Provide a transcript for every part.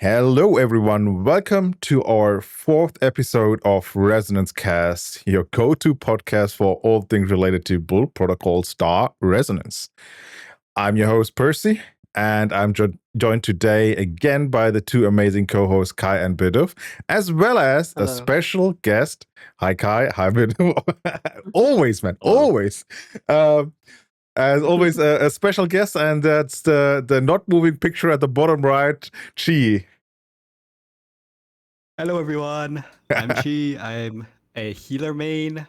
Hello, everyone. Welcome to our fourth episode of Resonance Cast, your go-to podcast for all things related to Bull Protocol Star Resonance. I'm your host, Percy, and I'm joined today again by the two amazing co-hosts, Kai and Bidoof, as well as a special guest. Hi, Kai. Hi, Bidoof. Always, man. Hello. Always. As always, a special guest, and that's the not moving picture at the bottom right, Chi. Hello, everyone. I'm Chi. I'm a healer main.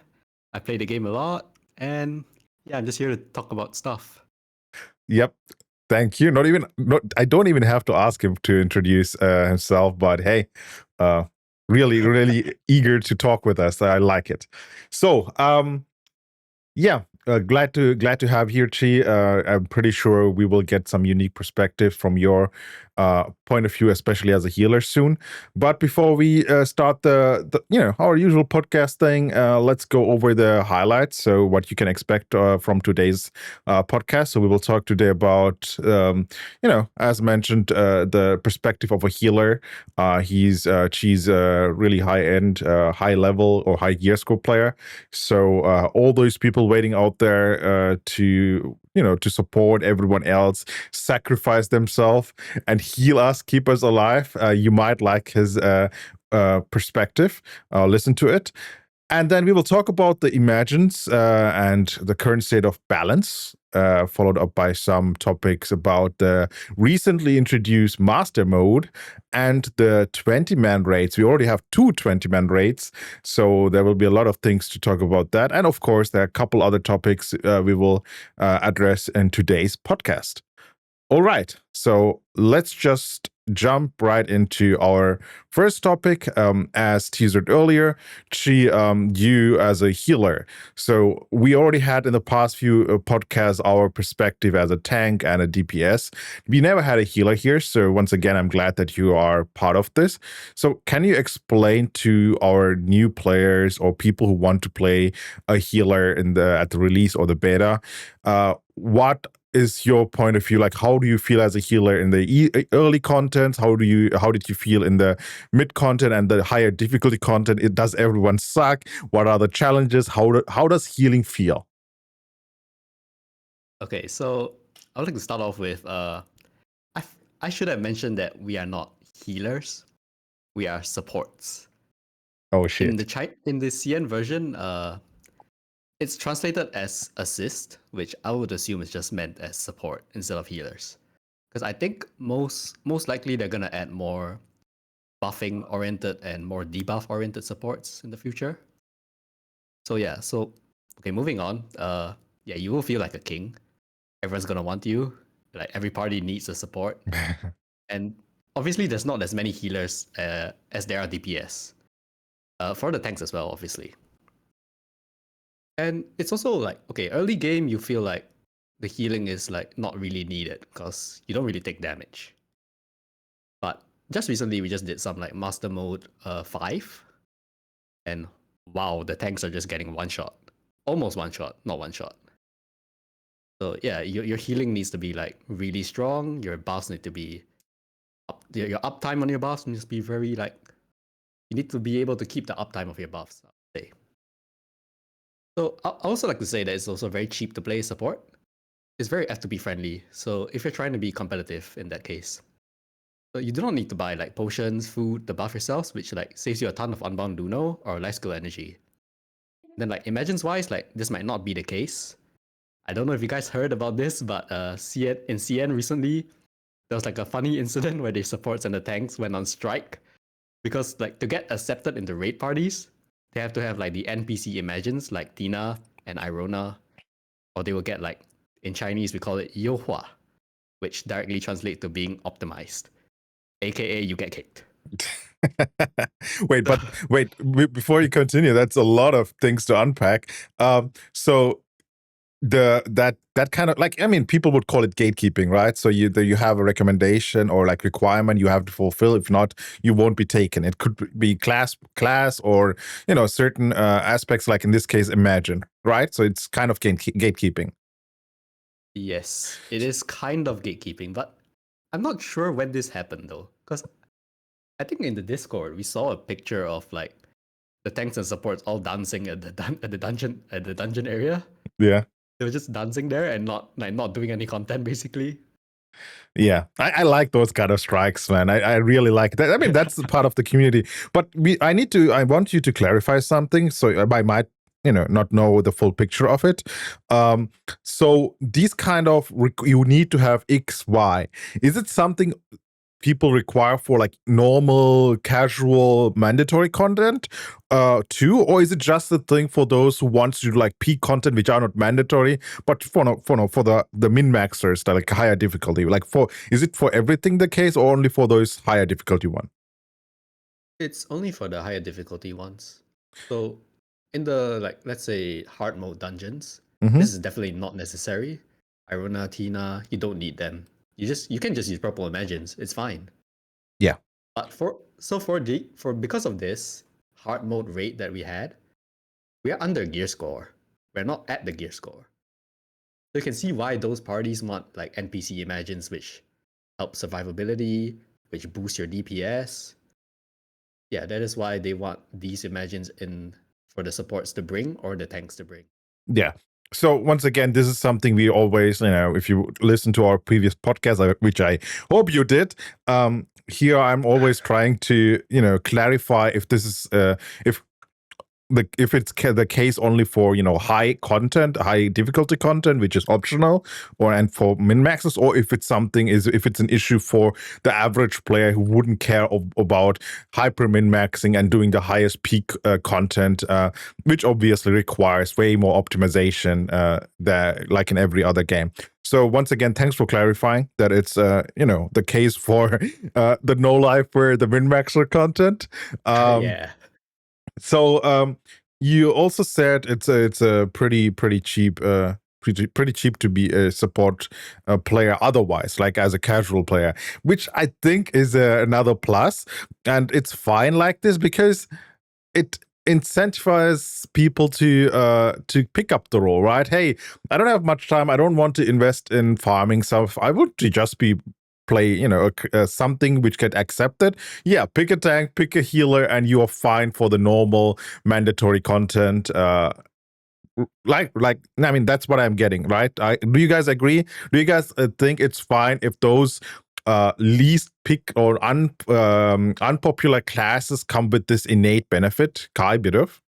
I play the game a lot, and yeah, I'm just here to talk about stuff. Yep. Thank you. I don't even have to ask him to introduce himself, but hey, really eager to talk with us. I like it. So, glad to have here, Chi. I'm pretty sure we will get some unique perspective from your point of view, especially as a healer soon. But before we start the our usual podcast thing, let's go over the highlights. So what you can expect from today's podcast. So we will talk today about as mentioned, the perspective of a healer. She's a really high end, high level or high gear score player. So all those people waiting out there to support everyone else, sacrifice themselves and heal us, keep us alive. You might like his perspective. Listen to it. And then we will talk about the imagines and the current state of balance, followed up by some topics about the recently introduced master mode and the 20-man raids. We already have two 20-man raids, so there will be a lot of things to talk about that. And of course, there are a couple other topics we will address in today's podcast. All right, so let's just jump right into our first topic. As teased earlier, you as a healer. So we already had in the past few podcasts our perspective as a tank and a DPS. We never had a healer here, so once again, I'm glad that you are part of this. So can you explain to our new players or people who want to play a healer at the release or the beta, what is your point of view? Like, how do you feel as a healer in the early content? How did you feel in the mid content and the higher difficulty content? Does everyone suck? What are the challenges? How does healing feel? Okay, so I would like to start off with I should have mentioned that we are not healers, we are supports. Oh shit! In the CN version, it's translated as assist, which I would assume is just meant as support instead of healers. Because I think most likely they're gonna add more buffing oriented and more debuff oriented supports in the future. So yeah, okay, moving on. You will feel like a king. Everyone's gonna want you. Like every party needs a support. And obviously there's not as many healers as there are DPS. For the tanks as well, obviously. And it's also like, okay, early game you feel like the healing is like not really needed because you don't really take damage. But just recently we just did some like master mode 5, and wow, the tanks are just getting one shot. Almost one shot, not one shot. So yeah, your healing needs to be like really strong. Your buffs need to be your uptime on your buffs needs to be very like, you need to be able to keep the uptime of your buffs, I would say. So I also like to say that it's also very cheap to play support. It's very FTP friendly. So if you're trying to be competitive in that case, so you do not need to buy like potions, food to buff yourselves, which like saves you a ton of unbound Luno or life skill energy. Then like imagines wise, like this might not be the case. I don't know if you guys heard about this, but in CN recently, there was like a funny incident where the supports and the tanks went on strike because like to get accepted into raid parties, they have to have like the NPC imagines like Tina and Irona, or they will get like, in Chinese we call it Youhua, which directly translates to being optimized, aka you get kicked. Wait, before you continue, that's a lot of things to unpack. So that kind of like, I mean, people would call it gatekeeping, right? So you have a recommendation or like requirement you have to fulfill. If not, you won't be taken. It could be class or certain aspects, like in this case imagine, right? So it's kind of gatekeeping. Yes, it is kind of gatekeeping, but I'm not sure when this happened though, because I think in the Discord we saw a picture of like the tanks and supports all dancing at the dungeon area. Yeah. They were just dancing there and not doing any content basically. Yeah, I like those kind of strikes, man. I really like that. I mean, that's part of the community. But I want you to clarify something. So I might, not know the full picture of it. So these kind of, you need to have X, Y. Is it something people require for like normal, casual, mandatory content too, or is it just a thing for those who want to do like peak content, which are not mandatory, but for the min maxers that like higher difficulty? Like, is it for everything the case, or only for those higher difficulty one? It's only for the higher difficulty ones. So in the like let's say hard mode dungeons, this is definitely not necessary. Irona, Tina, you don't need them. You can just use purple imagines. It's fine. Yeah. But because of this hard mode rate that we had, we are under gear score. We're not at the gear score. So you can see why those parties want like NPC imagines, which help survivability, which boost your DPS. Yeah, that is why they want these imagines in for the supports to bring or the tanks to bring. Yeah. So once again, this is something we always, if you listen to our previous podcast, which I hope you did, here I'm always trying to, clarify if this is, if it's the case only for high content, high difficulty content, which is optional, and for min maxes, or if it's an issue for the average player who wouldn't care about hyper min maxing and doing the highest peak content, which obviously requires way more optimization like in every other game. So once again, thanks for clarifying that it's the case for the no life for the min maxer content. Yeah. So you also said it's a pretty cheap pretty cheap to be a support player otherwise, like as a casual player, which I think is another plus, and it's fine like this because it incentivizes people to pick up the role, right? Hey, I don't have much time, I don't want to invest in farming stuff, I would just be play something which get accepted. Yeah, pick a tank, pick a healer, and you are fine for the normal mandatory content. I mean, that's what I'm getting, right? Do you guys agree? Do you guys think it's fine if those least pick or unpopular classes come with this innate benefit? Kai, Bidoof?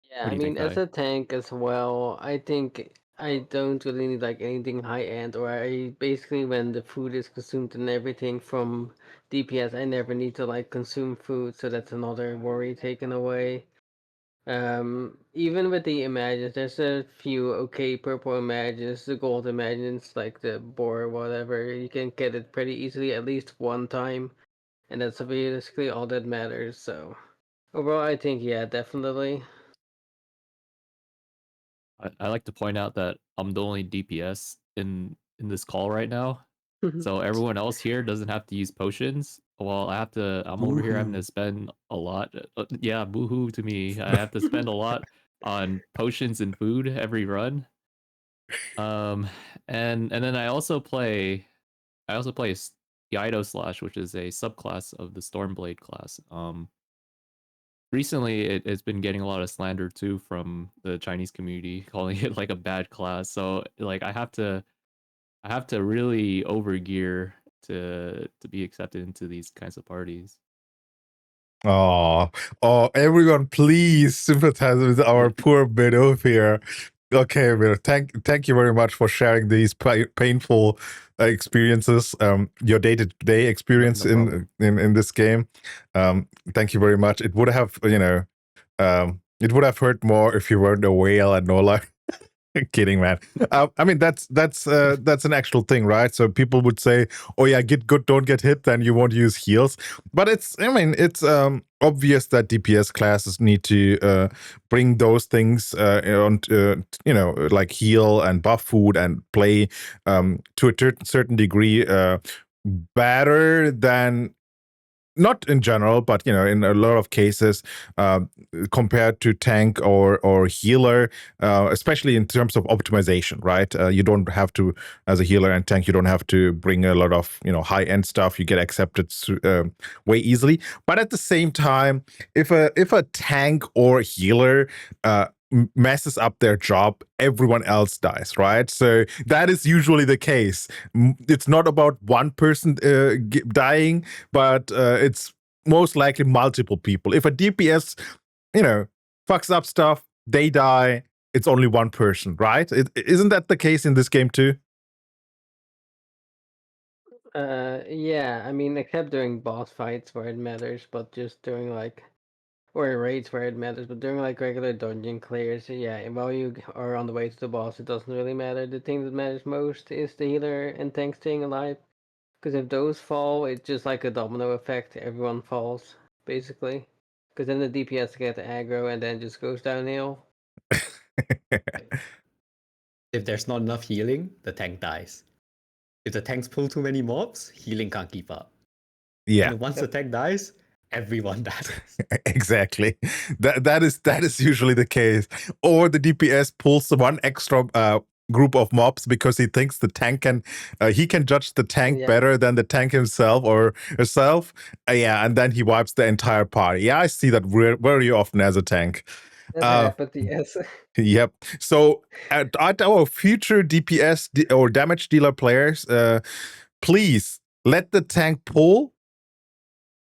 Yeah, What do I you mean, think, as Kai? a tank as well, I think I don't really need like anything high end, or I basically when the food is consumed and everything from DPS, I never need to like consume food, so that's another worry taken away. Even with the imagines, there's a few okay purple imagines, the gold imagines, like the boar, whatever. You can get it pretty easily at least one time, and that's basically all that matters. So overall, I think yeah, definitely. I like to point out that I'm the only DPS in this call right now. So everyone else here doesn't have to use potions. Well, I'm over here having to spend a lot. Yeah, boohoo to me. I have to spend a lot on potions and food every run. And then I also play Yaido Slash, which is a subclass of the Stormblade class. Recently it's been getting a lot of slander too from the Chinese community, calling it like a bad class. So like I have to really overgear to be accepted into these kinds of parties. Oh, everyone, please sympathize with our poor Bidoof here. Okay, Bidoof, thank you very much for sharing these painful experiences, your day-to-day experience problem. in this game. Thank you very much. It would have, it would have hurt more if you weren't a whale and no life. Kidding, man. I mean, that's an actual thing, right? So people would say, "Oh yeah, get good, don't get hit, then you won't use heals." But it's obvious that DPS classes need to bring those things on, like heal and buff food and play to a certain degree better than not in general, but in a lot of cases, compared to tank or healer, especially in terms of optimization, right? You don't have to, as a healer and tank, you don't have to bring a lot of high end stuff. You get accepted way easily. But at the same time, if a tank or healer messes up their job, everyone else dies, right? So that is usually the case. It's not about one person dying, but it's most likely multiple people. If a DPS, fucks up stuff, they die. It's only one person, right? Isn't that the case in this game too? Yeah, I mean, except during boss fights where it matters, but just during or raids where it matters, but during regular dungeon clears, yeah, while you are on the way to the boss, it doesn't really matter. The thing that matters most is the healer and tank staying alive. Because if those fall, it's just like a domino effect. Everyone falls, basically. Because then the DPS get aggro and then just goes downhill. If there's not enough healing, the tank dies. If the tanks pull too many mobs, healing can't keep up. Yeah. And once the tank dies, everyone dies. Exactly. That is usually the case. Or the DPS pulls one extra group of mobs because he thinks the tank he can judge the tank better than the tank himself or herself. Yeah, and then he wipes the entire party. Yeah, I see that very often as a tank. That happened, yes. Yep. So at our future DPS or damage dealer players, please let the tank pull,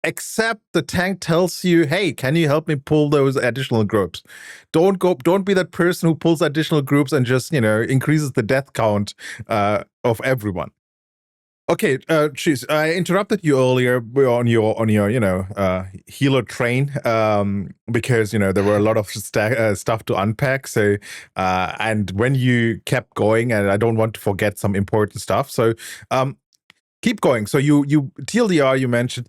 except the tank tells you, hey, can you help me pull those additional groups? Don't be that person who pulls additional groups and just increases the death count of everyone. Okay, Cheese, I interrupted you earlier on your healer train because there were a lot of stuff to unpack. So and when you kept going, and I don't want to forget some important stuff. So keep going. So you TLDR, you mentioned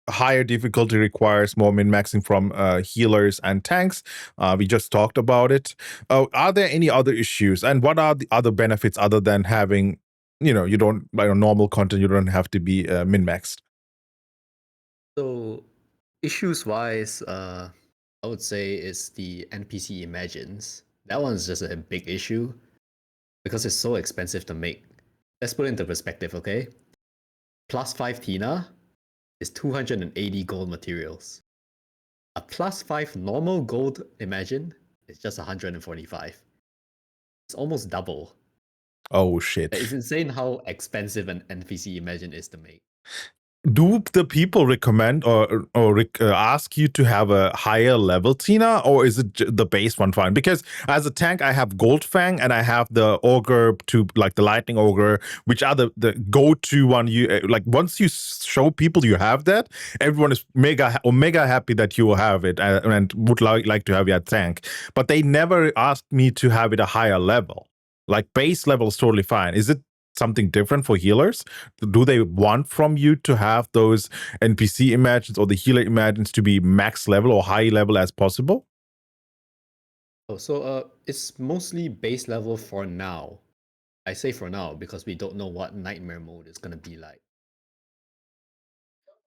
higher difficulty requires more min-maxing from healers and tanks. We just talked about it. Are there any other issues, and what are the other benefits other than having you don't, like normal content, you don't have to be min-maxed? So issues wise, I would say is the NPC imagines. That one's just a big issue because it's so expensive to make. Let's put it into perspective, okay? +5 Tina is 280 gold materials. A +5 normal gold imagine is just 145. It's almost double. Oh shit. It's insane how expensive an NPC imagine is to make. Do the people recommend or ask you to have a higher level Tina, or is it the base one fine? Because as a tank, I have Gold Fang and I have the Ogre to the Lightning Ogre, which are the go-to one. You once you show people you have that, everyone is mega happy that you will have it and would like to have your tank. But they never asked me to have it a higher level. Like base level is totally fine. Is it something different for healers? Do they want from you to have those NPC imagines or the healer imagines to be max level or high level as possible? Oh, so it's mostly base level for now. I say for now because we don't know what nightmare mode is gonna be like.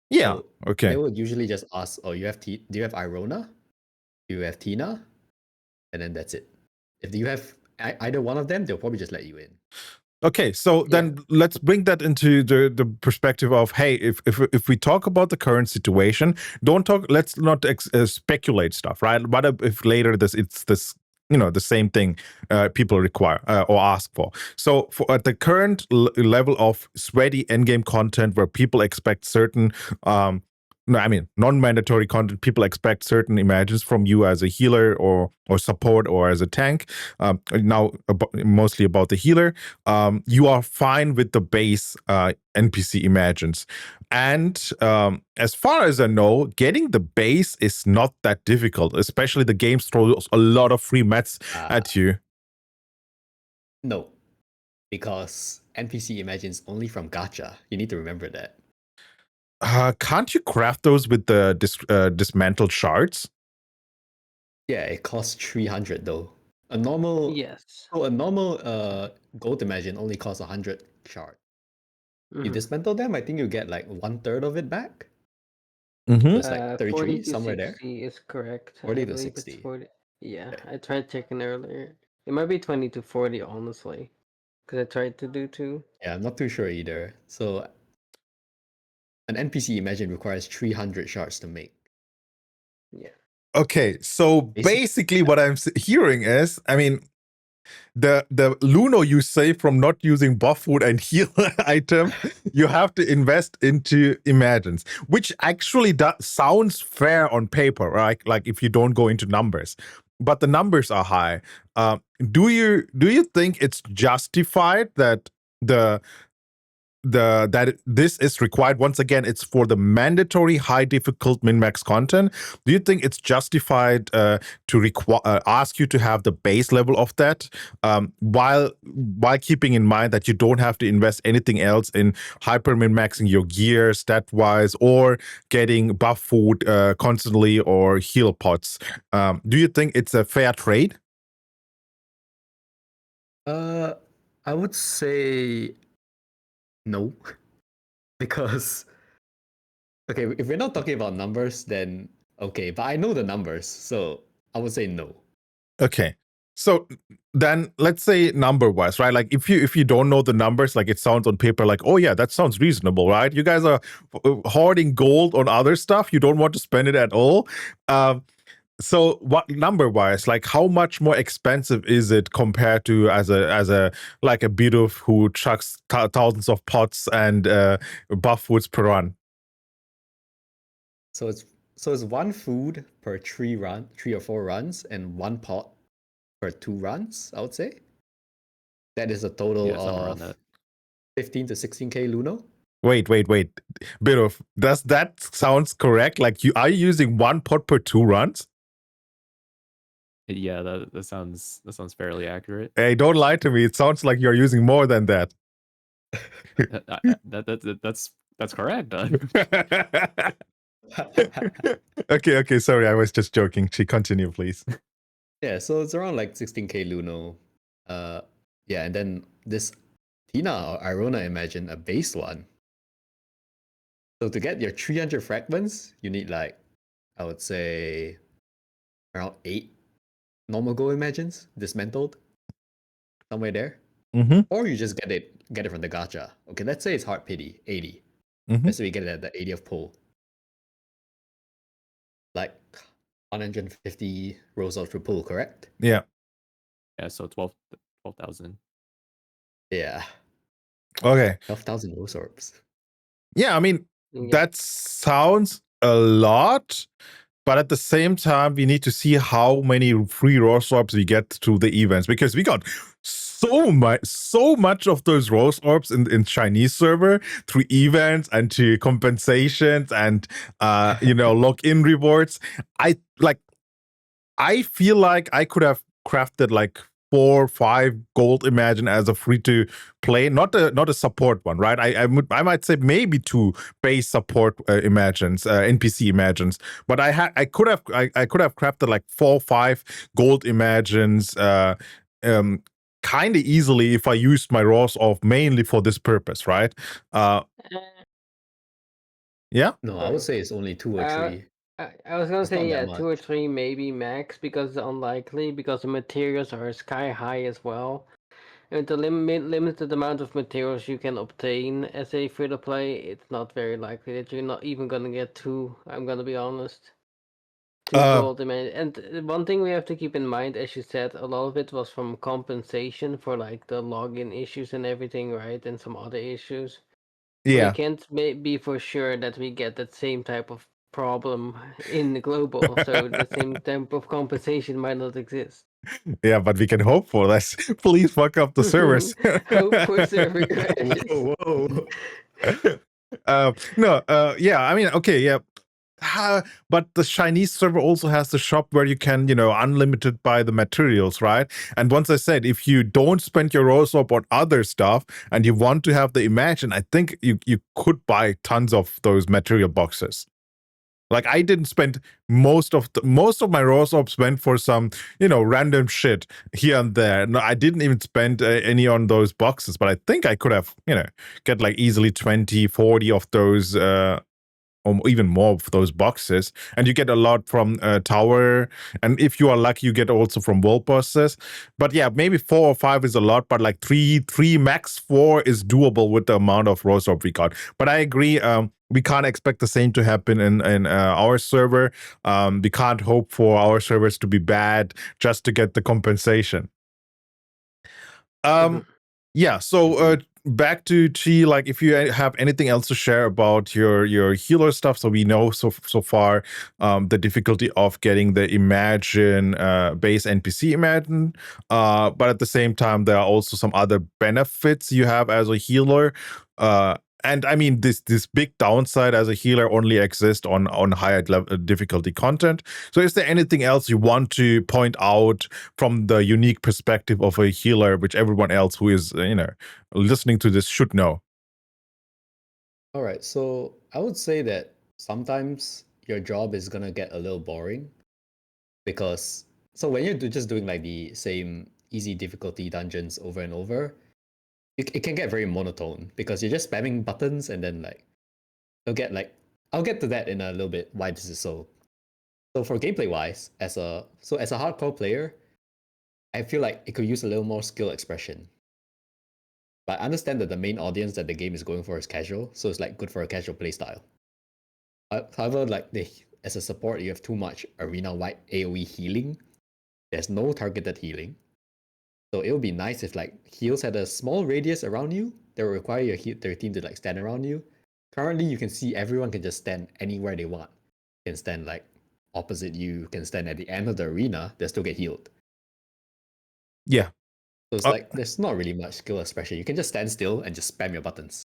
Yeah. So okay. They would usually just ask, "Oh, do you have Irona? Do you have Tina?" And then that's it. If you have either one of them, they'll probably just let you in. Okay, so then let's bring that into the perspective of, hey, if we talk about the current situation, let's not speculate stuff, right? What if later it's this the same thing people require or ask for. So at the current level of sweaty endgame content where people expect certain non-mandatory content, people expect certain images from you as a healer or support or as a tank. Now, mostly about the healer, you are fine with the base NPC imagines. And as far as I know, getting the base is not that difficult, especially the game throws a lot of free mats at you. No, because NPC imagines only from gacha. You need to remember that. Can't you craft those with the dismantled shards? Yeah, it costs 300 though. A normal gold imagine only costs 100 shard. You dismantle them, I think you get 1/3 of it back. Mm-hmm. It's like 40 33, to somewhere there. 60 is correct. 40 I to believe 60. it's 40. Yeah, Okay. I tried checking earlier. It might be 20 to 40, honestly, because I tried to do 2. Yeah, I'm not too sure either. So an NPC imagine requires 300 shards to make. Yeah. Okay, so basically what I'm hearing is, I mean, the Luno you save from not using buff food and heal item, you have to invest into imagines, which actually sounds fair on paper, right? Like if you don't go into numbers, but the numbers are high. Do you think it's justified that that this is required? Once again, it's for the mandatory high difficult min-max content. Do you think it's justified to ask you to have the base level of that, while keeping in mind that you don't have to invest anything else in hyper min-maxing your gear stat wise or getting buff food constantly or heal pots? Do you think it's a fair trade? I would say no, because okay, if we're not talking about numbers, then okay, but I know the numbers, so I would say no. Okay. So then let's say number wise, right? Like if you don't know the numbers, like it sounds on paper like, oh yeah, that sounds reasonable, right? You guys are hoarding gold on other stuff. You don't want to spend it at all. So what number wise, like how much more expensive is it compared to as a like a Bidoof who chucks thousands of pots and buff foods per run? So it's one food per 3 or 4 runs, and 1 pot per 2 runs, I would say. That is a total somewhere around of that. 15 to 16k Luno. Wait. Bidoof, does that sounds correct? Like you are you using 1 pot per 2 runs? Yeah, that sounds fairly accurate. Hey, don't lie to me. It sounds like you're using more than that. That's correct. Okay. Sorry, I was just joking. Continue, please. Yeah, so it's around like 16k Luno. Yeah, and then this Tina or Irona imagine a base one. So to get your 300 fragments, you need like, I would say, around 8 normal gold imagines dismantled, somewhere there. Mm-hmm. Or you just get it from the gacha. Okay, let's say it's hard pity, 80. Mm-hmm. Let's say we get it at the 80th pull. Like 150 rolls out per pull, correct? Yeah. Yeah, so 12,000. Yeah. Okay. 12,000 rose orbs. Yeah, I mean, that sounds a lot, but at the same time, we need to see how many free rose orbs we get through the events, because we got so much of those rose orbs in Chinese server through events and to compensations and login rewards. I feel like I could have crafted like 4 or 5 gold imagine as a free to play, not a support one, right? I might say maybe 2 base support imagines, NPC imagines, but I could have crafted like 4 or 5 gold imagines kind of easily if I used my raws off mainly for this purpose, right? Yeah. No, I would say it's only 2 or 3. I was gonna It's say not that 2 or much. 3 maybe max, because it's unlikely, because the materials are sky high as well. And the limited amount of materials you can obtain as a free to play, it's not very likely that you're not even gonna get 2. I'm gonna be honest. 2 gold imagine. And one thing we have to keep in mind, as you said, a lot of it was from compensation for like the login issues and everything, right? And some other issues. Yeah. We can't be for sure that we get that same type of problem in the global, so the same type of compensation might not exist. Yeah, but we can hope for this. Please fuck up the servers. Hope for server crashes. Whoa. Yeah, I mean, okay, yeah. But the Chinese server also has the shop where you can, unlimited buy the materials, right? And once I said, if you don't spend your rose orb on other stuff and you want to have the imagine, I think you could buy tons of those material boxes. Like I didn't spend most of my rose orbs went for some, random shit here and there. No, I didn't even spend any on those boxes, but I think I could have, get like easily 20, 40 of those or even more of those boxes, and you get a lot from tower, and if you are lucky you get also from world bosses. But yeah, maybe 4 or 5 is a lot, but like 3 max 4 is doable with the amount of rose orb we got. But I agree, we can't expect the same to happen in our server. We can't hope for our servers to be bad just to get the compensation. Yeah, so back to Chi, like if you have anything else to share about your healer stuff, so we know so far the difficulty of getting the Imagine base NPC Imagine, but at the same time there are also some other benefits you have as a healer. And I mean, this big downside as a healer only exists on higher level difficulty content. So is there anything else you want to point out from the unique perspective of a healer, which everyone else who is, listening to this should know? All right, so I would say that sometimes your job is gonna get a little boring because when you're just doing like the same easy difficulty dungeons over and over, it can get very monotone because you're just spamming buttons and then like I'll get to that in a little bit why this is so. So for gameplay wise, as a hardcore player, I feel like it could use a little more skill expression. But I understand that the main audience that the game is going for is casual, so it's like good for a casual playstyle. However, like as a support, you have too much arena-wide AoE healing. There's no targeted healing. So it would be nice if like heals had a small radius around you that would require your team to like stand around you. Currently, you can see everyone can just stand anywhere they want. Can stand like opposite you, can stand at the end of the arena, they still get healed. Yeah. So it's like there's not really much skill expression. You can just stand still and just spam your buttons.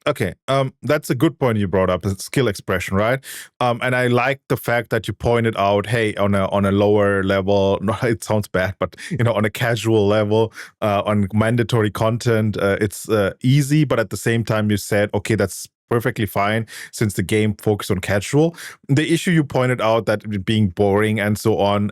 Okay, that's a good point you brought up, skill expression, right? And I like the fact that you pointed out, hey, on a lower level, no, it sounds bad, but on a casual level, on mandatory content, it's easy, but at the same time, you said, okay, that's perfectly fine since the game focused on casual. The issue you pointed out that it being boring and so on,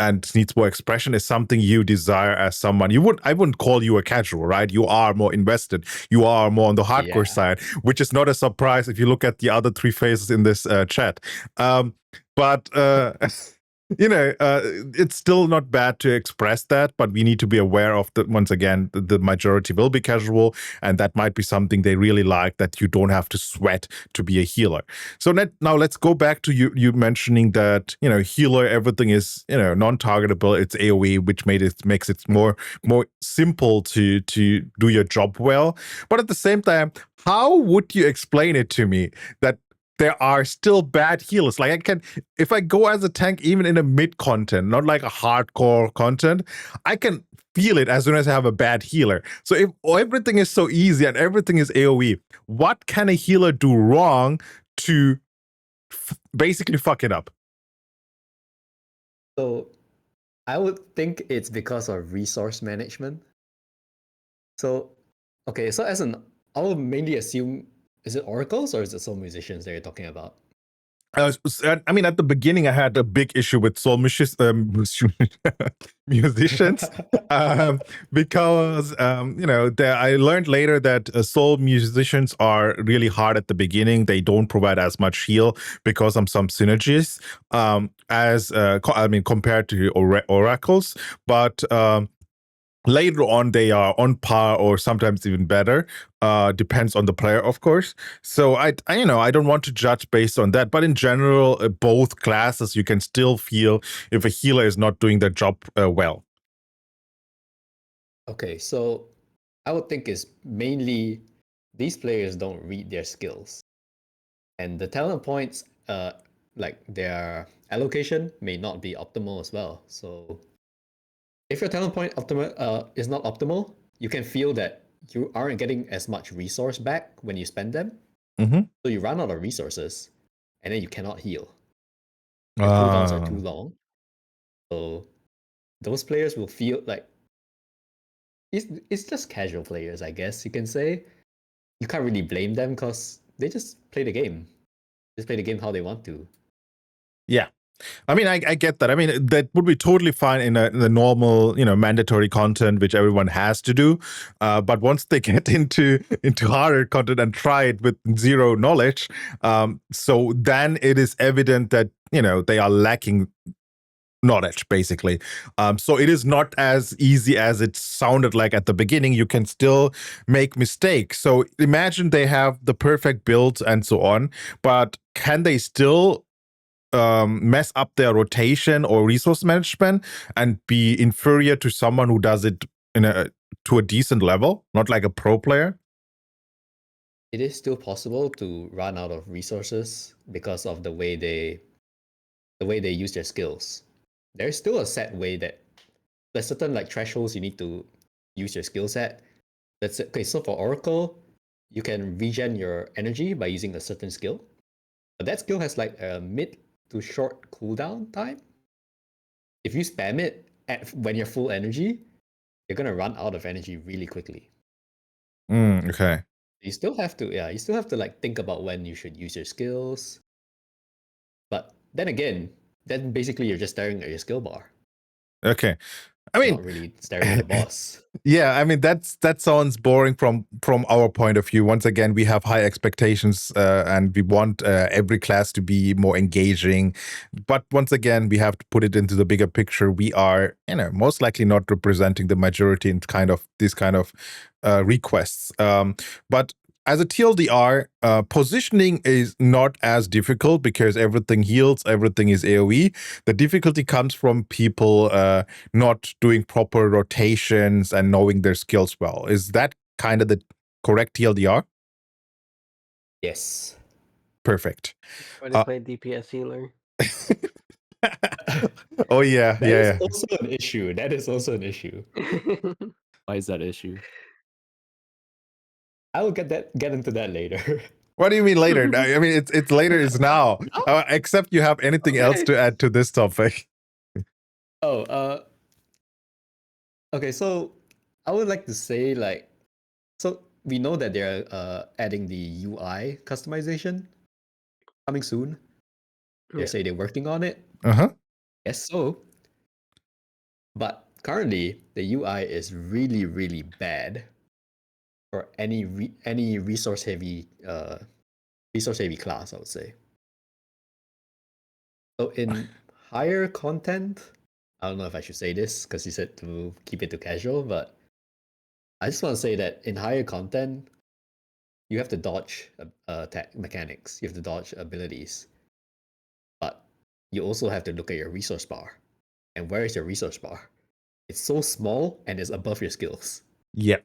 and needs more expression is something you desire as someone. I wouldn't call you a casual, right? You are more invested. You are more on the hardcore side, which is not a surprise if you look at the other 3 faces in this chat. But it's still not bad to express that, but we need to be aware of that. Once again, the majority will be casual, and that might be something they really like, that you don't have to sweat to be a healer. So now let's go back to you mentioning that healer, everything is non-targetable. It's AoE, which makes it more simple to do your job well. But at the same time, how would you explain it to me that there are still bad healers? Like if I go as a tank, even in a mid content, not like a hardcore content, I can feel it as soon as I have a bad healer. So if everything is so easy and everything is AoE, what can a healer do wrong to basically fuck it up? So I would think it's because of resource management. So, okay, so I would mainly assume, is it oracles or is it soul musicians that you're talking about? I mean, at the beginning, I had a big issue with soul musicians because I learned later that soul musicians are really hard at the beginning. They don't provide as much heal because of some synergies compared to oracles, but later on, they are on par or sometimes even better. Depends on the player, of course. So I don't want to judge based on that, but in general, both classes, you can still feel if a healer is not doing their job well. Okay, so I would think it's mainly these players don't read their skills, and the talent points, like their allocation may not be optimal as well. So if your talent point is not optimal, you can feel that you aren't getting as much resource back when you spend them. Mm-hmm. So you run out of resources, and then you cannot heal. Your cooldowns are too long. So those players will feel like it's just casual players, I guess you can say. You can't really blame them because they just play the game. Just play the game how they want to. Yeah. I mean, I get that. I mean, that would be totally fine in the normal, mandatory content, which everyone has to do. But once they get into harder content and try it with zero knowledge, so then it is evident that they are lacking knowledge, basically. So it is not as easy as it sounded like at the beginning. You can still make mistakes. So imagine they have the perfect build and so on, but can they still mess up their rotation or resource management and be inferior to someone who does it to a decent level, not like a pro player? It is still possible to run out of resources because of the way they use their skills. There's still a set way that there's certain like thresholds you need to use your skill set. That's okay. So for Oracle, you can regen your energy by using a certain skill, but that skill has like a mid to short cooldown time. If you spam it when you're full energy, you're gonna run out of energy really quickly. Okay. You still have to like think about when you should use your skills. But then again, then basically you're just staring at your skill bar. Okay. I mean, not really staring at the boss. Yeah, I mean that sounds boring from our point of view. Once again, we have high expectations and we want every class to be more engaging. But once again, we have to put it into the bigger picture. We are, most likely not representing the majority in these kind of requests. But as a TLDR, positioning is not as difficult because everything heals, everything is AoE. The difficulty comes from people not doing proper rotations and knowing their skills well. Is that kind of the correct TLDR? Yes. Perfect. Or they play DPS Healer. Oh yeah, That yeah. is also an issue. That is also an issue. Why is that issue? I will get into that later. What do you mean later? I mean, it's later is now. Except you have anything else to add to this topic. Oh, okay. So I would like to say so we know that they're adding the UI customization coming soon. They say they're working on it. Yes, so. But currently, the UI is really, really bad for any resource heavy class, I would say. So in higher content, I don't know if I should say this because you said to keep it to casual, but I just want to say that in higher content, you have to dodge attack mechanics, you have to dodge abilities, but you also have to look at your resource bar. And where is your resource bar? It's so small and it's above your skills. Yeah.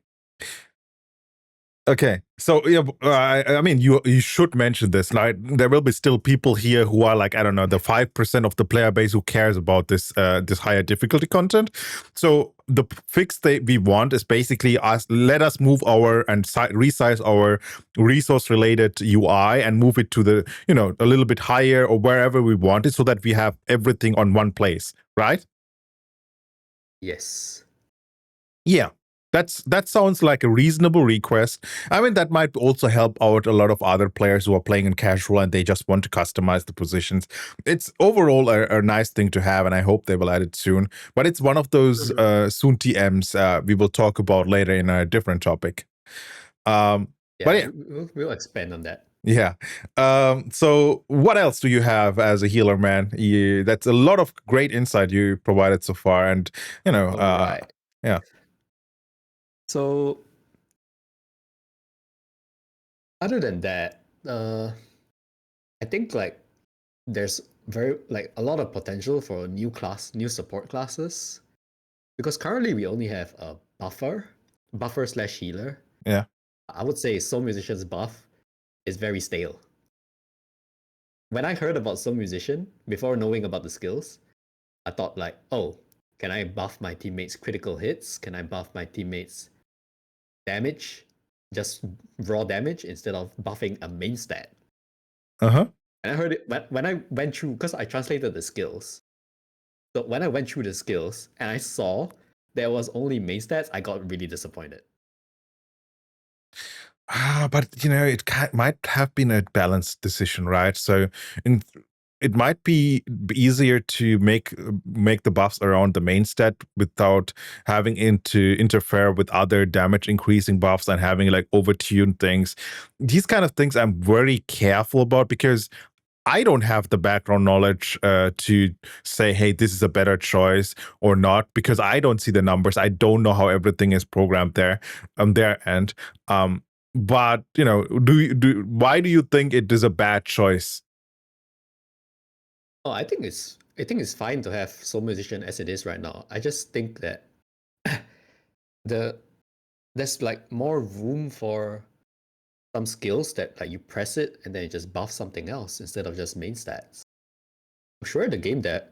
Okay, so yeah, I mean, you should mention this. Like, there will be still people here who are like, I don't know, the 5% of the player base who cares about this higher difficulty content. So the fix that we want is basically let us move and resize our resource related UI and move it to the a little bit higher or wherever we want it, so that we have everything on one place, right? Yes. Yeah. That sounds like a reasonable request. I mean, that might also help out a lot of other players who are playing in casual and they just want to customize the positions. It's overall a nice thing to have, and I hope they will add it soon. But it's one of those soon TMs we will talk about later in a different topic. But yeah, we'll expand on that. Yeah. So what else do you have as a healer, man? That's a lot of great insight you provided so far, and Right. Yeah. So, other than that, I think there's a lot of potential for new support classes, because currently we only have a buffer / healer. Yeah. I would say Soul Musician's buff is very stale. When I heard about Soul Musician before knowing about the skills, I thought like, oh, can I buff my teammates' critical hits? Can I buff my teammates' damage, just raw damage, instead of buffing a main stat? And I heard it when I went through, because I translated the skills. So when I went through the skills and I saw there was only main stats, I got really disappointed. But it might have been a balanced decision, right? So it might be easier to make the buffs around the main stat without having to interfere with other damage increasing buffs and having like overtuned things. These kind of things I'm very careful about because I don't have the background knowledge to say, hey, this is a better choice or not, because I don't see the numbers. I don't know how everything is programmed there on their end. But why do you think it is a bad choice? Oh, I think it's fine to have Soul Musician as it is right now. I just think that there's like more room for some skills that like you press it and then it just buffs something else instead of just main stats. I'm sure the dev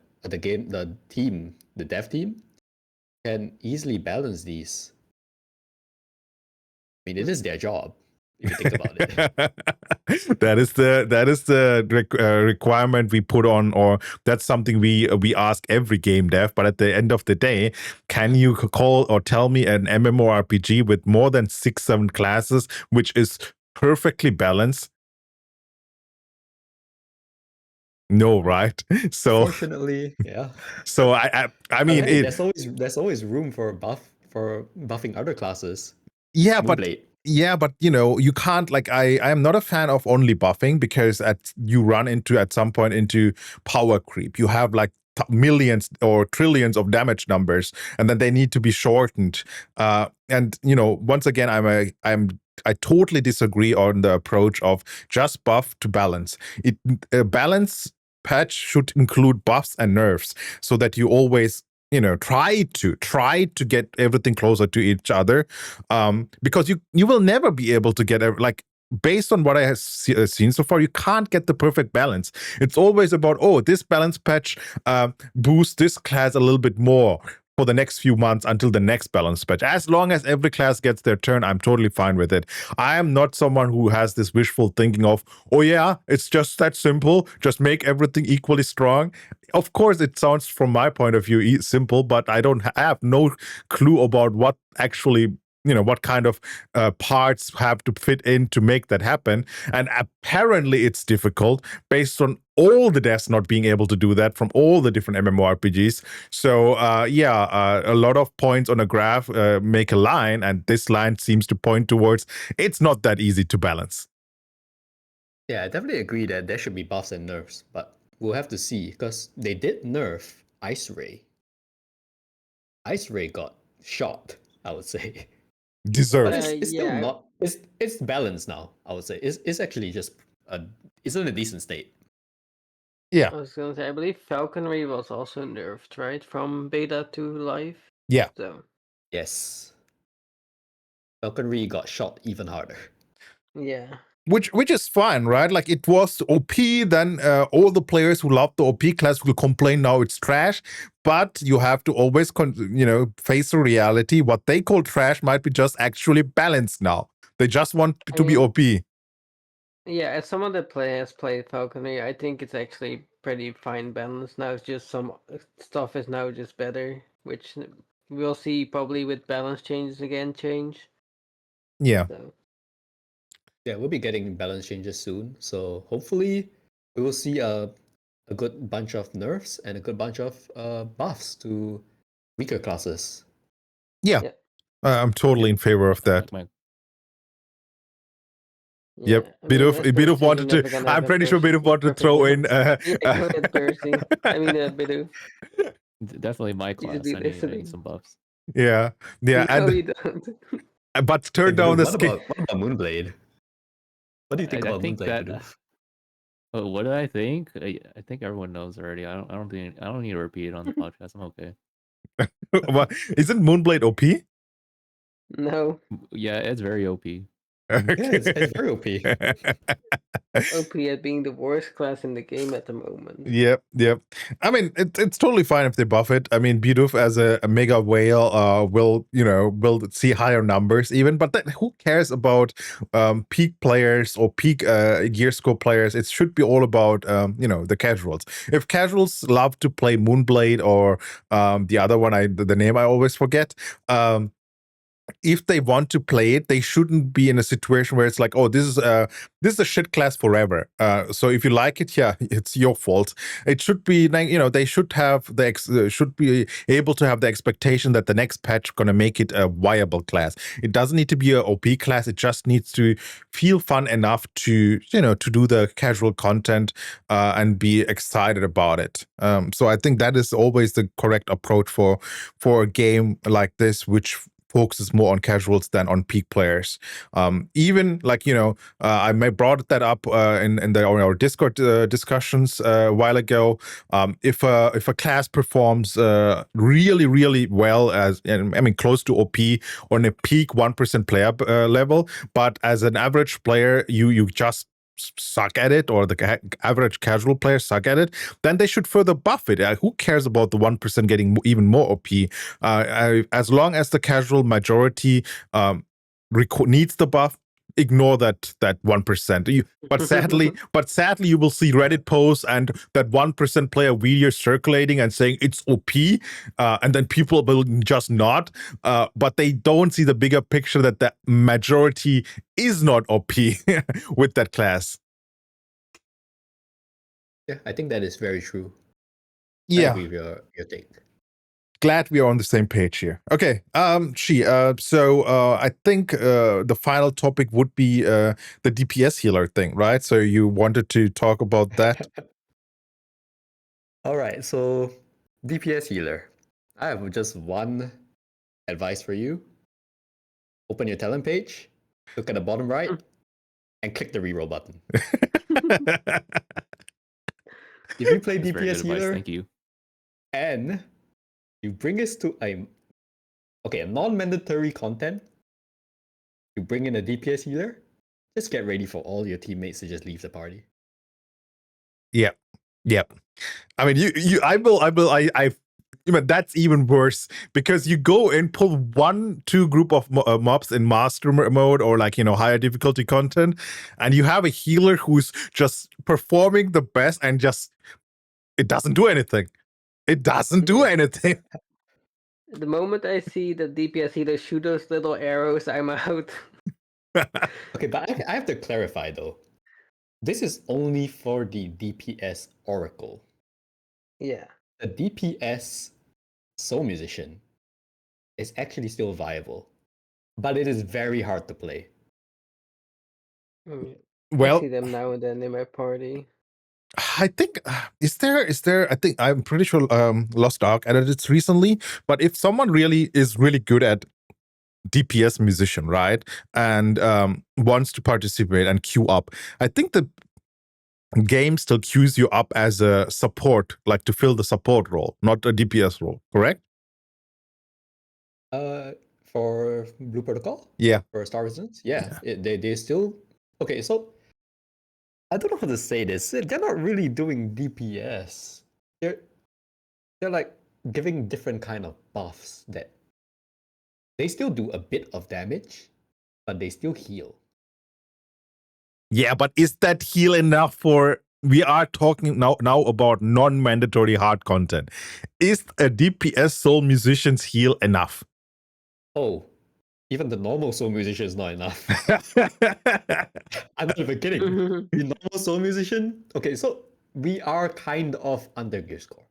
team can easily balance these. I mean, it is their job if you think about it. that is the requirement we put on, or that's something we ask every game dev. But at the end of the day, can you call or tell me an MMORPG with more than 6-7 classes which is perfectly balanced? No, right? So Fortunately, yeah. So I mean, hey, there's always room for buffing other classes. Yeah, Moonblade. but you can't, like, I am not a fan of only buffing, because you run into at some point into power creep. You have like millions or trillions of damage numbers, and then they need to be shortened. And once again, I totally disagree on the approach of just buff to balance. Balance patch should include buffs and nerfs, so that you always try to get everything closer to each other, because you will never be able to get like, based on what I have seen so far, you can't get the perfect balance. It's always about, this balance patch boosts this class a little bit more for the next few months until the next balance patch. As long as every class gets their turn, I'm totally fine with it. I am not someone who has this wishful thinking of, it's just that simple, just make everything equally strong. Of course, it sounds from my point of view simple, but I have no clue about what actually, what kind of parts have to fit in to make that happen. And apparently it's difficult based on all the devs not being able to do that from all the different MMORPGs. So a lot of points on a graph make a line, and this line seems to point towards it's not that easy to balance. Yeah, I definitely agree that there should be buffs and nerfs, but we'll have to see, because they did nerf Ice Ray. Ice Ray got shot, I would say. Deserved. But it's still not. It's balanced now, I would say. It's actually just it's in a decent state. Yeah. I was gonna say, I believe Falconry was also nerfed, right? From beta to live. Yeah. So. Yes. Falconry got shot even harder. Yeah. Which is fine, right? Like, it was OP, then all the players who love the OP class will complain now it's trash, but you have to always face the reality. What they call trash might be just actually balanced now. They just want to be OP. Yeah, as someone that has played Falconry, I think it's actually pretty fine balance now. It's just some stuff is now just better, which we'll see probably with balance changes again change. Yeah. So. Yeah, we'll be getting balance changes soon. So hopefully we will see a good bunch of nerfs and a good bunch of buffs to weaker classes. Yeah. I'm totally in favor of that. Yep. Bidoof wanted to. I'm pretty sure Bidoof wanted to throw in. Go ahead, Percy. I mean, Bidoof. Definitely my class. I need some buffs. Yeah. No, you don't. But turn down the scale. What about Moonblade? What do you think about Moonblade, Bidoof? What do I think? I think everyone knows already. I don't need to repeat it on the podcast. I'm okay. Isn't Moonblade OP? No. Yeah, it's very OP. Yeah, it's very OP. OP at being the worst class in the game at the moment. Yep. I mean, it's totally fine if they buff it. I mean, Bidoof as a mega whale will see higher numbers even, but who cares about peak players or peak gear scope players? It should be all about the casuals. If casuals love to play Moonblade or the other one, the name I always forget, if they want to play it, they shouldn't be in a situation where it's like, oh, this is a shit class forever. So if you like it, yeah, it's your fault. It should be like, they should have should be able to have the expectation that the next patch gonna make it a viable class. It doesn't need to be a OP class. It just needs to feel fun enough to to do the casual content and be excited about it. So I think that is always the correct approach for a game like this, which focuses more on casuals than on peak players. Even like I may brought that up in our Discord discussions a while ago. If a class performs really well, as I mean close to OP on a peak 1% player level, but as an average player you just suck at it, or the average casual players suck at it, then they should further buff it. Who cares about the 1% getting even more OP? As long as the casual majority needs the buff, ignore that 1%. But sadly, you will see Reddit posts and that 1% player video circulating and saying it's OP, and then people will just not. But they don't see the bigger picture that the majority is not OP with that class. Yeah, I think that is very true. I Yeah. agree with your take. Glad we are on the same page here. Okay, so I think the final topic would be the DPS healer thing, right? So you wanted to talk about that? All right, so DPS Healer. I have just one advice for you. Open your talent page, look at the bottom right, and click the reroll button. If you play That's very DPS good advice. Healer Thank you. and you bring us to a non-mandatory content, you bring in a DPS Healer, just get ready for all your teammates to just leave the party. Yep. I mean, that's even worse, because you go and pull 1-2 group of mobs in master mode or like higher difficulty content, and you have a healer who's just performing the best and just it doesn't do anything. It doesn't do anything. The moment I see the DPS healer shoot those little arrows, I'm out. Okay, but I have to clarify though. This is only for the DPS Oracle. Yeah. The DPS Soul Musician is actually still viable, but it is very hard to play. I Well, see them now and then in my party. I think is there I think I'm pretty sure Lost Ark added it recently, but if someone really is really good at DPS musician, right, and wants to participate and queue up, I think the game still queues you up as a support, like to fill the support role, not a DPS role, correct? For Blue Protocol? Yeah. For Star Resistance? Yeah. They still... Okay, so... I don't know how to say this. They're not really doing DPS. They're like giving different kind of buffs that... They still do a bit of damage, but they still heal. Yeah, but is that heal enough for... We are talking now about non-mandatory hard content. Is a DPS soul musician's heal enough? Oh, even the normal soul musician is not enough. I'm not even kidding. The normal soul musician... Okay, so we are kind of under gear score.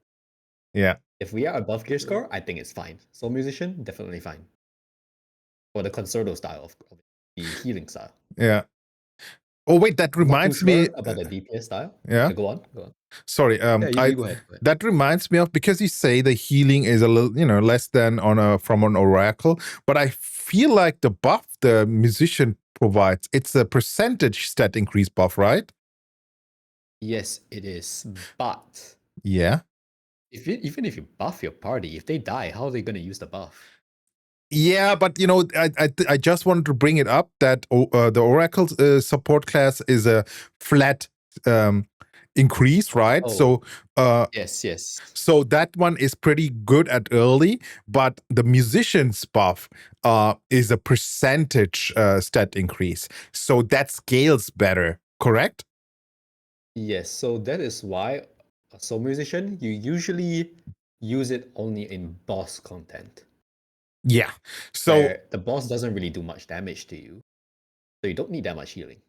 Yeah. If we are above gear score, I think it's fine. Soul musician, definitely fine. For the concerto style of the healing style. Yeah. Oh wait, that reminds me about the DPS style. Yeah. Go on. Sorry. You go ahead. That reminds me of, because you say the healing is a little, less than from an oracle, but I feel like the buff the musician provides, it's a percentage stat increase buff, right? Yes, it is. But yeah, even if you buff your party, if they die, how are they going to use the buff? Yeah, but I just wanted to bring it up that the Oracle support class is a flat increase, right? Oh. So yes. So that one is pretty good at early, but the musician's buff is a percentage stat increase, so that scales better, correct? Yes, so that is why a soul musician, you usually use it only in boss content. Yeah. So where the boss doesn't really do much damage to you, so you don't need that much healing.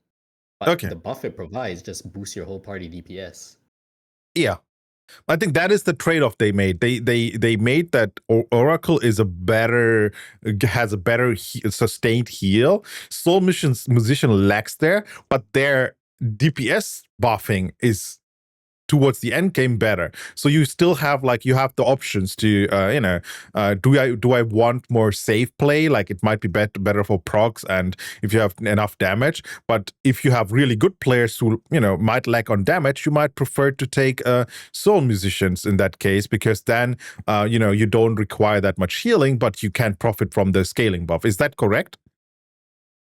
But okay. the buff it provides just boosts your whole party DPS. Yeah. I think that is the trade-off they made. They made that Oracle is a better has a better sustained heal. Soul Musician lacks there, but their DPS buffing is towards the end game better. So you still have you have the options to do I want more safe play, like it might be better for procs and if you have enough damage, but if you have really good players who might lack on damage, you might prefer to take soul musicians in that case, because then you don't require that much healing, but you can profit from the scaling buff. Is that correct?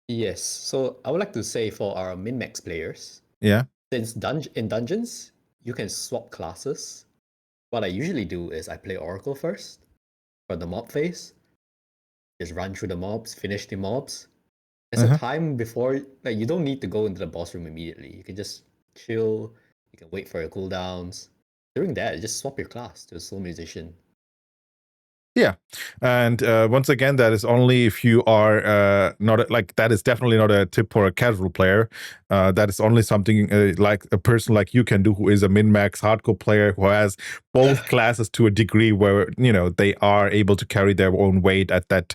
Yes. So I would like to say for our min-max players, Yeah. since in dungeons, you can swap classes. What I usually do is I play Oracle first for the mob phase. Just run through the mobs, finish the mobs. There's a time before, you don't need to go into the boss room immediately. You can just chill. You can wait for your cooldowns. During that, just swap your class to a soul musician. Yeah, and once again, that is only if you are not that is definitely not a tip for a casual player. That is only something like a person like you can do, who is a min-max hardcore player who has both classes to a degree where they are able to carry their own weight at that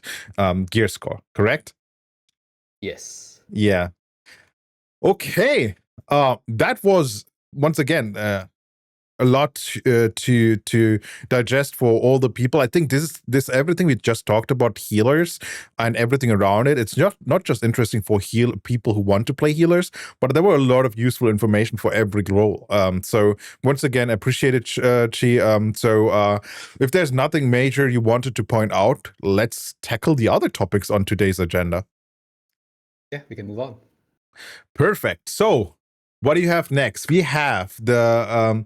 gear score. Correct? Yes. Yeah. Okay. That was once again a lot to digest for all the people. I think this everything we just talked about healers and everything around it. It's not just interesting for people who want to play healers, but there were a lot of useful information for every role. So once again, appreciate it, Chi. So if there's nothing major you wanted to point out, let's tackle the other topics on today's agenda. Yeah, we can move on. Perfect. So what do you have next? We have the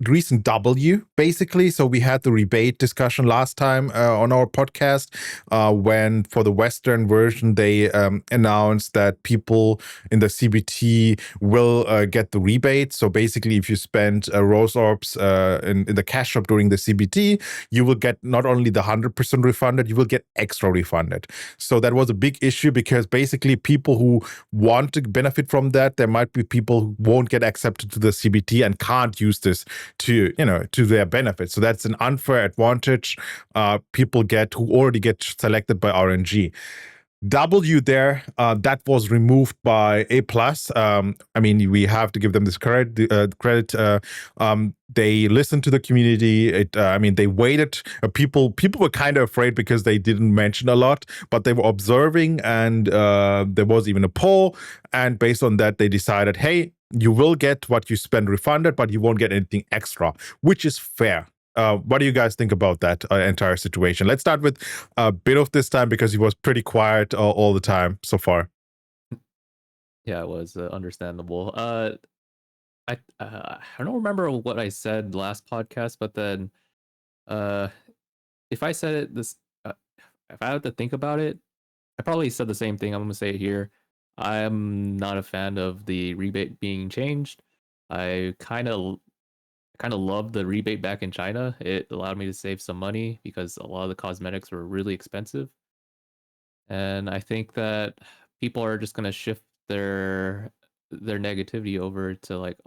recent W, basically. So we had the rebate discussion last time on our podcast when for the Western version they announced that people in the CBT will get the rebate. So basically, if you spend rose orbs in the cash shop during the CBT, you will get not only the 100% refunded, you will get extra refunded. So that was a big issue because basically people who want to benefit from that, there might be people who won't get accepted to the CBT and can't use this to their benefit. So that's an unfair advantage people get who already get selected by RNG. W there, that was removed by A+. I mean, we have to give them this credit. They listened to the community. They waited. People were kind of afraid because they didn't mention a lot, but they were observing, and there was even a poll. And based on that, they decided, hey, you will get what you spend refunded, but you won't get anything extra, which is fair. What do you guys think about that entire situation? Let's start with Bidoof this time because he was pretty quiet all the time so far. Yeah, it was understandable. I don't remember what I said last podcast, but then if I said it if I had to think about it, I probably said the same thing. I'm gonna say it here. I'm not a fan of the rebate being changed. I kind of loved the rebate back in China. It allowed me to save some money because a lot of the cosmetics were really expensive. And I think that people are just gonna shift their negativity over to like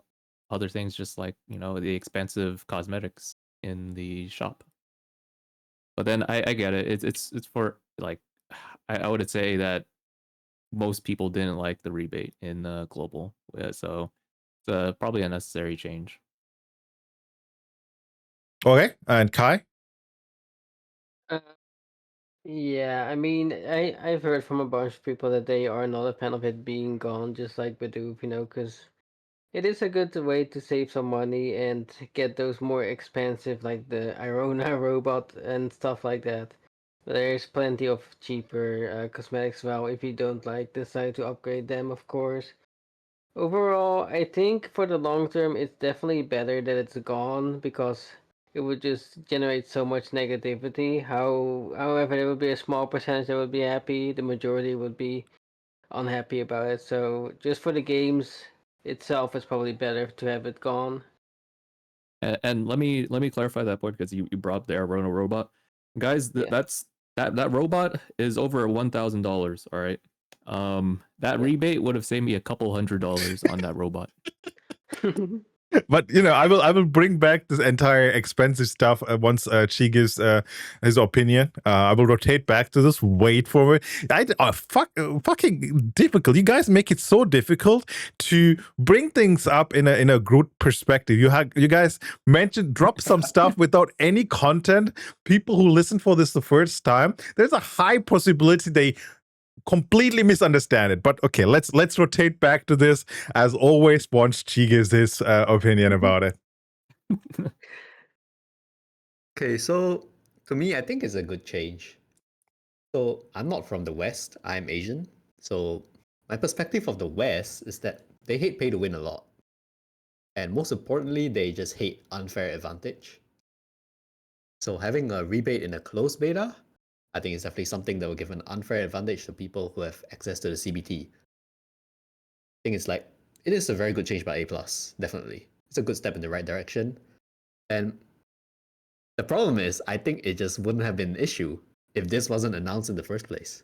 other things, just like the expensive cosmetics in the shop. But then I get it. It's for like I would say that most people didn't like the rebate in global, so it's probably a necessary change. Okay, and Kai? Yeah, I mean, I've heard from a bunch of people that they are not a fan of it being gone, just like Bidoof, because it is a good way to save some money and get those more expensive, like the Irona robot and stuff like that. But there's plenty of cheaper cosmetics as well if you don't decide to upgrade them, of course. Overall, I think for the long term, it's definitely better that it's gone because it would just generate so much negativity. However, there would be a small percentage that would be happy. The majority would be unhappy about it. So just for the games itself, it's probably better to have it gone. And let me clarify that point because you brought up the Arona robot. Guys, Yeah. that robot is over $1,000. All right. That Yeah. rebate would have saved me a couple $100 on that robot. But I will bring back this entire expensive stuff once Chi gives his opinion. I will rotate back to this. Wait for it. Fucking difficult. You guys make it so difficult to bring things up in a group perspective. You guys drop some stuff without any content. People who listen for this the first time, there's a high possibility they completely misunderstand it. But okay, let's rotate back to this as always once Chi gives his opinion about it. Okay, so to me, I think it's a good change. So I'm not from the West, I'm Asian. So my perspective of the West is that they hate pay to win a lot. And most importantly, they just hate unfair advantage. So having a rebate in a closed beta, I think it's definitely something that will give an unfair advantage to people who have access to the CBT. I think it is a very good change by A+, definitely. It's a good step in the right direction. And the problem is, I think it just wouldn't have been an issue if this wasn't announced in the first place.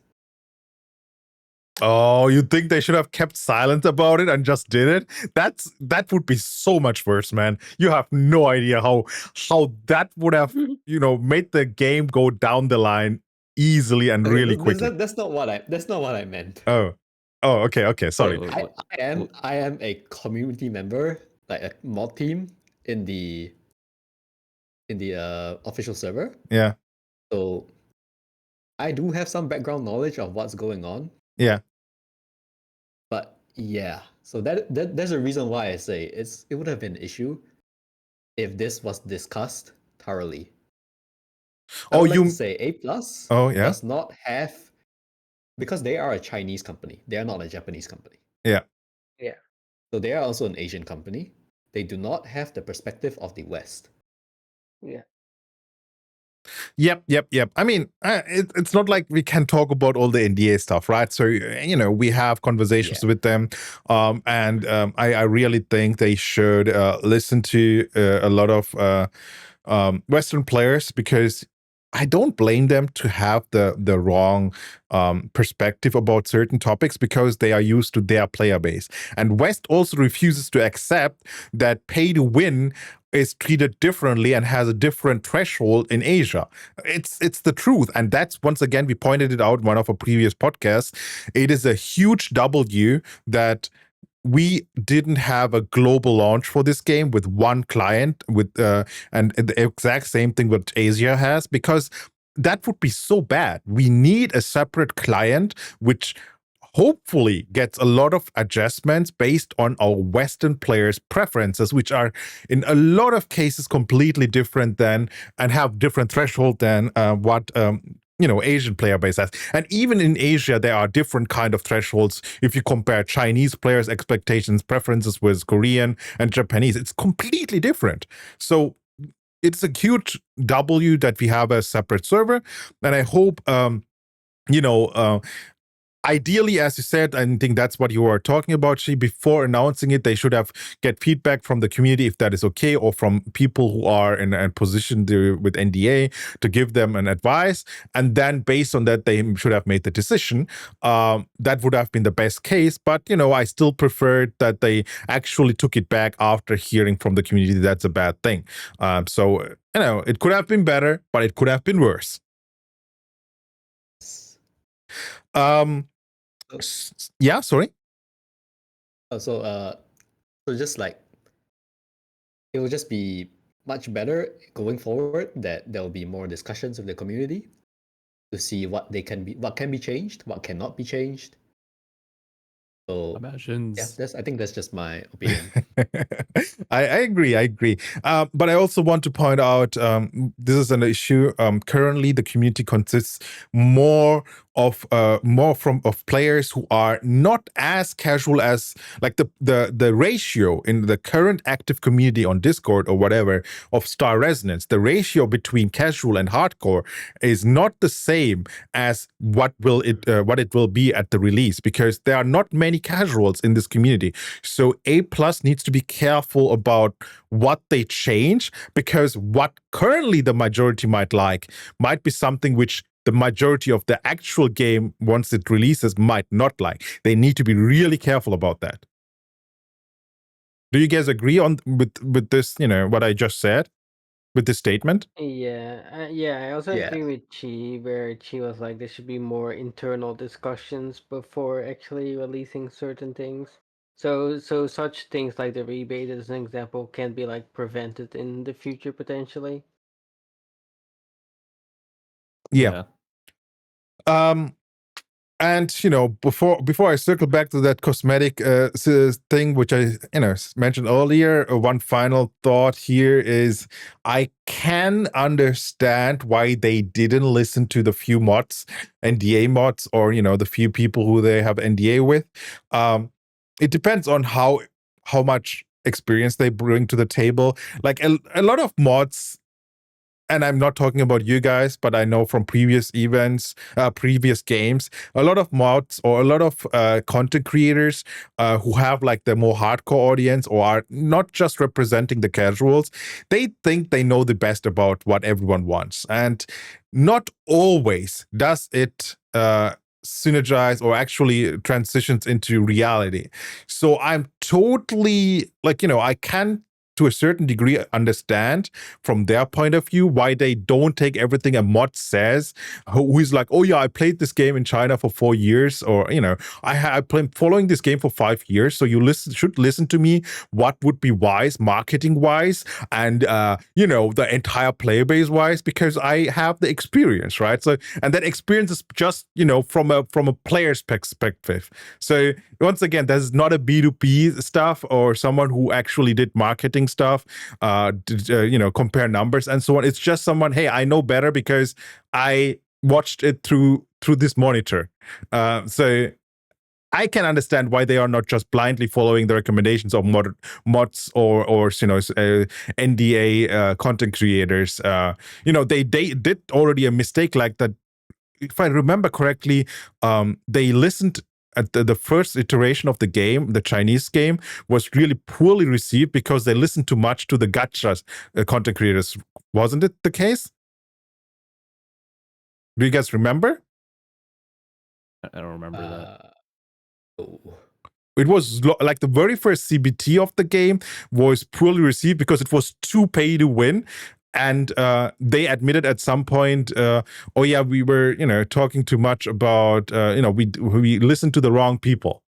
Oh, you think they should have kept silent about it and just did it? That would be so much worse, man. You have no idea how that would have, made the game go down the line easily and really quickly. That's not what I meant. Oh, okay. Sorry. I am a community member, like a mod team in the official server. Yeah. So I do have some background knowledge of what's going on. Yeah. But yeah, so there's a reason why I say it would have been an issue if this was discussed thoroughly. I would like to say A+ does not have, because they are a Chinese company. They are not a Japanese company. Yeah. Yeah. So they are also an Asian company. They do not have the perspective of the West. Yeah. Yep. I mean, it's not like we can talk about all the NDA stuff, right? So, we have conversations with them. I really think they should listen to a lot of Western players, because I don't blame them to have the wrong perspective about certain topics, because they are used to their player base. And West also refuses to accept that pay to win is treated differently and has a different threshold in Asia. It's the truth. And that's, once again, we pointed it out in one of our previous podcasts. It is a huge W that we didn't have a global launch for this game with one client, and the exact same thing what Asia has, because that would be so bad. We need a separate client which hopefully gets a lot of adjustments based on our Western players' preferences, which are in a lot of cases completely different than, and have different threshold than what Asian player base has. And even in Asia, there are different kind of thresholds. If you compare Chinese players' expectations, preferences with Korean and Japanese, it's completely different. So it's a huge W that we have a separate server. And I hope, ideally, as you said, I think that's what you were talking about, Shi. Before announcing it, they should have get feedback from the community if that is okay, or from people who are in a position with NDA to give them an advice. And then based on that, they should have made the decision. That would have been the best case. But, I still preferred that they actually took it back after hearing from the community that's a bad thing. So, it could have been better, but it could have been worse. Yeah, sorry. So just like, it will just be much better going forward that there will be more discussions with the community to see what can be changed, what cannot be changed. So I think that's just my opinion. I agree. But I also want to point out, this is an issue. Currently, the community consists more of players who are not as casual as like the ratio in the current active community on Discord or whatever of Star Resonance, the ratio between casual and hardcore is not the same as what it will be at the release, because there are not many casuals in this community. So A+ needs to be careful about what they change, because what currently the majority might like might be something which the majority of the actual game, once it releases, might not like. They need to be really careful about that. Do you guys agree with this, what I just said, with this statement? Yeah, I also Yeah. agree with Chi, where Chi was like there should be more internal discussions before actually releasing certain things. So such things like the rebate, as an example, can be like prevented in the future potentially. Yeah. And before I circle back to that cosmetic thing, which I mentioned earlier, one final thought here is I can understand why they didn't listen to the few mods, NDA mods, or the few people who they have NDA with. It depends on how much experience they bring to the table. Like a lot of mods. And I'm not talking about you guys, but I know from previous events, previous games, a lot of mods or a lot of content creators who have like the more hardcore audience or are not just representing the casuals, they think they know the best about what everyone wants. And not always does it synergize or actually transitions into reality. So I'm totally I can to a certain degree understand from their point of view why they don't take everything a mod says, who is like, oh yeah, I played this game in China for 4 years, or I've been following this game for 5 years, so you should listen to me. What would be wise marketing wise and the entire player base wise, because I have the experience, right? So, and that experience is just from a player's perspective. So once again, this is not a B2B stuff or someone who actually did marketing stuff, compare numbers and so on. It's just someone, hey, I know better because I watched it through this monitor. So I can understand why they are not just blindly following the recommendations of mods or NDA content creators. They did already a mistake like that. If I remember correctly, they listened at the first iteration of the game, the Chinese game, was really poorly received because they listened too much to the gacha content creators. Wasn't it the case? Do you guys remember? I don't remember that. It was like the very first CBT of the game was poorly received because it was too pay to win. And they admitted at some point, oh yeah, we were, talking too much about, we listened to the wrong people.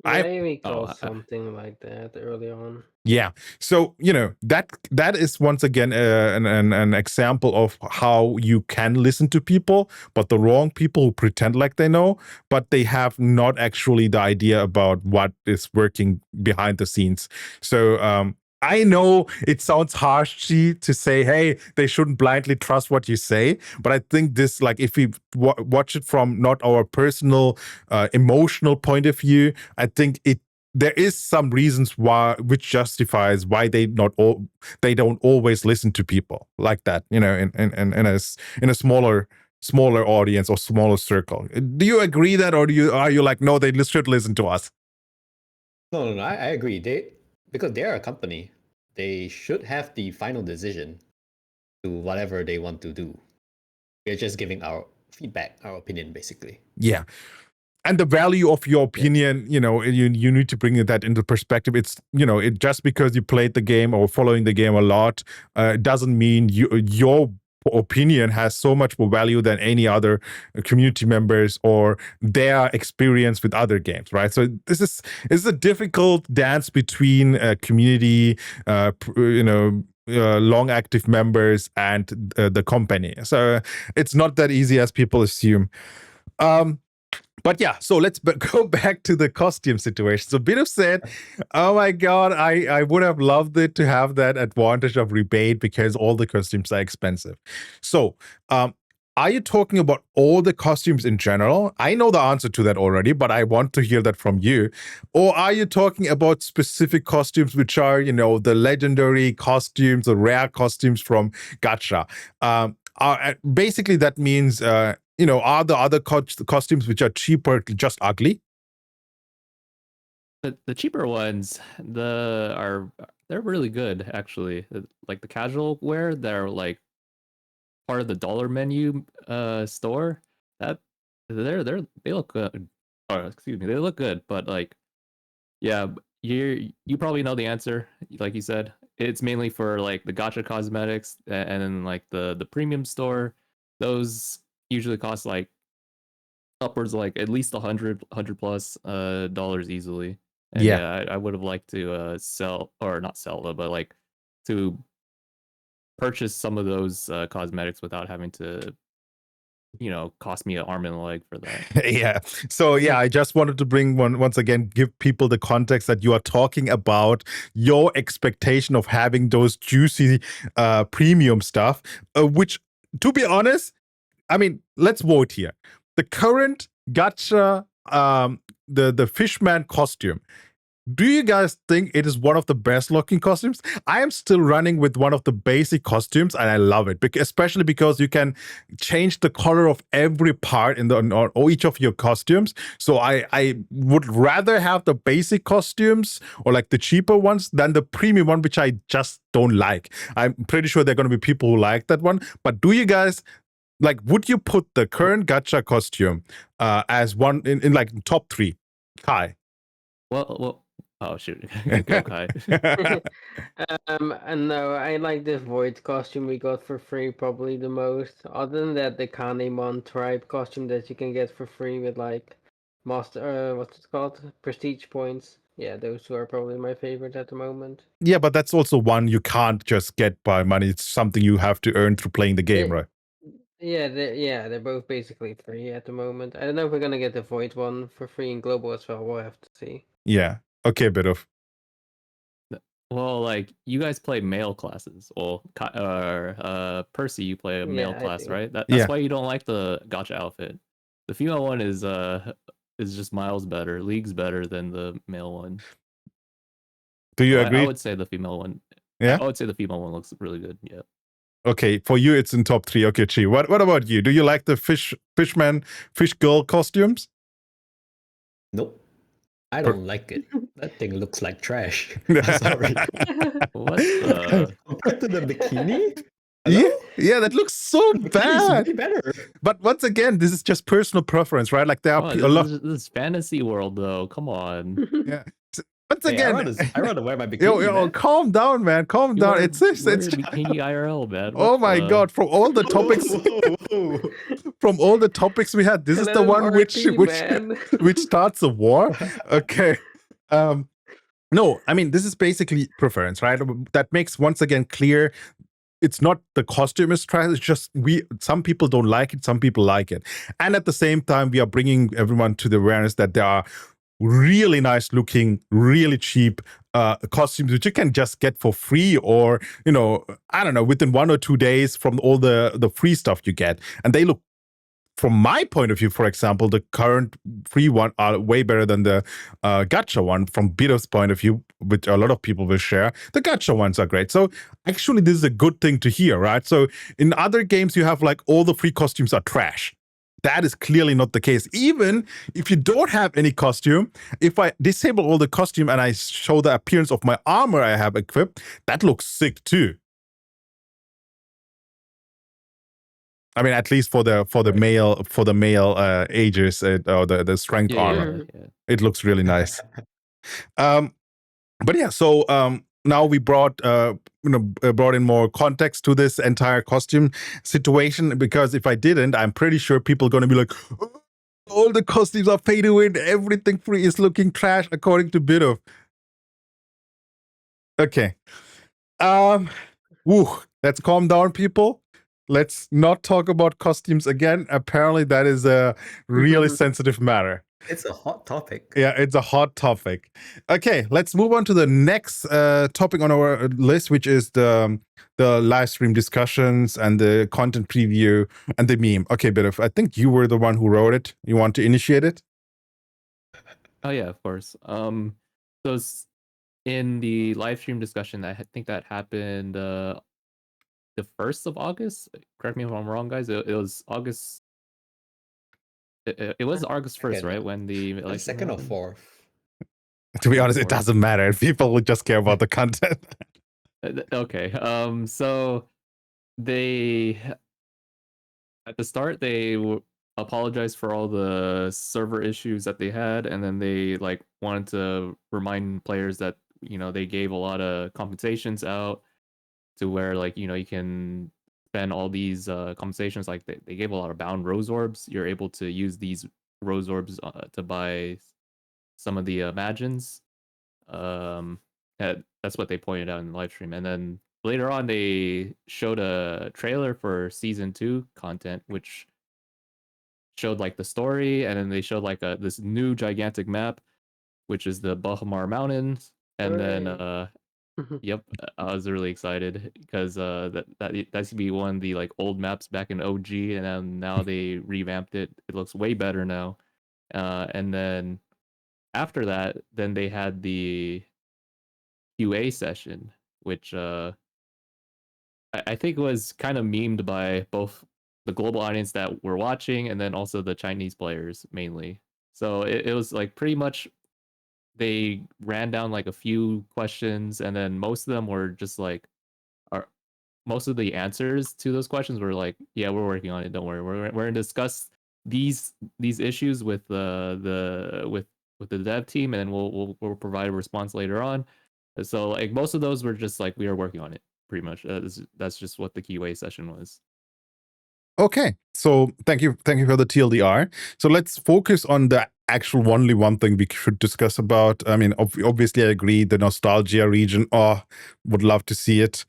I recall something like that early on. Yeah, so that is once again an example of how you can listen to people, but the wrong people who pretend like they know, but they have not actually the idea about what is working behind the scenes. So I know it sounds harsh to say, hey, they shouldn't blindly trust what you say, but I think this, like, if we watch it from not our personal emotional point of view, I think there is some reasons which justifies why they don't always listen to people like that, in a smaller audience or smaller circle. Do you agree that, or are you like, no, they should listen to us? No, I agree. Because they're a company, they should have the final decision to whatever they want to do. We're just giving our feedback, our opinion, basically. Yeah. And the value of your opinion, you need to bring that into perspective. It's, it just because you played the game or following the game a lot, doesn't mean your opinion has so much more value than any other community members or their experience with other games, right? So this is a difficult dance between community, long active members and the company. So it's not that easy as people assume. But yeah, so let's go back to the costume situation. So Bidoof said, oh my God, I would have loved it to have that advantage of rebate because all the costumes are expensive. So are you talking about all the costumes in general? I know the answer to that already, but I want to hear that from you. Or are you talking about specific costumes, which are, the legendary costumes, the rare costumes from Gacha? Basically, that means, are the other costumes which are cheaper just ugly? The cheaper ones, they're really good actually. Like the casual wear, they're like part of the dollar menu store. That they look good. Oh, excuse me, they look good, but like, yeah, you probably know the answer. Like you said, it's mainly for like the gacha cosmetics, and then like the premium store. Those usually cost like upwards of like at least 100 plus dollars easily. And Yeah. I would have liked to sell, or not sell, but like to purchase some of those cosmetics without having to, cost me an arm and a leg for that. Yeah. So yeah, I just wanted to bring once again, give people the context that you are talking about your expectation of having those juicy premium stuff, which, to be honest, I mean, let's vote here. The current gacha, the fishman costume. Do you guys think it is one of the best looking costumes? I am still running with one of the basic costumes, and I love it, especially because you can change the color of every part or each of your costumes. So I would rather have the basic costumes or like the cheaper ones than the premium one, which I just don't like. I'm pretty sure there are going to be people who like that one. But do you guys would you put the current gacha costume as one in like top 3? Kai. Well. Oh shoot, go Kai. And no, I like this Void costume we got for free probably the most. Other than that, the Kanemon tribe costume that you can get for free with like master, what's it called? Prestige points. Yeah, those two are probably my favorite at the moment. Yeah, but that's also one you can't just get by money. It's something you have to earn through playing the game, right? Yeah, they're both basically free at the moment. I don't know if we're gonna get the Void one for free in global as well. We'll have to see. Yeah. Okay, Bidoof. Well, like you guys play male classes. Well, Percy, you play a male class, right? That's why you don't like the gacha outfit. The female one is just miles better, leagues better than the male one. Do you agree? I would say the female one. Yeah, I would say the female one looks really good. Yeah. Okay, for you it's in top 3. Okay, Chi. What about you? Do you like the fishman, fish girl costumes? Nope. I don't like it. That thing looks like trash. Sorry. What the? Compared to the bikini? Hello? Yeah, that looks so bad. Way better. But once again, this is just personal preference, right? Like there are a lot. This is fantasy world, though. Come on. Yeah. Once again, I rather wear my bikini. Yo, calm down, man. Calm down. It's bikini IRL, man. Oh my god! From all the topics, from all the topics we had, this is the one which starts a war. Okay. No, I mean this is basically preference, right? That makes once again clear. It's not the costume is trash. It's just some people don't like it, some people like it, and at the same time, we are bringing everyone to the awareness that there are really nice looking, really cheap costumes which you can just get for free, or I don't know, within 1 or 2 days from all the free stuff you get, and they look, from my point of view, for example, the current free one are way better than the gacha one. From Bidoof's point of view, which a lot of people will share, the gacha ones are great. So actually, this is a good thing to hear, right? So in other games, you have like all the free costumes are trash. That is clearly not the case. Even if you don't have any costume, if I disable all the costume and I show the appearance of my armor I have equipped, that looks sick too. I mean, at least for the male ages or the strength armor, it looks really nice. But yeah, so now we brought in more context to this entire costume situation, because if I didn't, I'm pretty sure people are going to be like, oh, all the costumes are pay to win, everything free is looking trash according to Bidoof. Okay. Let's calm down, people. Let's not talk about costumes again. Apparently that is a really sensitive matter. It's a hot topic. Yeah, it's a hot topic. Okay, let's move on to the next topic on our list, which is the live stream discussions and the content preview and the meme. Okay, Bidoof, I think you were the one who wrote it. You want to initiate it? Oh yeah, of course. In the live stream discussion, I think that happened the 1st of August. Correct me if I'm wrong, guys. It was August. It was August 1st, Okay, right? When the election second or happened? fourth. To be honest, it Or- doesn't matter. People will just care about the content. Okay. So they at the start they apologized for all the server issues that they had, and then they like wanted to remind players that they gave a lot of compensations out to where like you can spend all these compensations. Like they gave a lot of bound rose orbs. You're able to use these rose orbs to buy some of the imagines. That's what they pointed out in the live stream. And then later on, they showed a trailer for season 2 content, which showed like the story, and then they showed like this new gigantic map, which is the Bahamar Mountains. And then yep, I was really excited because that's gonna be one of the like old maps back in OG, and then now they revamped it. It looks way better now. And then after that, then they had the QA session, which I think was kind of memed by both the global audience that were watching and then also the Chinese players mainly. So it was like pretty much they ran down like a few questions, and then most of them were just like, most of the answers to those questions were like, yeah, we're working on it. Don't worry, we're gonna discuss these issues with the dev team, and then we'll provide a response later on. So like most of those were just like, we are working on it. Pretty much, that's just what the QA session was. Okay, so thank you for the TLDR. So let's focus on the actual only one thing we should discuss about. I mean, obviously I agree, the nostalgia region, would love to see it.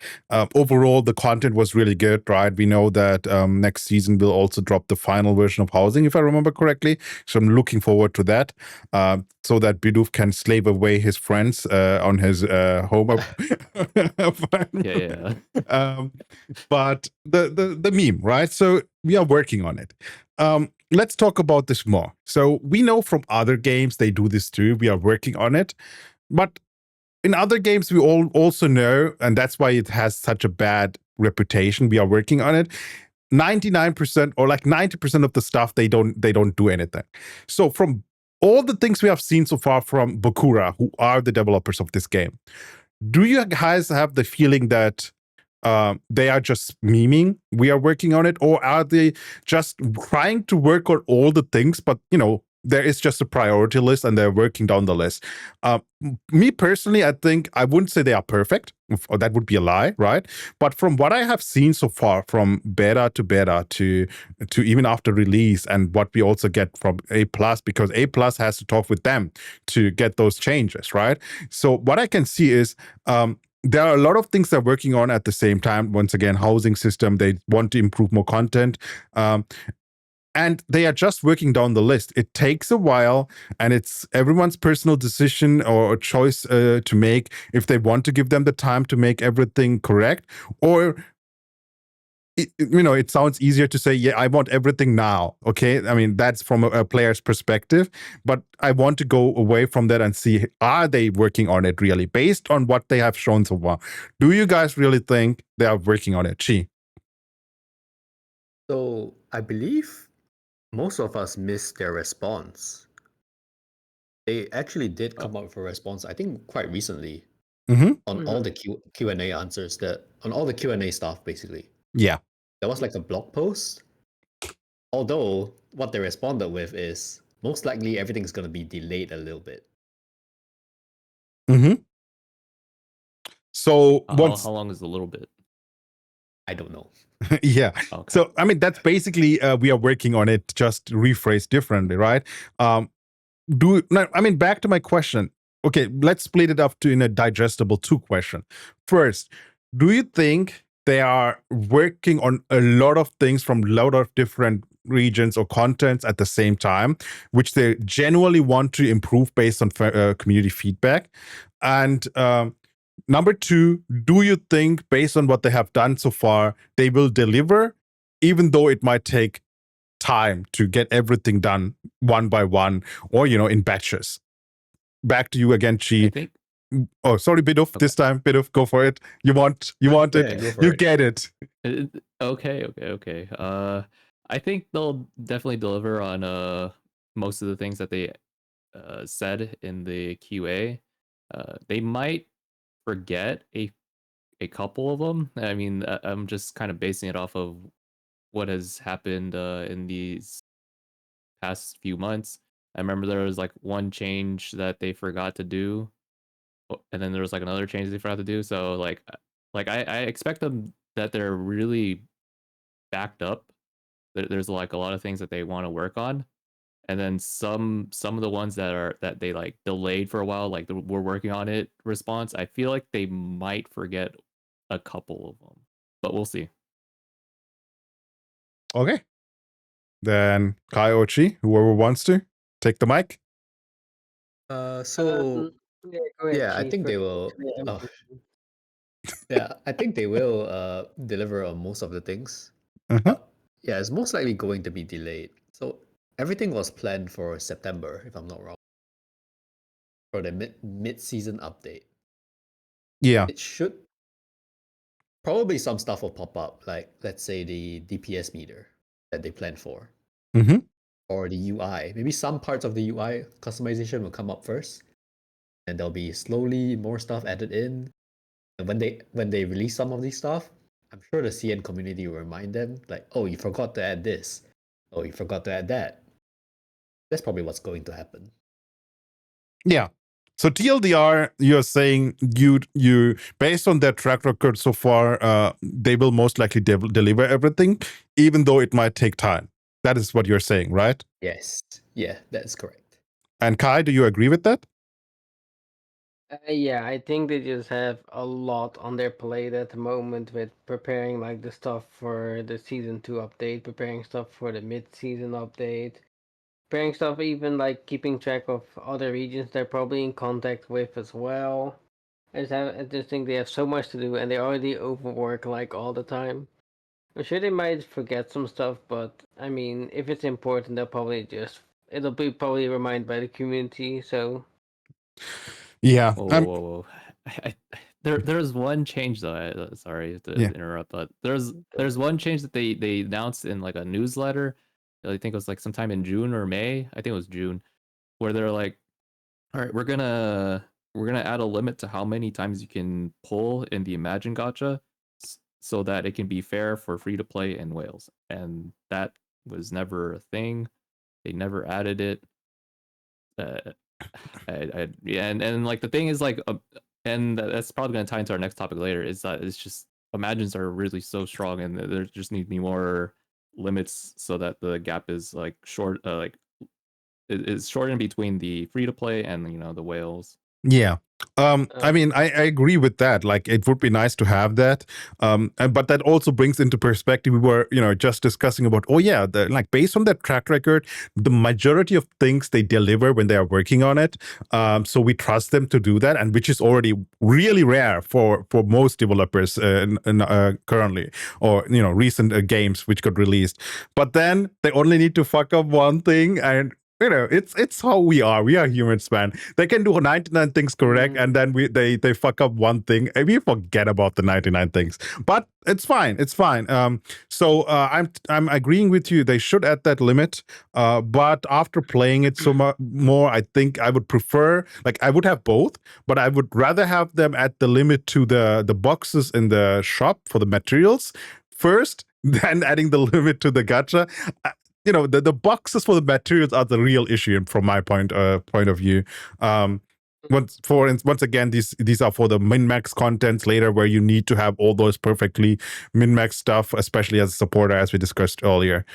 Overall, the content was really good, right? We know that next season will also drop the final version of housing, if I remember correctly. So I'm looking forward to that, so that Bidoof can slave away his friends on his home apartment. Yeah. But the meme, right? So we are working on it. Let's talk about this more. So we know from other games they do this too. We are working on it, but in other games we also know, and that's why it has such a bad reputation. We are working on it. 99% or like 90% of the stuff they don't do anything. So from all the things we have seen so far from Bakura, who are the developers of this game, do you guys have the feeling that they are just memeing, we are working on it, or are they just trying to work on all the things, but there is just a priority list and they're working down the list? Me personally, I think I wouldn't say they are perfect, or that would be a lie, right? But from what I have seen so far, from beta to even after release, and what we also get from A+, because A+ has to talk with them to get those changes, right? So what I can see is there are a lot of things they're working on at the same time. Once again, housing system, they want to improve more content. And they are just working down the list. It takes a while, and it's everyone's personal decision or choice to make if they want to give them the time to make everything correct, or it sounds easier to say, yeah, I want everything now. Okay, I mean, that's from a player's perspective, but I want to go away from that and see, are they working on it really based on what they have shown so far? Do you guys really think they are working on it? Chi? So I believe most of us missed their response. They actually did come up with a response, I think, quite recently, on all the Q&A answers, on all the Q&A stuff, basically. Yeah. There was like a blog post. Although what they responded with is most likely everything's going to be delayed a little bit. So how long is a little bit? I don't know. Yeah. Okay. So I mean, that's basically we are working on it, just rephrased differently, right? Back to my question. Okay, let's split it up in a digestible 2 question. First, do you think they are working on a lot of things from a lot of different regions or contents at the same time, which they genuinely want to improve based on community feedback. And number two, do you think, based on what they have done so far, they will deliver, even though it might take time to get everything done one by one, or in batches? Back to you again, Chi. I think. Oh, sorry, Bidoof. Okay. This time, Bidoof, go for it. You want Yeah, it. go for You it. get it. Okay. I think they'll definitely deliver on most of the things that they said in the QA. They might forget a couple of them. I mean, I'm just kind of basing it off of what has happened in these past few months. I remember there was like one change that they forgot to do, and then there was like another change they forgot to do. So I expect them that they're really backed up. There's like a lot of things that they want to work on, and then some of the ones that they like delayed for a while, like we're working on it response. I feel like they might forget a couple of them, but we'll see. Okay. Then Kai or Chi, whoever wants to take the mic. So Yeah, go ahead, yeah, I Chief, think they first. will. Yeah, Oh, yeah, I think they will deliver on most of the things. Uh-huh. But yeah, it's most likely going to be delayed. So everything was planned for September, if I'm not wrong, for the mid-season update. Yeah. It should probably some stuff will pop up, like let's say the DPS meter that they planned for, Mm-hmm. or the UI. Maybe some parts of the UI customization will come up first, and there'll be slowly more stuff added in. And when they release some of these stuff, I'm sure the CN community will remind them, like, oh, you forgot to add this. Oh, you forgot to add that. That's probably what's going to happen. Yeah. So TLDR, you're saying you based on their track record so far, they will most likely deliver everything, even though it might take time. That is what you're saying, right? Yes. Yeah, that's correct. And Kai, do you agree with that? Yeah, I think they just have a lot on their plate at the moment with preparing like the stuff for the season 2 update, preparing stuff for the mid-season update, preparing stuff even like keeping track of other regions they're probably in contact with as well. I just think they have so much to do and they already overwork like all the time. I'm sure they might forget some stuff, but I mean, if it's important, it'll be probably reminded by the community. So Yeah. Whoa. There's one change though. Sorry to Yeah. interrupt, but there's one change that they announced in like a newsletter. I think it was like sometime in June or May. I think it was June, where they're like, all right, we're gonna add a limit to how many times you can pull in the Imagine Gacha, so that it can be fair for free to play in Wales. And that was never a thing. They never added it. Yeah, and like the thing is like, and that's probably gonna tie into our next topic later. Is that it's just Imagines are really so strong, and there just need to be more limits so that the gap is like short, like it's shortened between the free to play and the whales. Yeah. I mean, I agree with that. Like, it would be nice to have that. But that also brings into perspective, we were, just discussing about, oh yeah, like based on their track record, the majority of things they deliver when they are working on it. So we trust them to do that, and which is already really rare for most developers currently, or recent games which got released. But then they only need to fuck up one thing, and it's how we are. We are humans, man. They can do 99 things correct, and then they fuck up one thing, and we forget about the 99 things. But it's fine. It's fine. So I'm agreeing with you. They should add that limit. But after playing it so much more, I think I would prefer, like, I would have both, but I would rather have them add the limit to the boxes in the shop for the materials first, than adding the limit to the gacha. The boxes for the materials are the real issue from my point of view. Once again, these are for the min-max contents later, where you need to have all those perfectly min-max stuff, especially as a supporter, as we discussed earlier.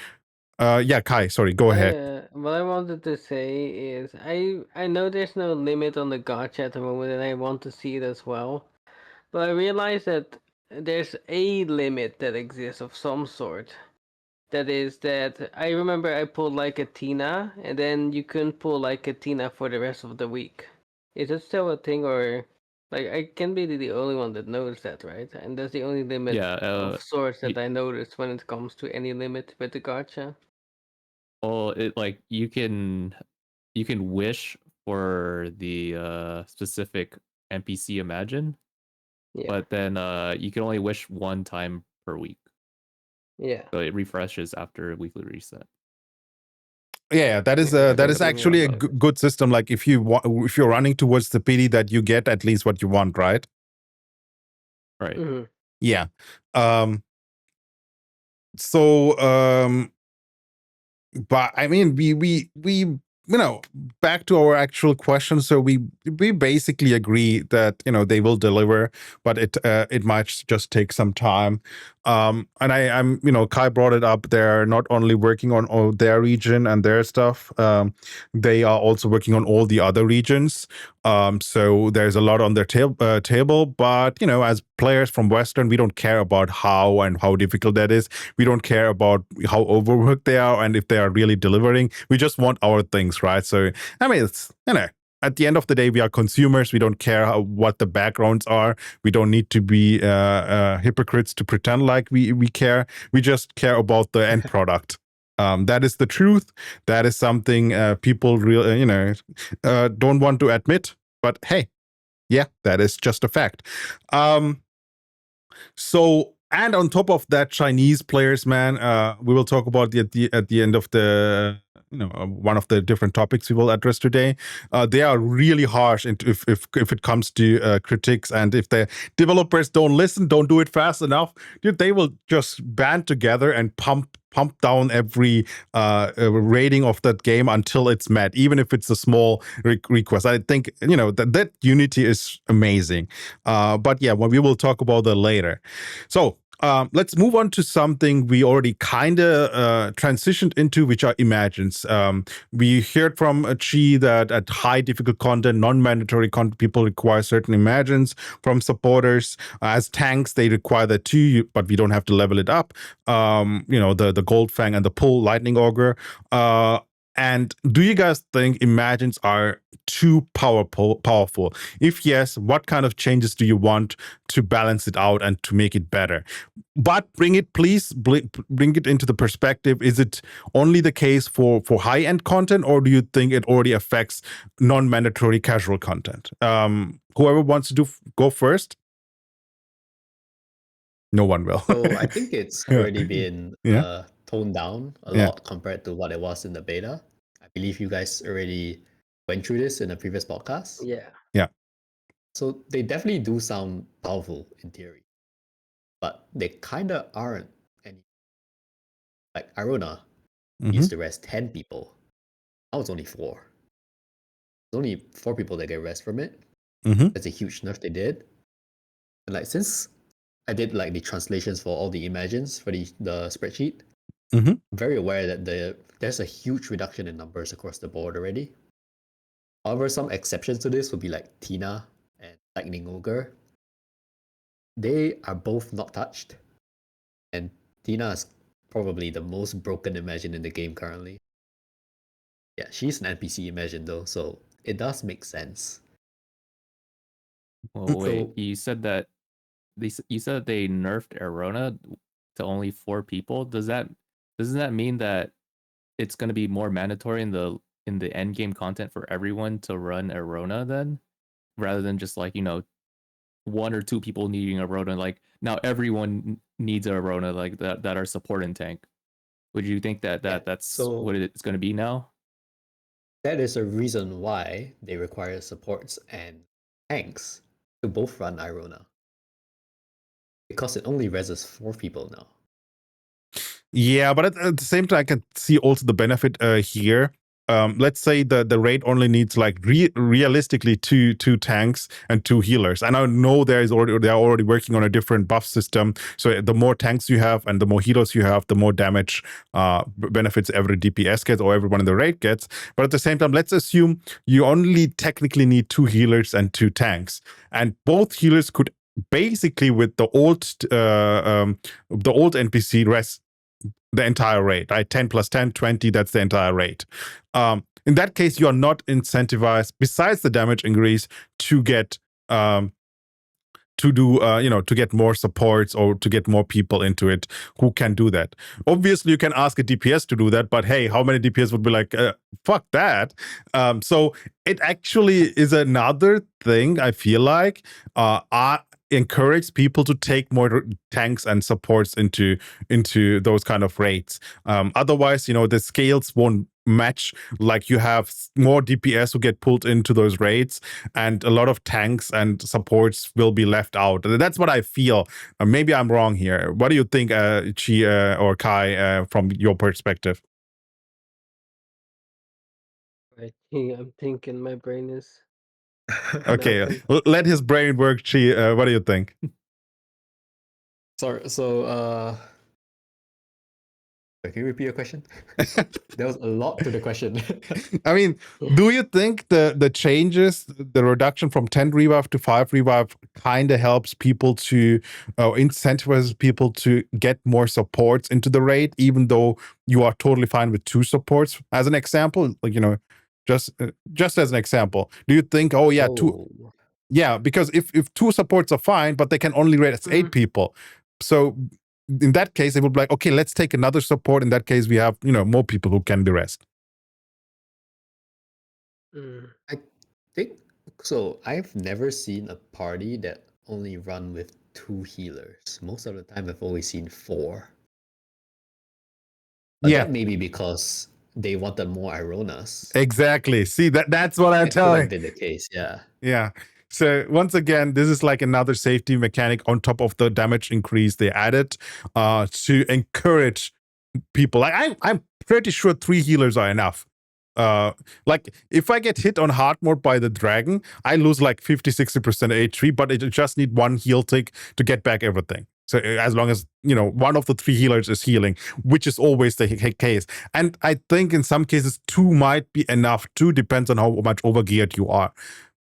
Yeah, Kai, sorry, go ahead. What I wanted to say is I know there's no limit on the gacha at the moment, and I want to see it as well. But I realize that there's a limit that exists of some sort. That is that I remember I pulled like a Tina, and then you couldn't pull like a Tina for the rest of the week. Is it still a thing, or like I can be the only one that noticed that, right? And that's the only limit Yeah, of sorts that y- I noticed when it comes to any limit with the gacha. well, it like you can wish for the specific NPC Imagine, Yeah, but then you can only wish one time per week. yeah. So it refreshes after a weekly reset. Yeah, that is Yeah, that that's is the only actually a one I noticed. good system. Like if if you're running towards the PD, that you get at least what you want, right? Right. Mhm. Yeah. So but I mean, we you know, back to our actual question. So we basically agree that they will deliver, but it might just take some time. And I'm Kai brought it up. They're not only working on all their region and their stuff. They are also working on all the other regions. So there's a lot on their table. But as players from Western, we don't care about how difficult that is. We don't care about how overworked they are and if they are really delivering. We just want our things, right? So I mean, it's at the end of the day, we are consumers. We don't care what the backgrounds are. We don't need to be hypocrites to pretend like we care. We just care about the end product. That is the truth. That is something people really, don't want to admit. But hey, yeah, that is just a fact. So, and on top of that, Chinese players, man, we will talk about at the end of the one of the different topics we will address today. They are really harsh if it comes to critics, and if the developers don't listen, don't do it fast enough, dude, they will just band together and pump down every rating of that game until it's met, even if it's a small request. I think that unity is amazing. But yeah, we will talk about that later. So let's move on to something we already kind of transitioned into, which are imagines. We heard from Chi that at high difficult content, non-mandatory content, people require certain imagines from supporters. As tanks, they require that too, but we don't have to level it up. The Gold Fang and the Pull Lightning Auger. And do you guys think imagines are too powerful? If yes, what kind of changes do you want to balance it out and to make it better? But bring it into the perspective. Is it only the case for high-end content, or do you think it already affects non-mandatory casual content? Whoever wants to go first. No one will. So I think it's already been toned down a lot compared to what it was in the beta. I believe you guys already went through this in a previous podcast. Yeah. Yeah. So they definitely do sound powerful in theory, but they kind of aren't any. Like Arona used to rest 10 people. Now it's only 4. There's only 4 people that get rest from it. That's a huge nerf they did. And like since I did like the translations for all the imagines for the spreadsheet, I'm very aware that there's a huge reduction in numbers across the board already. However, some exceptions to this would be like Tina and Lightning Ogre. They are both not touched, and Tina is probably the most broken imagine in the game currently. Yeah, she's an NPC imagine though, so it does make sense. Well, wait, you said that they nerfed Arona to only 4 people. Doesn't that mean that it's going to be more mandatory in the end game content for everyone to run Arona then, rather than just like 1 or 2 people needing Arona? Like now everyone needs Arona like that are support and tank. Would you think that's what it's going to be now? That is a reason why they require supports and tanks to both run Irona. Because it only reses 4 people now. Yeah, but at the same time, I can see also the benefit here. Let's say the raid only needs like realistically two tanks and 2 healers. And I know they are already working on a different buff system. So the more tanks you have and the more healers you have, the more damage benefits every DPS gets or everyone in the raid gets. But at the same time, let's assume you only technically need 2 healers and 2 tanks, and both healers could basically with the old NPC rest the entire rate, right? 10 plus 10, 20, that's the entire rate. In that case, you're not incentivized, besides the damage increase, to get to do to get more supports or to get more people into it who can do that. Obviously you can ask a DPS to do that, but hey, how many DPS would be like fuck that? So it actually is another thing I feel like encourage people to take more tanks and supports into those kind of rates. Otherwise, the scales won't match. Like you have more DPS who get pulled into those raids, and a lot of tanks and supports will be left out. That's what I feel. Maybe I'm wrong here. What do you think, Chi or Kai, from your perspective? I'm thinking my brain is Okay, melting. let his brain work. Chi, what do you think? Sorry, so can you repeat your question? There was a lot to the question. I mean, do you think the changes, the reduction from 10 revive to 5 revive, kind of helps people to incentivize people to get more supports into the raid, even though you are totally fine with 2 supports? As an example, like just as an example, do you think, oh yeah, 2? Yeah, because if 2 supports are fine, but they can only raid as 8 people, so in that case, it would be like, okay, let's take another support. In that case, we have more people who can be rest. I think so. I've never seen a party that only run with 2 healers. Most of the time, I've always seen 4. But Yeah, that may be because they wanted more Ironas. exactly. See, that's what I'm That could have telling. been the case, yeah. Yeah. So once again, this is like another safety mechanic on top of the damage increase they added to encourage people. Like I'm pretty sure 3 healers are enough. Like if I get hit on hard mode by the dragon, I lose like 50-60% HP, but it just need 1 heal tick to get back everything. So as long as one of the 3 healers is healing, which is always the case. And I think in some cases 2 might be enough. 2 depends on how much overgeared you are.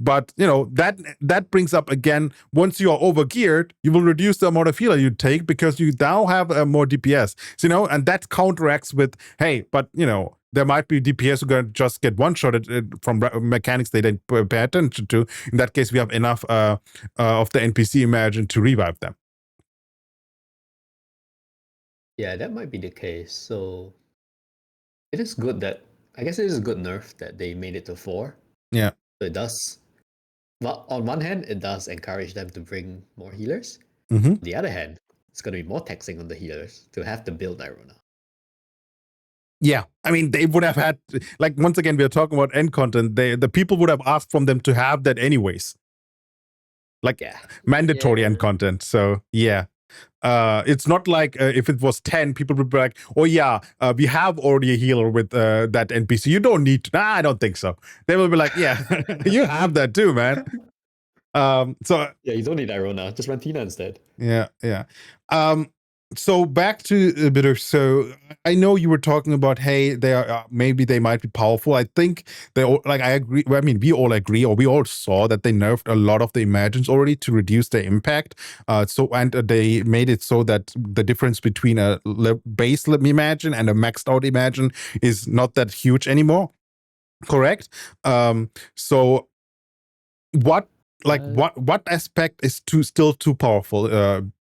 But that brings up again, once you are overgeared, you will reduce the amount of healer you take because you now have more DPS. So, and that counteracts with, hey, but there might be DPS who can just get one shot from mechanics they didn't pay attention to. In that case, we have enough of the NPC Imagine to revive them. Yeah, that might be the case. So it is good that, I guess it is a good nerf that they made it to 4. Yeah. So it does, well, on one hand, it does encourage them to bring more healers. Mm-hmm. On the other hand, it's going to be more taxing on the healers to have to build Irona. Yeah, I mean, they would have had, like, once again, we are talking about end content. The people would have asked from them to have that anyways. Like, mandatory end content. So, yeah. It's not like if it was 10, people would be like, oh yeah, we have already a healer with that NPC. You don't need to. Nah, I don't think so. They will be like, yeah, you have that too, man. So yeah, you don't need Irona. Just run Tina instead. Yeah. So back to Bidoof. So I know you were talking about, hey, they are maybe they might be powerful. I think they all, like, I agree. I mean, we all agree, or we all saw that they nerfed a lot of the Imagines already to reduce their impact. And they made it so that the difference between a base Imagine and a maxed out Imagine is not that huge anymore. Correct. So what aspect is still too powerful?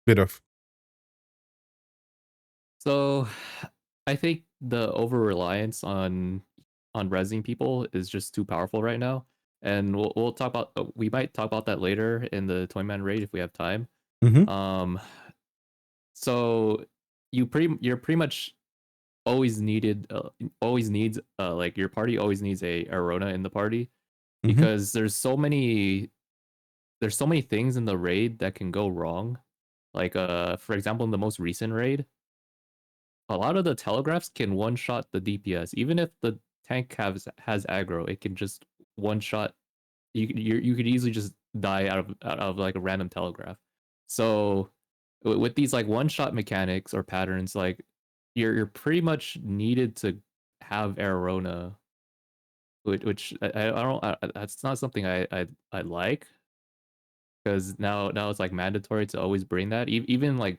Bidoof. So I think the over reliance on rezzing people is just too powerful right now. And we'll talk about we might talk about that later in the Toyman raid if we have time. Mm-hmm. So you're pretty much always needs like your party always needs a Arona in the party because there's so many things in the raid that can go wrong. Like for example, in the most recent raid, a lot of the telegraphs can one-shot the DPS. Even if the tank has aggro, it can just one-shot. You could easily just die out of like a random telegraph. So with these like one-shot mechanics or patterns, like you're pretty much needed to have Arona, which I don't. That's not something I like, because now it's like mandatory to always bring that. Even like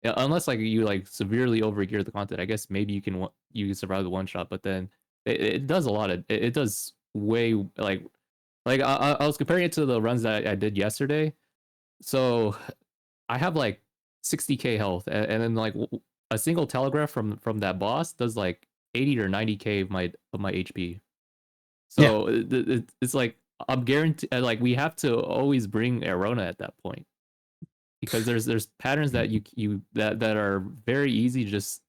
Yeah, unless like you like severely overgear the content, I guess maybe you can survive the one shot. But then it does a lot of it does way like I was comparing it to the runs that I did yesterday. So I have like 60k health, and then like a single telegraph from that boss does like 80 or 90k of my HP. Yeah. So it's like I'm guaranteed like we have to always bring Arona at that point because there's patterns that you that are very easy to just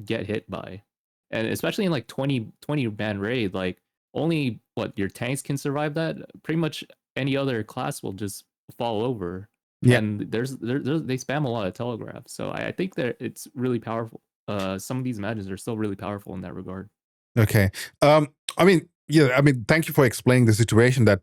get hit by, and especially in like 20 man raid, like only what your tanks can survive that. Pretty much any other class will just fall over. Yeah. And they spam a lot of telegraphs, so I think that it's really powerful. Some of these matches are still really powerful in that regard. Okay. I mean, yeah, I mean, thank you for explaining the situation that,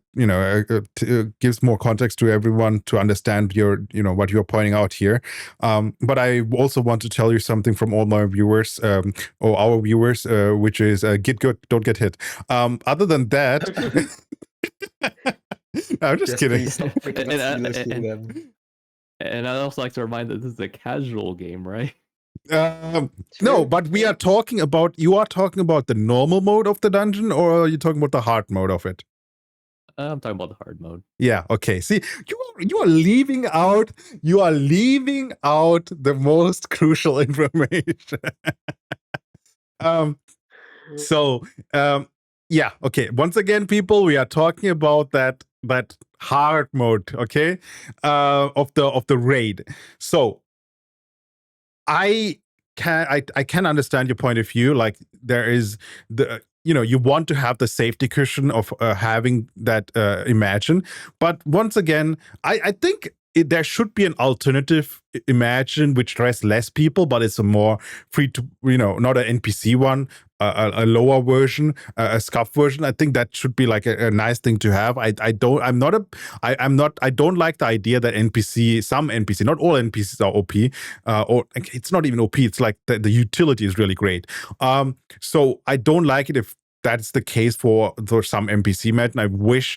gives more context to everyone to understand what you're pointing out here. But I also want to tell you something from all my viewers, or our viewers, which is get good, don't get hit. Other than that, I'm just kidding. Please stop making us healers kill them. And I'd also like to remind that this is a casual game, right? No, True, but we yeah. are talking about, you are talking about the normal mode of the dungeon, or are you talking about the hard mode of it? I'm talking about the hard mode. Yeah, okay. See, you are leaving out the most crucial information. So yeah, okay. Once again, people, we are talking about that hard mode, okay? Of the raid. So I can understand your point of view. Like there is you want to have the safety cushion of having that imagine, but once again, I think there should be an alternative imagine which tries less people, but it's a more free to not an NPC one, a lower version, a scuff version. I think that should be like a nice thing to have. I don't like the idea that some NPC, not all NPCs are OP, or it's not even OP. It's like the utility is really great. So I don't like it if that's the case for some NPC match. And I wish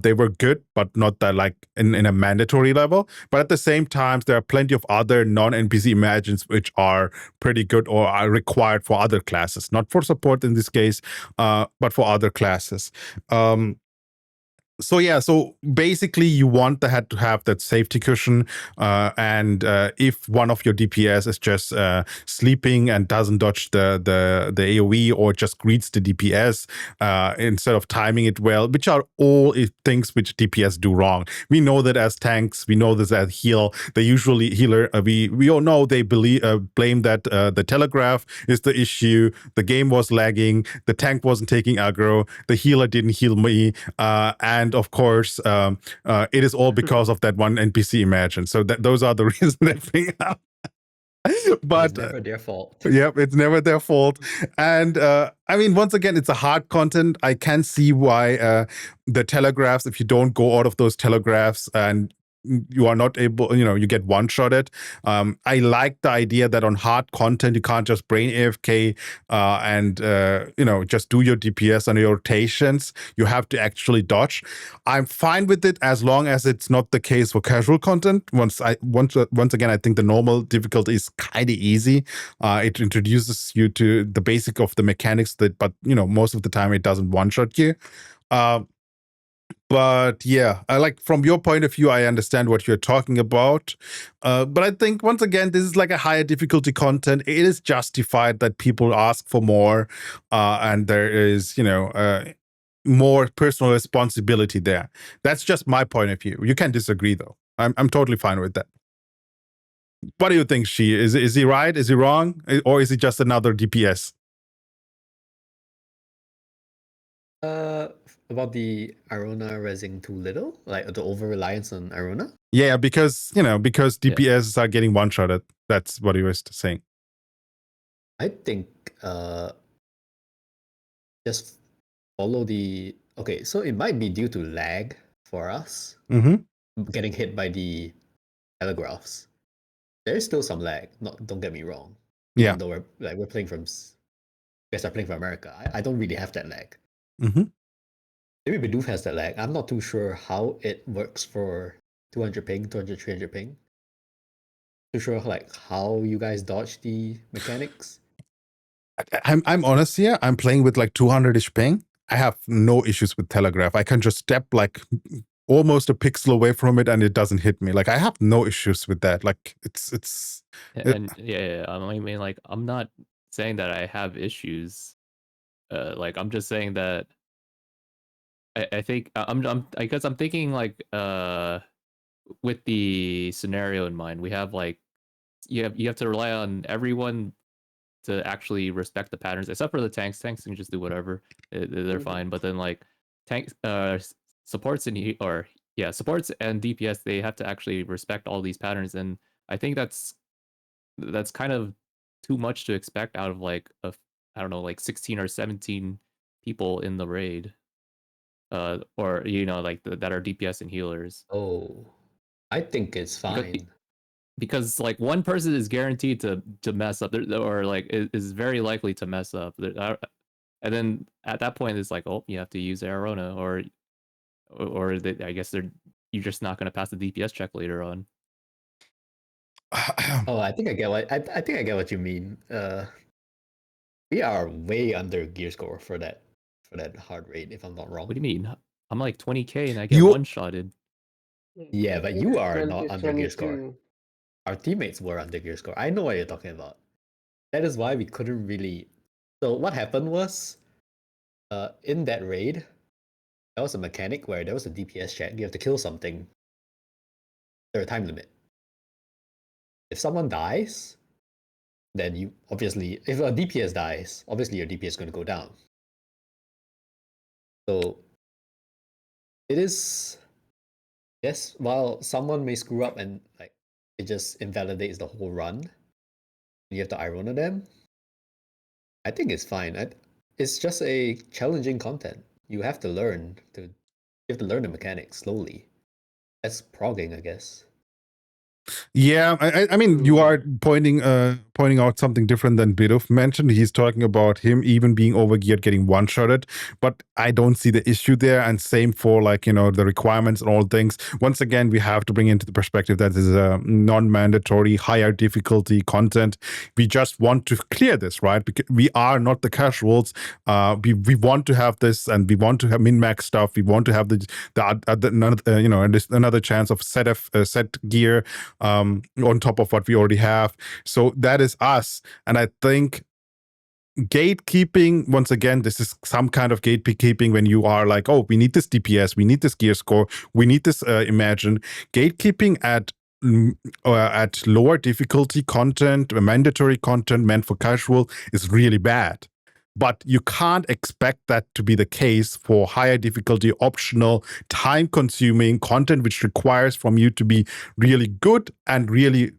they were good, but not that like in a mandatory level. But at the same time, there are plenty of other non-NPC imagines which are pretty good or are required for other classes, not for support in this case, but for other classes. So yeah, so basically you want the head to have that safety cushion, and if one of your DPS is just sleeping and doesn't dodge the AoE or just greets the DPS instead of timing it well, which are all things which DPS do wrong. We know that as tanks, we know this as healer. We all know they blame that the telegraph is the issue. The game was lagging. The tank wasn't taking aggro. The healer didn't heal me, and of course, it is all because of that one NPC imagine. So those are the reasons they bring up. But it's never their fault. Yep, it's never their fault. And I mean, once again, it's a hard content. I can see why the telegraphs, if you don't go out of those telegraphs and you are not able, you get one-shotted. I like the idea that on hard content, you can't just brain AFK and just do your DPS and your rotations. You have to actually dodge. I'm fine with it as long as it's not the case for casual content. Once again, I think the normal difficulty is kind of easy. It introduces you to the basic of the mechanics but most of the time it doesn't one-shot you. But yeah, like from your point of view, I understand what you're talking about. But I think once again, this is like a higher difficulty content. It is justified that people ask for more, and there is, more personal responsibility there. That's just my point of view. You can disagree though. I'm totally fine with that. What do you think, Shi? Is he right? Is he wrong? Or is he just another DPS? About the Arona resing too little, like the over reliance on Arona. Yeah, because DPS are getting one-shotted. That's what he was saying. I think just follow the okay. So it might be due to lag for us getting hit by the telegraphs. There is still some lag. Don't get me wrong. Yeah. Even though we're playing from, guys are playing from America. I don't really have that lag. Maybe Bidoof has that lag. I'm not too sure how it works for 200 ping, 200, 300 ping. too sure like how you guys dodge the mechanics. I'm honest here. I'm playing with like 200-ish ping. I have no issues with telegraph. I can just step like almost a pixel away from it and it doesn't hit me. Like I have no issues with that. Like it's And yeah, I mean, like, I'm not saying that I have issues. Like, I'm just saying that I think I guess I'm thinking like with the scenario in mind, we have like you have to rely on everyone to actually respect the patterns, except for the tanks. Tanks can just do whatever; they're fine. But then like tanks, supports supports and DPS, they have to actually respect all these patterns, and I think that's kind of too much to expect out of like I don't know, like 16 or 17 people in the raid, or like that are DPS and healers. Oh, I think it's fine. Because like one person is guaranteed to mess up, or like is very likely to mess up, and then at that point it's like, oh, you have to use Arona, or I guess you're just not going to pass the DPS check later on. Oh, I think I get what I think I get what you mean. We are way under gear score for that hard rate, if I'm not wrong. What do you mean? I'm like 20k and I get You- one-shotted. Yeah, but you are not It's under gear score. 22. Our teammates were under gear score. I know what you're talking about. That is why we couldn't really. So what happened was, in that raid, there was a mechanic where there was a DPS check. You have to kill something. There's a time limit. If someone dies, then you obviously, if a DPS dies, obviously your DPS is going to go down. So it is, yes, while someone may screw up and like it just invalidates the whole run, you have to irona them. I think it's fine. It's just a challenging content. You have to learn the mechanics slowly. That's progging, I guess. Yeah, I mean, you are pointing out something different than Bidoof mentioned. He's talking about him even being overgeared, getting one-shotted, but I don't see the issue there. And same for like, the requirements and all things. Once again, we have to bring into the perspective that this is a non-mandatory, higher difficulty content. We just want to clear this, right? Because we are not the casuals. We want to have this, and we want to have min-max stuff. We want to have another chance of set gear on top of what we already have. So that is us. And I think gatekeeping, once again, this is some kind of gatekeeping when you are like, oh, we need this DPS, we need this gear score, we need this imagine. Gatekeeping at lower difficulty content, mandatory content meant for casual is really bad. But you can't expect that to be the case for higher difficulty, optional, time-consuming content, which requires from you to be really good and really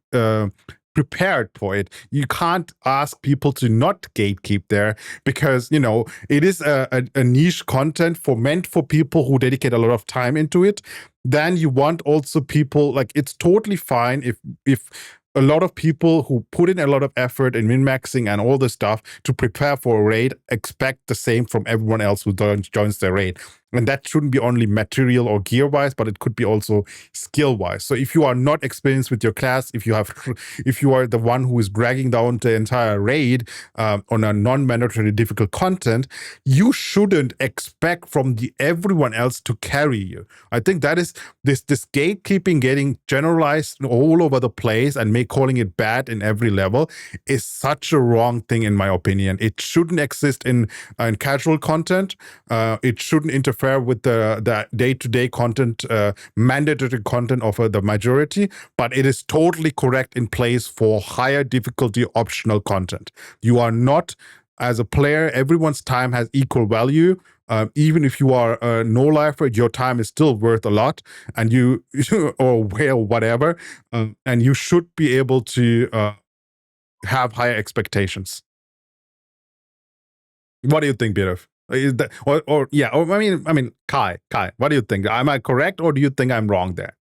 prepared for it. You can't ask people to not gatekeep there because, it is a niche content meant for people who dedicate a lot of time into it. Then you want also people, like, it's totally fine if a lot of people who put in a lot of effort in min-maxing and all this stuff to prepare for a raid expect the same from everyone else who joins their raid. And that shouldn't be only material or gear-wise, but it could be also skill-wise. So if you are not experienced with your class, if you are the one who is dragging down the entire raid on a non-mandatory difficult content, you shouldn't expect from everyone else to carry you. I think that is this gatekeeping getting generalized all over the place and calling it bad in every level is such a wrong thing in my opinion. It shouldn't exist in casual content. It shouldn't interfere with the day-to-day content, mandatory content of the majority, but it is totally correct in place for higher difficulty optional content. You are not, as a player, everyone's time has equal value. Even if you are a no-lifer, your time is still worth a lot, and or whatever, and you should be able to have higher expectations. What do you think, Bidoof? Is that I mean, Kai, what do you think? Am I correct, or do you think I'm wrong there?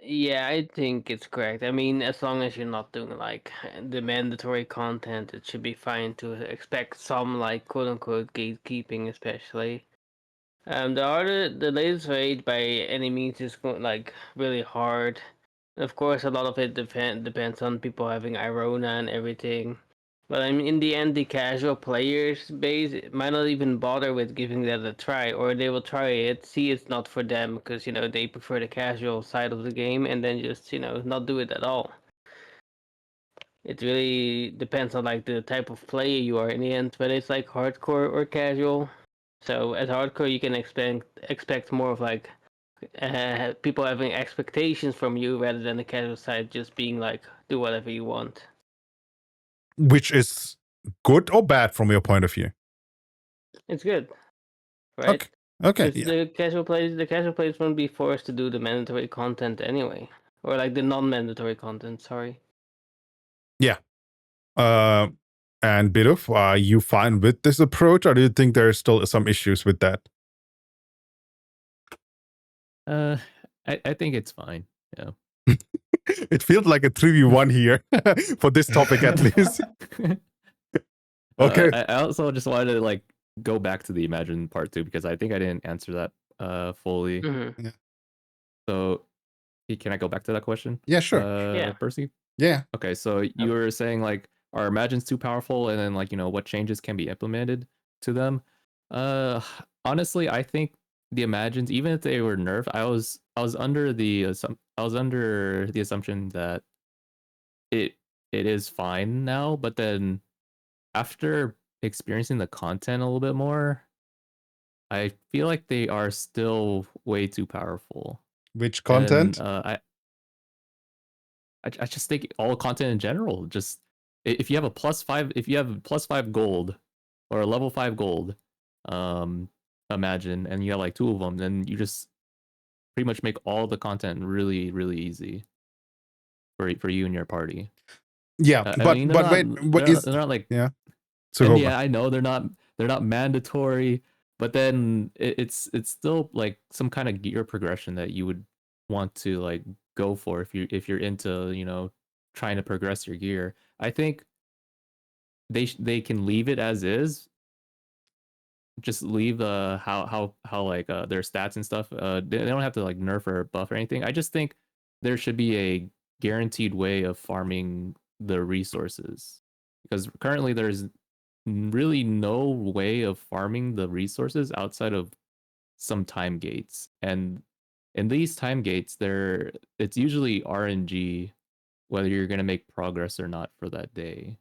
Yeah, I think it's correct. I mean, as long as you're not doing like the mandatory content, it should be fine to expect some like quote unquote gatekeeping, especially. The latest raid by any means is like really hard. Of course, a lot of it depends on people having Irona and everything. But I mean, in the end, the casual players base might not even bother with giving that a try, or they will try it, see it's not for them because they prefer the casual side of the game, and then just not do it at all. It really depends on like the type of player you are in the end, whether it's like hardcore or casual. So as hardcore, you can expect more of like people having expectations from you rather than the casual side just being like do whatever you want. Which is good or bad from your point of view? It's good, right? Okay. Okay. Because Yeah. the casual players won't be forced to do the mandatory content anyway, or like the non-mandatory content. Sorry. Yeah. And Bidoof, are you fine with this approach, or do you think there are still some issues with that? I think it's fine. Yeah. It feels like a 3v1 here for this topic at least. Okay. I also just wanted to like go back to the Imagine part too, because I think I didn't answer that fully. Mm-hmm. Yeah. So can I go back to that question? Yeah, sure. Yeah. Percy? Yeah. Okay, so you were saying like, are Imagines too powerful, and then like what changes can be implemented to them? Honestly, I think the Imagines, even if they were nerfed, I was under the assumption that it is fine now, but then after experiencing the content a little bit more, I feel like they are still way too powerful. Which content? And, I just think all content in general, just if you have a +5 gold or a level 5 gold, Imagine, and you have like 2 of them, then you just pretty much make all the content really, really easy for you and your party. Yeah, I mean, but wait, what is? they're not like, Yeah. So and go yeah, on. I know they're not mandatory, but then it's still like some kind of gear progression that you would want to like go for if you're into trying to progress your gear. I think they can leave it as is. Just leave how like their stats and stuff. They don't have to like nerf or buff or anything. I just think there should be a guaranteed way of farming the resources, because currently there's really no way of farming the resources outside of some time gates. And in these time gates, it's usually RNG whether you're gonna make progress or not for that day.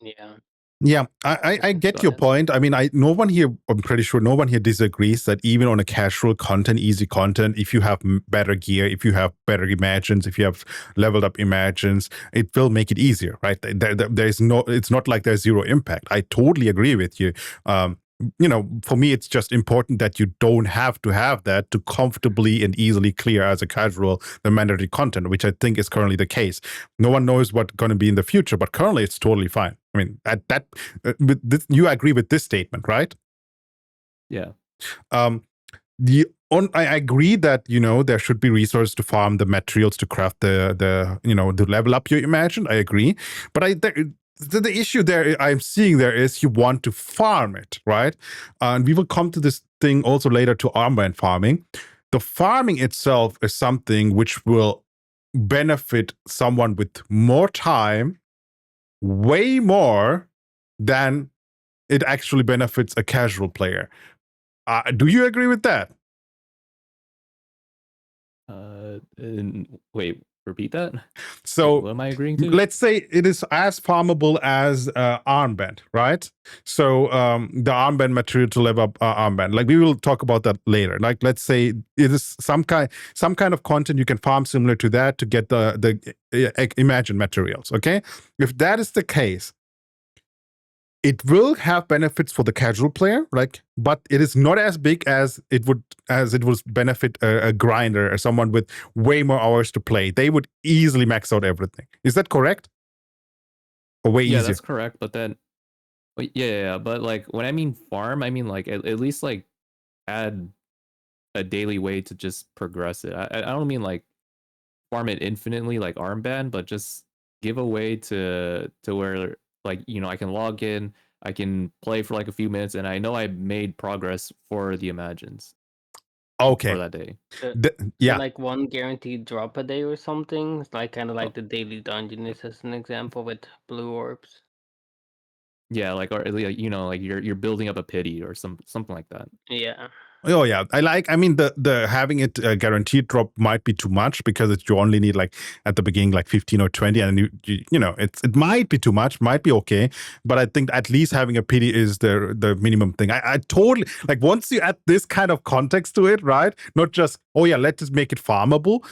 Yeah. Yeah, I get your point. I mean, I'm pretty sure no one here disagrees that even on a casual content, easy content, if you have better gear, if you have better Imagines, if you have leveled up Imagines, it will make it easier, right? It's not like there's zero impact. I totally agree with you. For me, it's just important that you don't have to have that to comfortably and easily clear as a casual the mandatory content, which I think is currently the case. No one knows what's going to be in the future, but currently it's totally fine. I mean, you agree with this statement, right? Yeah. I agree that there should be resources to farm the materials to craft the to level up your Imagine. I agree, but the issue there I'm seeing there is you want to farm it, right? And we will come to this thing also later to armband farming. The farming itself is something which will benefit someone with more time way more than it actually benefits a casual player. Do you agree with that? Wait, repeat that. So what am I agreeing to? Let's say it is as farmable as armband, right? So the armband material to level up armband. Like we will talk about that later. Like let's say it is some kind of content you can farm similar to that to get the Imagine materials. Okay, if that is the case, it will have benefits for the casual player, but it is not as big as it would benefit a grinder or someone with way more hours to play. They would easily max out everything. Is that correct? Or way easier? Yeah, that's correct. But then, yeah. But like when I mean farm, I mean like at least like add a daily way to just progress it. I don't mean like farm it infinitely like armband, but just give a way to where like I can log in, I can play for like a few minutes, and I know I made progress for the Imagines for Okay. that day. Yeah. Like one guaranteed drop a day or something. It's like kind of like the daily dungeon is as an example with blue orbs. Yeah, like or you know, like you're building up a pity or something like that. Yeah. Oh yeah, I mean the having it guaranteed drop might be too much because you only need like at the beginning like 15 or 20, and you know it might be too much, might be okay, but I think at least having a pity is the minimum thing. I totally like once you add this kind of context to it, right? Not just oh yeah, let's just make it farmable.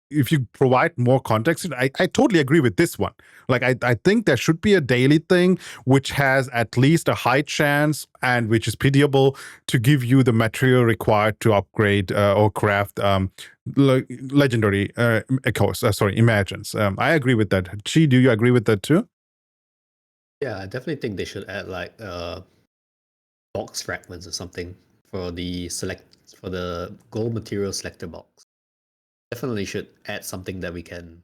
If you provide more context, I totally agree with this one. Like I think there should be a daily thing which has at least a high chance and which is pitiable to give you the material required to upgrade or craft legendary echoes. Imagines. I agree with that. Chi, do you agree with that too? Yeah, I definitely think they should add like box fragments or something for the gold material selector box. Definitely should add something that we can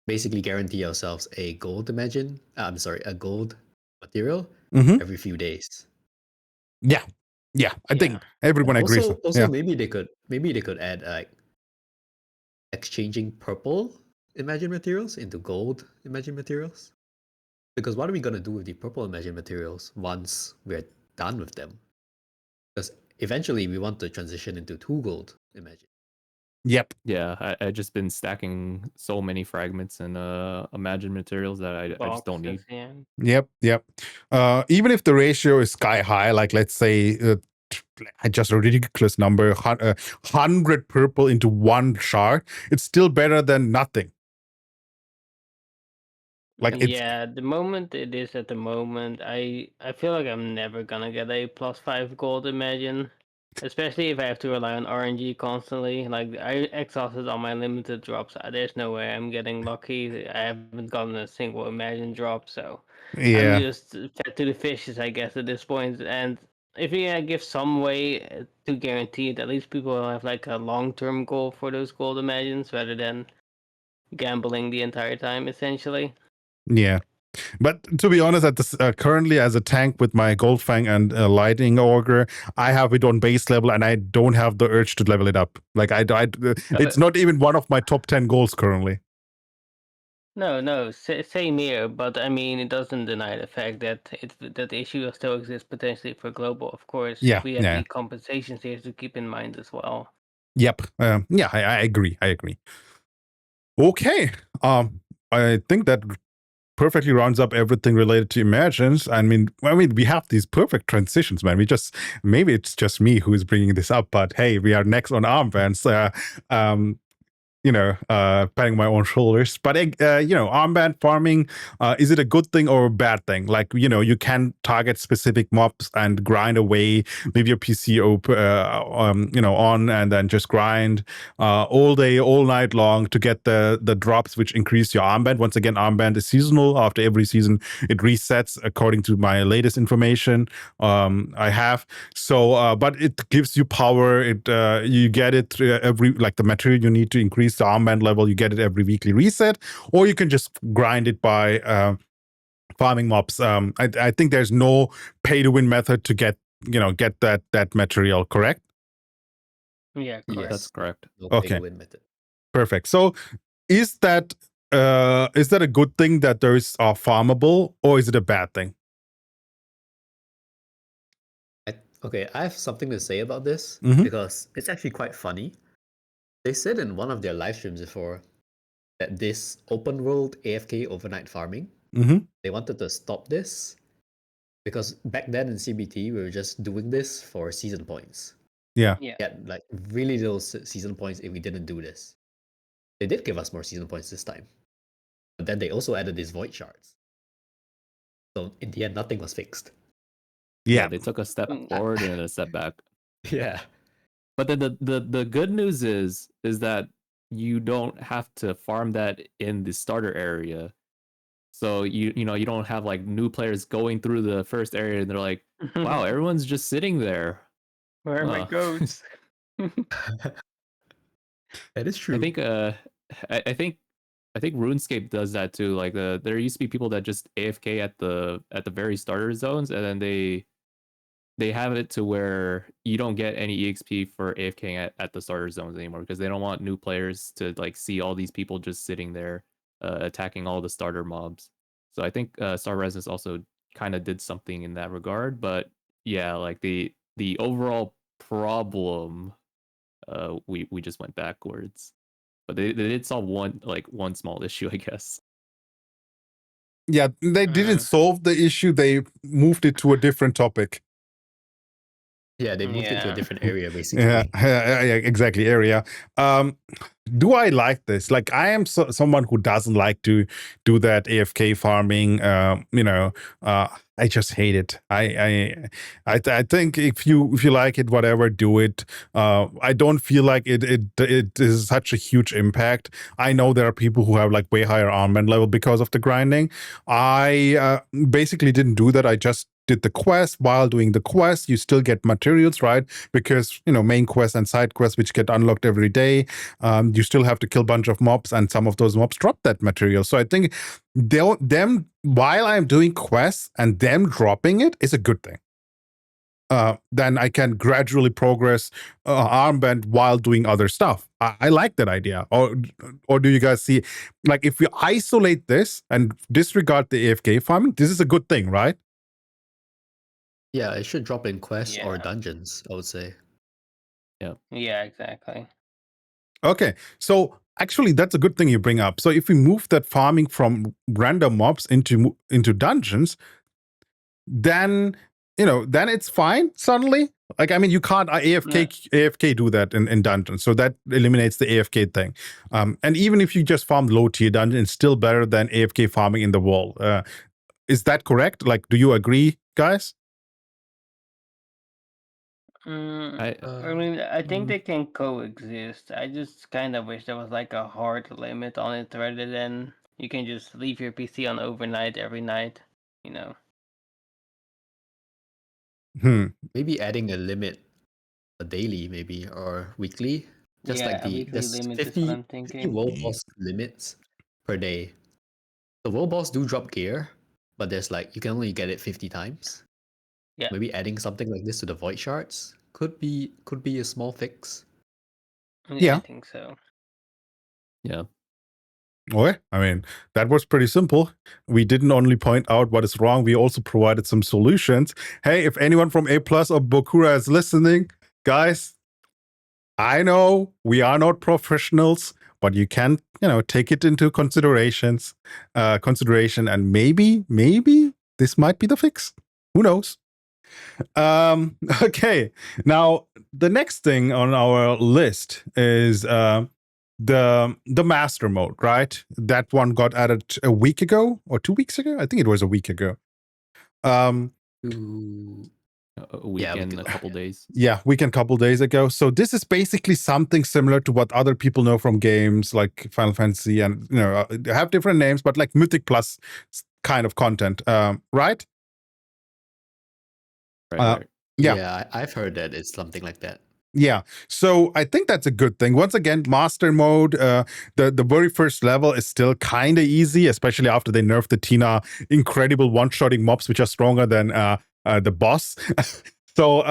basically guarantee ourselves a gold a gold material every few days. Yeah. I think everyone agrees. Also, maybe they could add like exchanging purple Imagine materials into gold Imagine materials. Because what are we gonna do with the purple Imagine materials once we're done with them? Because eventually we want to transition into 2 gold Imagine. Yep. Yeah, I just been stacking so many fragments and Imagine materials that I just don't need. Yeah. Yep. Even if the ratio is sky high, like let's say just a ridiculous number, 100 purple into 1 shard, it's still better than nothing. Like it's yeah, the moment it is at the moment, I feel like I'm never gonna get a +5 gold Imagine. Especially if I have to rely on RNG constantly. Like I exhausted all my limited drops. There's no way I'm getting lucky. I haven't gotten a single Imagine drop, so I'm yeah. just fed to the fishes, I guess, at this point. And if you give some way to guarantee it, at least people will have like a long-term goal for those gold Imagines rather than gambling the entire time, essentially. Yeah. But to be honest, at this currently as a tank with my Goldfang and Lightning Auger, I have it on base level, and I don't have the urge to level it up. Like it's not even one of my top 10 goals currently. No, same here. But I mean, it doesn't deny the fact that that the issue still exists potentially for global. Of course, Yeah, we have yeah. the compensations here to keep in mind as well. Yep. Yeah, I agree. Okay. I think that perfectly rounds up everything related to Imagines. I mean, we have these perfect transitions, man. Maybe it's just me who is bringing this up, but hey, we are next on armbands. Patting my own shoulders. But armband farming, is it a good thing or a bad thing? Like, you can target specific mobs and grind away, leave your PC open, on, and then just grind all day, all night long to get the drops which increase your armband. Once again, armband is seasonal. After every season, it resets according to my latest information I have. So, but it gives you power. You get it every, like the material you need to increase the armband level, you get it every weekly reset, or you can just grind it by farming mobs. I think there's no pay to win method to get that material, correct? Yeah, correct. Yes, That's correct. no Okay. pay to win method. Perfect. So is that a good thing that those are farmable, or is it a bad thing? Okay, I have something to say about this because it's actually quite funny. They said in one of their live streams before that this open world AFK overnight farming, they wanted to stop this because back then in CBT, we were just doing this for season points. Yeah. Yeah. Get like really little season points if we didn't do this. They did give us more season points this time. But then they also added these void shards. So in the end, nothing was fixed. Yeah. They took a step forward and a step back. Yeah. But then the good news is that you don't have to farm that in the starter area. So you don't have like new players going through the first area and they're like, wow, everyone's just sitting there. Where are my goats? That is true. I think I think RuneScape does that too. Like there used to be people that just AFK at the very starter zones, and then they have it to where you don't get any EXP for AFKing at the starter zones anymore because they don't want new players to like see all these people just sitting there attacking all the starter mobs. So I think Star Resistance also kind of did something in that regard. But yeah, like the overall problem, we just went backwards. But they did solve one small issue, I guess. Yeah, they didn't solve the issue. They moved it to a different topic. Yeah, they moved it to a Yeah. different area basically. Yeah, exactly. Area. Do I like this? Like, I am someone who doesn't like to do that AFK farming. I just hate it. I think if you like it, whatever, do it. I don't feel like it is such a huge impact. I know there are people who have like way higher armament level because of the grinding. I basically didn't do that. I just did the quest. While doing the quest, you still get materials, right? Because main quests and side quests which get unlocked every day, you still have to kill a bunch of mobs, and some of those mobs drop that material. So I think them while I'm doing quests and them dropping it is a good thing. Then I can gradually progress armband while doing other stuff. I like that idea. Or do you guys see, like, if we isolate this and disregard the AFK farming, this is a good thing, right? Yeah, it should drop in quests or Yeah. dungeons, I would say. Yeah, exactly. Okay, so actually that's a good thing you bring up. So if we move that farming from random mobs into dungeons, then then it's fine suddenly. Like, I mean, you can't AFK do that in dungeons, so that eliminates the AFK thing. And even if you just farm low tier dungeon, it's still better than AFK farming in the wall. Is that correct? Like, do you agree, guys? I mean, I think they can coexist. I just kind of wish there was like a hard limit on it rather than you can just leave your PC on overnight every night, Maybe adding a limit, a daily maybe or weekly. Just Yeah, like a weekly there's limit is what 50 I'm thinking. world boss limits per day. The world boss do drop gear, but there's like you can only get it 50 times. Yeah. Maybe adding something like this to the void shards could be a small fix. Yeah. I think so. Yeah. Okay, I mean, that was pretty simple. We didn't only point out what is wrong, we also provided some solutions. Hey, if anyone from A Plus or Bokura is listening, guys, I know we are not professionals, but you can, take it into consideration, and maybe this might be the fix. Who knows? Okay, now the next thing on our list is the master mode, right? That one got added a week ago or 2 weeks ago. I think it was a week ago. A weekend, a couple days. Yeah, weekend, couple days ago. So this is basically something similar to what other people know from games like Final Fantasy, and they have different names, but like Mythic Plus kind of content, right? Right. Yeah, I've heard that it's something like that. Yeah, so I think that's a good thing. Once again, master mode, the very first level is still kind of easy, especially after they nerfed the Tina incredible one-shotting mobs, which are stronger than the boss. So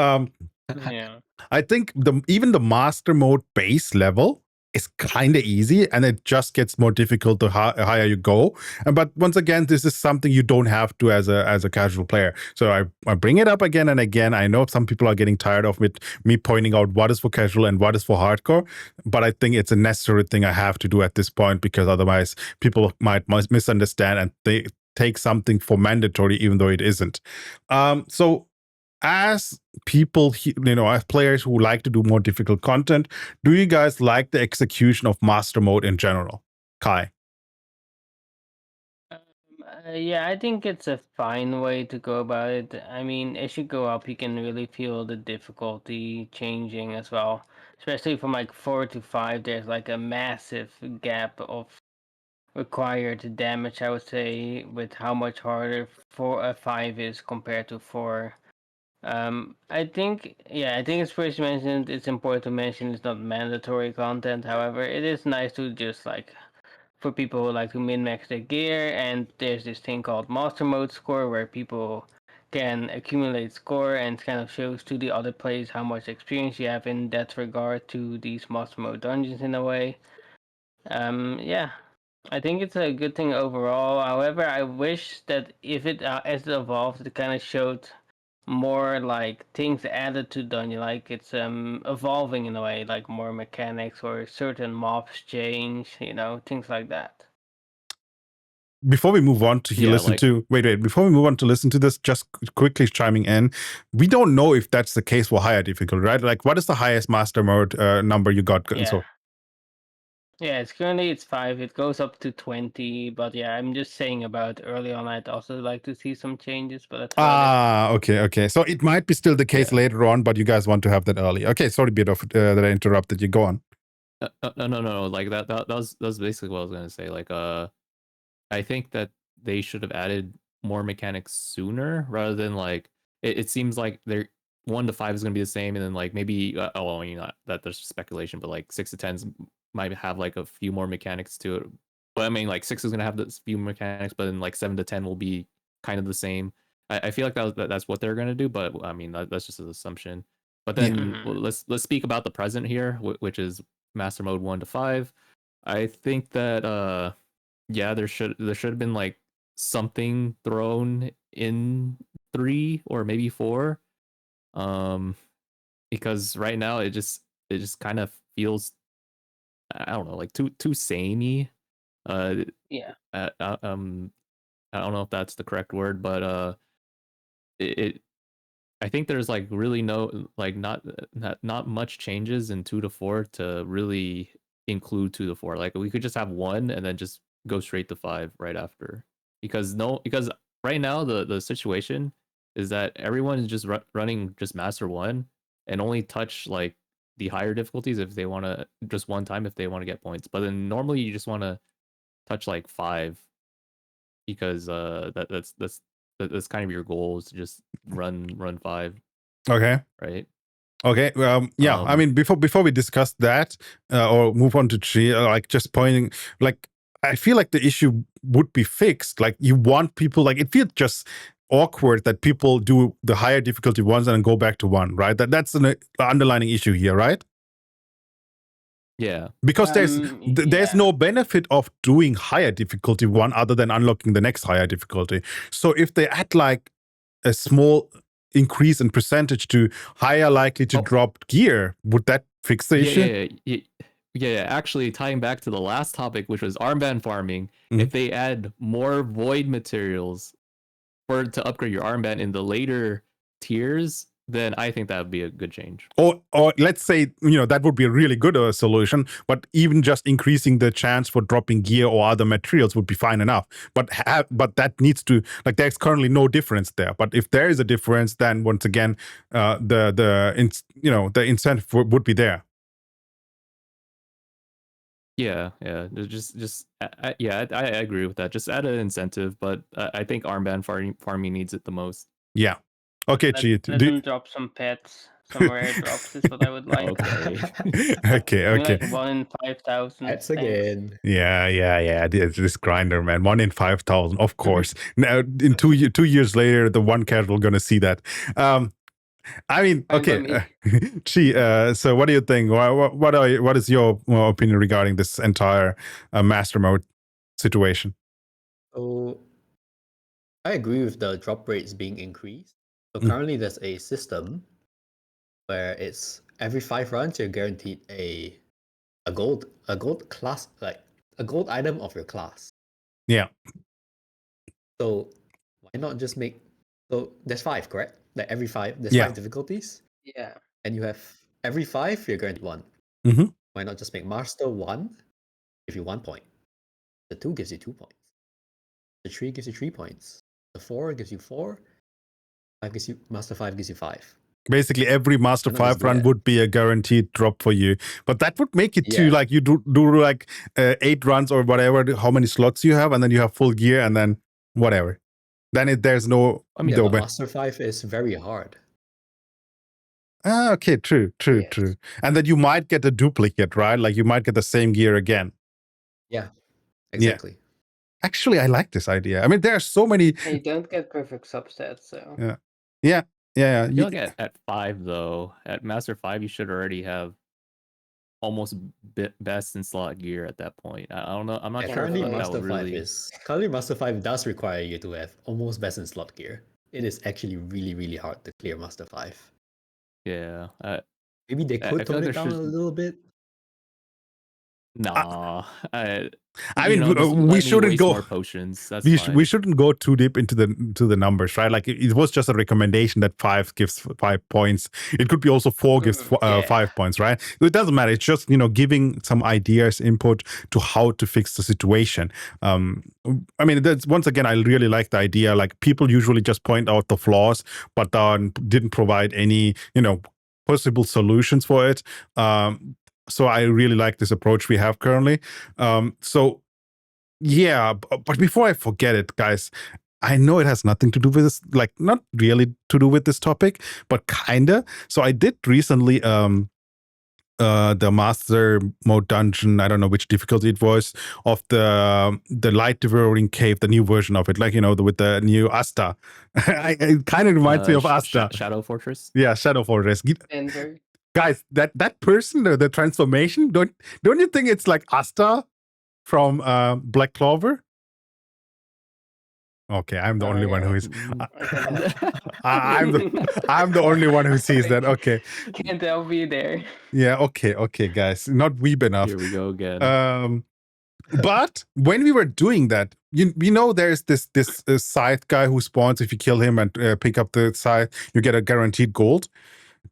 Yeah. I think even the master mode base level is kind of easy, and it just gets more difficult the higher you go. But once again, this is something you don't have to as a casual player. So I bring it up again and again. I know some people are getting tired of me pointing out what is for casual and what is for hardcore, but I think it's a necessary thing I have to do at this point, because otherwise people might misunderstand and they take something for mandatory even though it isn't. So as people, as players who like to do more difficult content, do you guys like the execution of master mode in general? Kai? Yeah, I think it's a fine way to go about it. I mean, as you go up, you can really feel the difficulty changing as well. Especially from like 4 to 5, there's like a massive gap of required damage, I would say, with how much harder 5 is compared to 4. I think it's first mentioned. It's important to mention it's not mandatory content. However, it is nice to just like for people who like to min-max their gear, and there's this thing called Master Mode score where people can accumulate score and kind of shows to the other players how much experience you have in that regard to these Master Mode dungeons in a way. Yeah, I think it's a good thing overall. However, I wish that if it as it evolved, it kind of showed more like things added to dungeon, like it's evolving in a way, like more mechanics or certain mobs change, things like that. Before we move on to Yeah, listen like- to before we move on to listen to this, just quickly chiming in, we don't know if that's the case for higher difficulty, right? Like, what is the highest master mode number you got? Yeah. So Yeah, it's 5. It goes up to 20, but yeah, I'm just saying about early on. I'd also like to see some changes, but that's about it. Okay. So it might be still the case later on, but you guys want to have that early. Okay, sorry, Bidoof, that I interrupted you. Go on. No. Like that was basically what I was gonna say. Like, I think that they should have added more mechanics sooner rather than like it seems like they're 1 to 5 is gonna be the same, and then like maybe that there's speculation, but like 6 to 10s might have like a few more mechanics to it. But I mean, like 6 is gonna have this few mechanics, but then like 7 to 10 will be kind of the same. I feel like that's what they're gonna do, but I mean that's just an assumption. But then let's speak about the present here, which is Master Mode 1 to 5. I think that there should have been like something thrown in 3 or maybe 4, because right now it just kind of feels, I don't know, like too samey. Yeah. I don't know if that's the correct word, but I think there's like really no, like not much changes in 2 to 4 to really include 2 to 4. Like we could just have 1 and then just go straight to 5 right after. Because right now the situation is that everyone is just running just Master 1 and only touch like the higher difficulties if they want to, just one time if they want to get points. But then normally you just want to touch like 5 because that's kind of your goal, is to just run 5. Okay. Right. Okay. I mean, before we discuss that or move on to Chi, like just pointing, like I feel like the issue would be fixed. Like you want people, like it feels just awkward that people do the higher difficulty ones and then go back to 1, right? That's an underlining issue here, right? Yeah. Because there's no benefit of doing higher difficulty 1 other than unlocking the next higher difficulty. So if they add like a small increase in percentage to higher likely to drop gear, would that fix the issue? Yeah. Actually, tying back to the last topic, which was armband farming, if they add more void materials to upgrade your armband in the later tiers, then I think that would be a good change. Or let's say, that would be a really good solution, but even just increasing the chance for dropping gear or other materials would be fine enough. But that needs to, like, there's currently no difference there. But if there is a difference, then once again, the incentive would be there. Yeah. I agree with that. Just add an incentive, but I think armband farming needs it the most. Yeah. Okay, Chi. Let them drop some pets, some rare drops is what I would like. Okay. Like 1 in 5,000. That's again. Yeah. This grinder, man. 1 in 5,000, of course. Now, in 2 years later, the 1 casual gonna see that. I mean, okay, Chi. So, what do you think? What is your opinion regarding this entire master mode situation? So, I agree with the drop rates being increased. So currently, there's a system where it's every 5 runs you're guaranteed a gold class, like a gold item of your class. Yeah. So why not just make? So there's 5, correct? Like every 5, there's 5 difficulties. Yeah. And you have every 5 you're guaranteed 1. Mm-hmm. Why not just make Master 1 give you 1 point? The 2 gives you 2 points. The 3 gives you 3 points. The 4 gives you 4. Master 5 gives you 5. Basically, every Master 5 run would be a guaranteed drop for you. But that would make it too, like you do like 8 runs or whatever, how many slots you have, and then you have full gear, and then whatever. Then there's no... I mean, Master 5 is very hard. Okay, true. And then you might get a duplicate, right? Like you might get the same gear again. Yeah. Exactly. Actually, I like this idea. I mean, there are so many. I don't get perfect substats, so. Yeah. I feel like at 5 though, at Master 5, you should already have almost best in slot gear at that point. I don't know. I'm not Yeah, sure if currently that Master would 5 really. is currently Master 5 does require you to have almost best in slot gear. It is actually really, really hard to clear Master 5. Yeah. Maybe they I could feel tone like it there down should. a little bit. Nah. I mean, just we let me shouldn't waste go. more potions. That's We fine. shouldn't go too deep into the numbers, right? Like it was just a recommendation that 5 gives 5 points. It could be also 4 gives Yeah. 5 points, right? So it doesn't matter. It's just giving some ideas, input to how to fix the situation. I mean, that's once again, I really like the idea. Like people usually just point out the flaws, but didn't provide any possible solutions for it. So I really like this approach we have currently. Yeah, but before I forget it, guys, I know it has nothing to do with this, like not really to do with this topic, but kinda. So I did recently the master mode dungeon, I don't know which difficulty it was, of the light devouring cave, the new version of it, like with the new Asta. It kind of reminds me of Asta. Shadow Fortress. Yeah, Shadow Fortress. Denver. Guys, that person, the transformation, don't you think it's like Asta from Black Clover? Okay, I'm the only one who is. I'm the only one who sees that. Okay. Can't help you there. Yeah. Okay, guys, not weeb enough. Here we go again. But when we were doing that, there's this scythe guy who spawns. If you kill him and pick up the scythe, you get a guaranteed gold.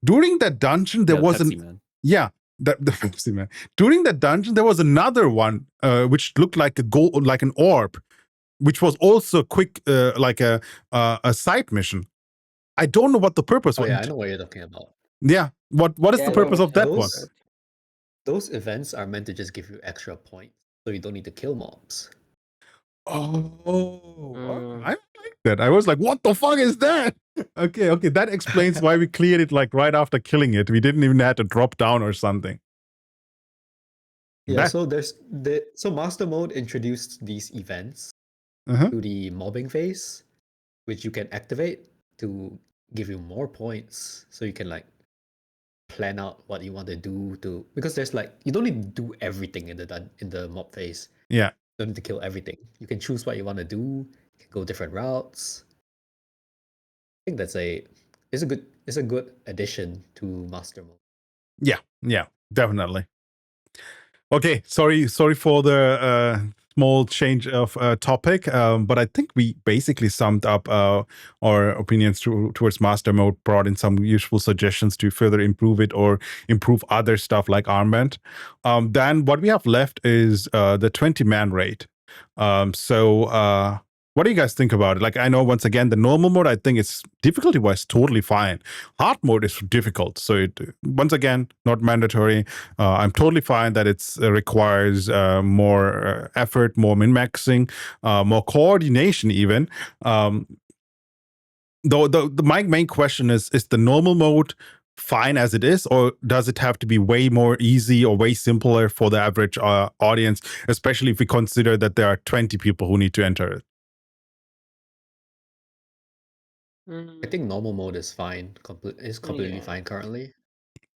During that dungeon, there wasn't. Yeah, the Pepsi Man. During that dungeon, there was another one which looked like a gold, like an orb, which was also quick, like a side mission. I don't know what the purpose was. Yeah, I know what you're talking about. Yeah, what is the purpose of that one? Those events are meant to just give you extra points, so you don't need to kill mobs. Oh, I like that. I was like, what the fuck is that? Okay, that explains why we cleared it like right after killing it. We didn't even have to drop down or something. Yeah, so Master Mode introduced these events to the mobbing phase, which you can activate to give you more points, so you can like plan out what you want to do because there's like you don't need to do everything in the mob phase. Yeah. You don't need to kill everything. You can choose what you want to do. You can go different routes. I think it's a good addition to Master Mode. Yeah, definitely. Okay, sorry for the small change of topic, but I think we basically summed up our opinions towards Master Mode, brought in some useful suggestions to further improve it or improve other stuff like Armband. Then what we have left is the 20-man raid. What do you guys think about it? Like, I know, once again, the normal mode, I think it's difficulty-wise totally fine. Hard mode is difficult. So it, once again, not mandatory. I'm totally fine that it requires more effort, more min-maxing, more coordination even. Though my main question is the normal mode fine as it is, or does it have to be way more easy or way simpler for the average audience, especially if we consider that there are 20 people who need to enter it? I think normal mode is fine. It's completely fine currently.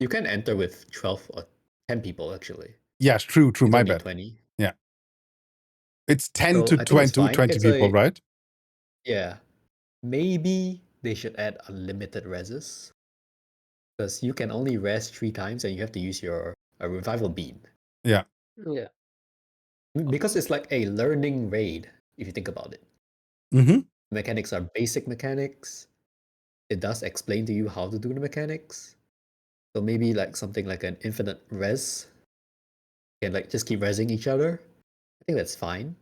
You can enter with 12 or 10 people actually. Yes, true. My bad. 20. Yeah, it's 10 to 20 people, right? Yeah, maybe they should add unlimited reses, because you can only res 3 times and you have to use your revival beam. Yeah. Because it's like a learning raid if you think about it. Mechanics are basic mechanics. It does explain to you how to do the mechanics. So maybe like something like an infinite res. You can like just keep resing each other. I think that's fine.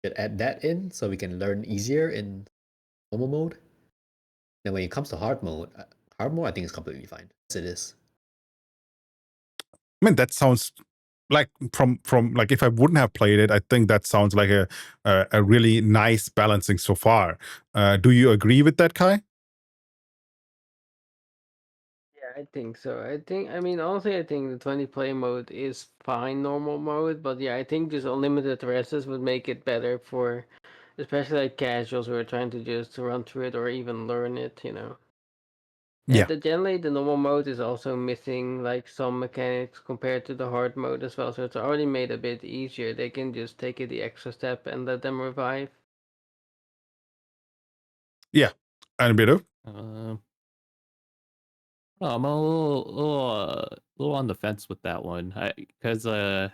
You could add that in so we can learn easier in normal mode. Then when it comes to hard mode I think is completely fine as it is. I mean, that sounds like from like, if I wouldn't have played it, I think that sounds like a really nice balancing so far. Do you agree with that, Kai? Yeah, I think so. I mean, honestly, I think the 20 play mode is fine, normal mode, but yeah, I think just unlimited rests would make it better for, especially like casuals who are trying to just run through it or even learn it, you know. Yeah. Generally, the normal mode is also missing like some mechanics compared to the hard mode as well, so it's already made a bit easier. They can just take it the extra step and let them revive. Yeah. And Bidoof? I'm a little on the fence with that one, because I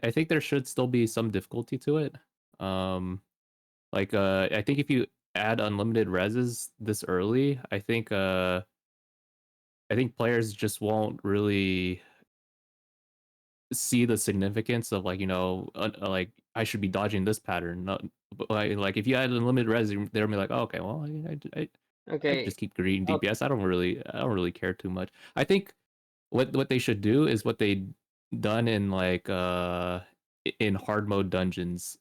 think there should still be some difficulty to it. I think if you add unlimited reses this early, I think players just won't really see the significance of like I should be dodging this pattern. Not, but like if you add unlimited res, they'll be like, oh, okay, well, I Okay, just keep greeting I'll- DPS. I don't really care too much. I think what they should do is what they done in in hard mode dungeons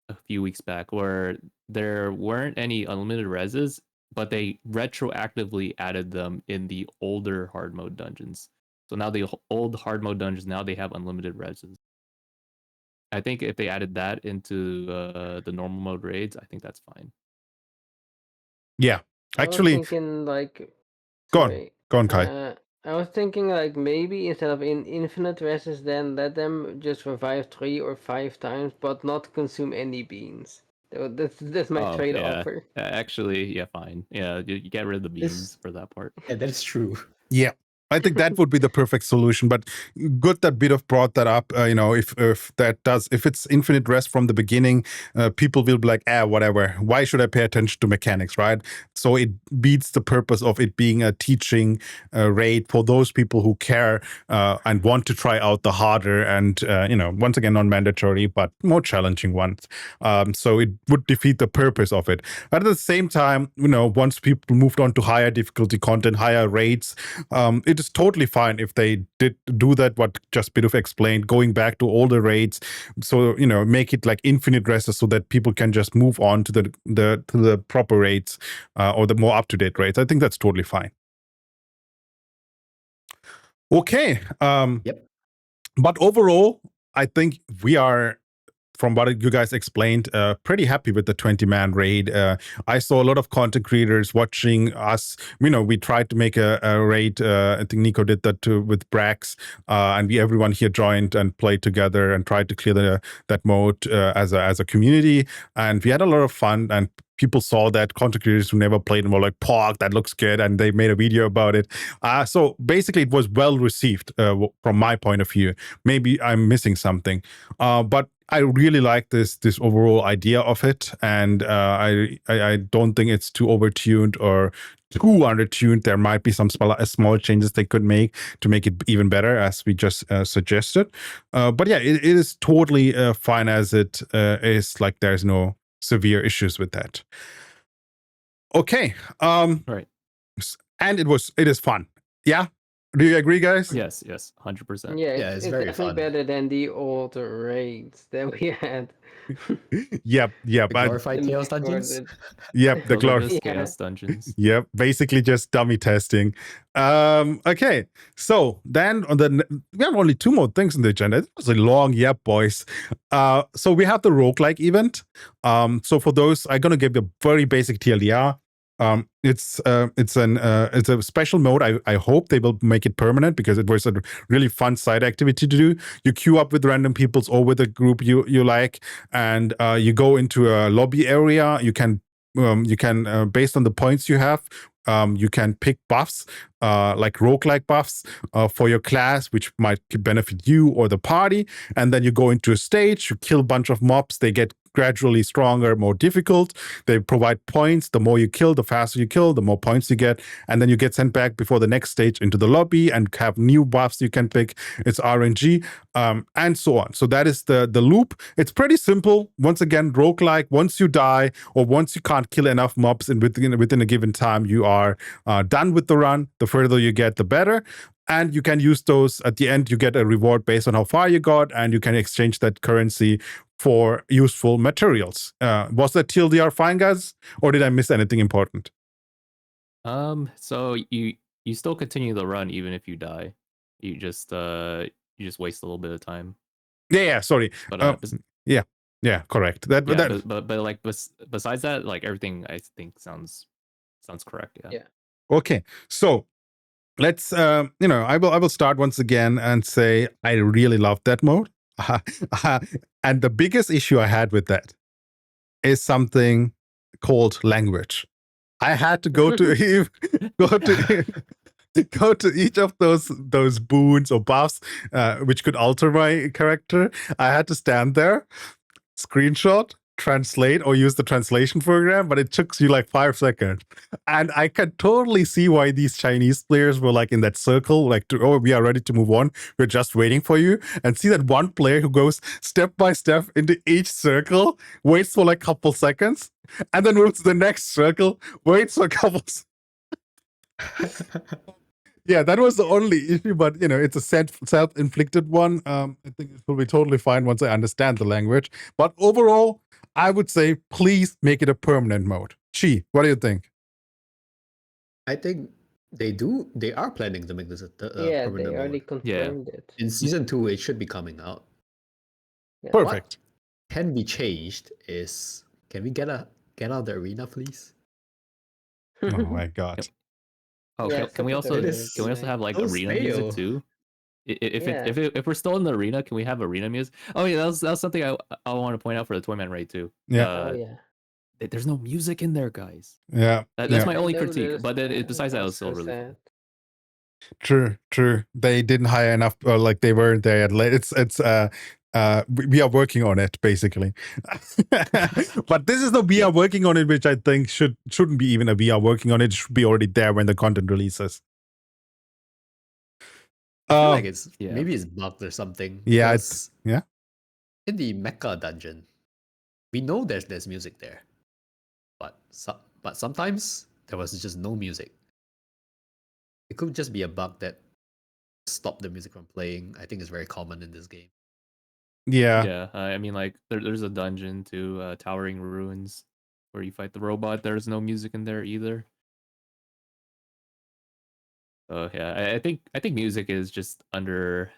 a few weeks back, where there weren't any unlimited reses, but they retroactively added them in the older hard mode dungeons. So now the old hard mode dungeons, now they have unlimited reses. I think if they added that into the normal mode raids, I think that's fine. Yeah. I was Actually, thinking like, go on. sorry. Go on, Kai. I was thinking like maybe instead of in infinite rests, then let them just revive 3 or 5 times, but not consume any beans. That's my trade Yeah. offer. Actually, yeah, fine. Yeah, you get rid of the This- beans for that part. Yeah, that's true. Yeah. I think that would be the perfect solution, but good that Bidoof brought that up. If it's infinite rest from the beginning, people will be like, whatever. Why should I pay attention to mechanics, right? So it beats the purpose of it being a teaching raid for those people who care and want to try out the harder and once again non-mandatory but more challenging ones. So it would defeat the purpose of it. But at the same time, once people moved on to higher difficulty content, higher raids, it is totally fine if they did do that, what just Bidoof explained, going back to older raids. So, make it like infinite rests so that people can just move on to the proper raids or the more up-to-date raids. I think that's totally fine. Okay. Yep. But overall, I think we are, from what you guys explained, pretty happy with the 20-man raid. I saw a lot of content creators watching us. We tried to make a raid. I think Nico did that too with Brax, and everyone here joined and played together and tried to clear that mode as a community. And we had a lot of fun, and people saw that. Content creators who never played and were like, "Pog, that looks good," and they made a video about it. So basically, it was well received from my point of view. Maybe I'm missing something, but I really like this overall idea of it, and I don't think it's too overtuned or too undertuned. There might be some small changes they could make to make it even better, as we just suggested. But yeah, it is totally fine as it is. Like, there's no severe issues with that. Okay. Right. And it is fun. Yeah. Do you agree, guys? Yes, 100%. Yeah, Yeah, it's very definitely fun. better than the old raids that we had. Yep. The glorified Chaos Dungeons. Yep. The Those are just Yeah. chaos dungeons. Yep, basically just dummy testing. Okay, so then we have only 2 more things in the agenda. It was a long boys. So we have the roguelike event. So for those, I'm gonna give you a very basic TLDR. It's a special mode. I hope they will make it permanent, because it was a really fun side activity to do. You queue up with random peoples or with a group you like, and you go into a lobby area. You can based on the points you have, you can pick buffs, like roguelike buffs for your class, which might benefit you or the party. And then you go into a stage, you kill a bunch of mobs, they get gradually stronger, more difficult. They provide points. The more you kill, the faster you kill, the more points you get. And then you get sent back before the next stage into the lobby and have new buffs you can pick. It's RNG, and so on. So that is the loop. It's pretty simple. Once again, roguelike. Once you die or once you can't kill enough mobs within a given time, you are done with the run. The further you get, the better. And you can use those at the end. You get a reward based on how far you got, and you can exchange that currency for useful materials. Was that TLDR fine, guys? Or did I miss anything important? So you still continue the run even if you die. You just waste a little bit of time. Yeah, sorry. But Yeah, correct. That but like besides that, like everything I think sounds correct. Yeah. okay. So let's I will start once again and say I really love that mode. And the biggest issue I had with that is something called language. I had to go to go to each of those boons or buffs which could alter my character. I had to stand there, screenshot, translate, or use the translation program, but it took you like 5 seconds. And I can totally see why these Chinese players were like in that circle, like, we are ready to move on. We're just waiting for you. And see that one player who goes step by step into each circle, waits for like a couple seconds, and then moves to the next circle, waits for a couple Yeah, that was the only issue, but it's a self-inflicted one. I think it will be totally fine once I understand the language. But overall, I would say please make it a permanent mode. Chi, what do you think? I think they are planning to make this a Yeah, permanent they already mode. confirmed it. In season 2, it should be coming out. Yeah. Perfect. What can be changed is, can we get out of the arena, please? Oh my god. Oh, Yeah, can we also it is have like so arena stale. music too? Yeah. If we're still in the arena, can we have arena music? Oh yeah, that was something I want to point out for the Toyman raid too. Yeah. Oh yeah. There's no music in there, guys. Yeah. That's my I only critique. noticed But then that. besides that, it was That's still so really sad. True. They didn't hire enough, or like they weren't there yet. It's we are working on it basically. But this is the we are working on it, which I think shouldn't be even a we are working on it. It should be already there when the content releases. I feel like it's maybe it's bugged or something. Yeah, because yeah. in the mecha dungeon, we know there's music there, but sometimes there was just no music. It could just be a bug that stopped the music from playing. I think it's very common in this game. Yeah. I mean, like there's a dungeon to Towering Ruins where you fight the robot. There's no music in there either. Yeah, I think music is just under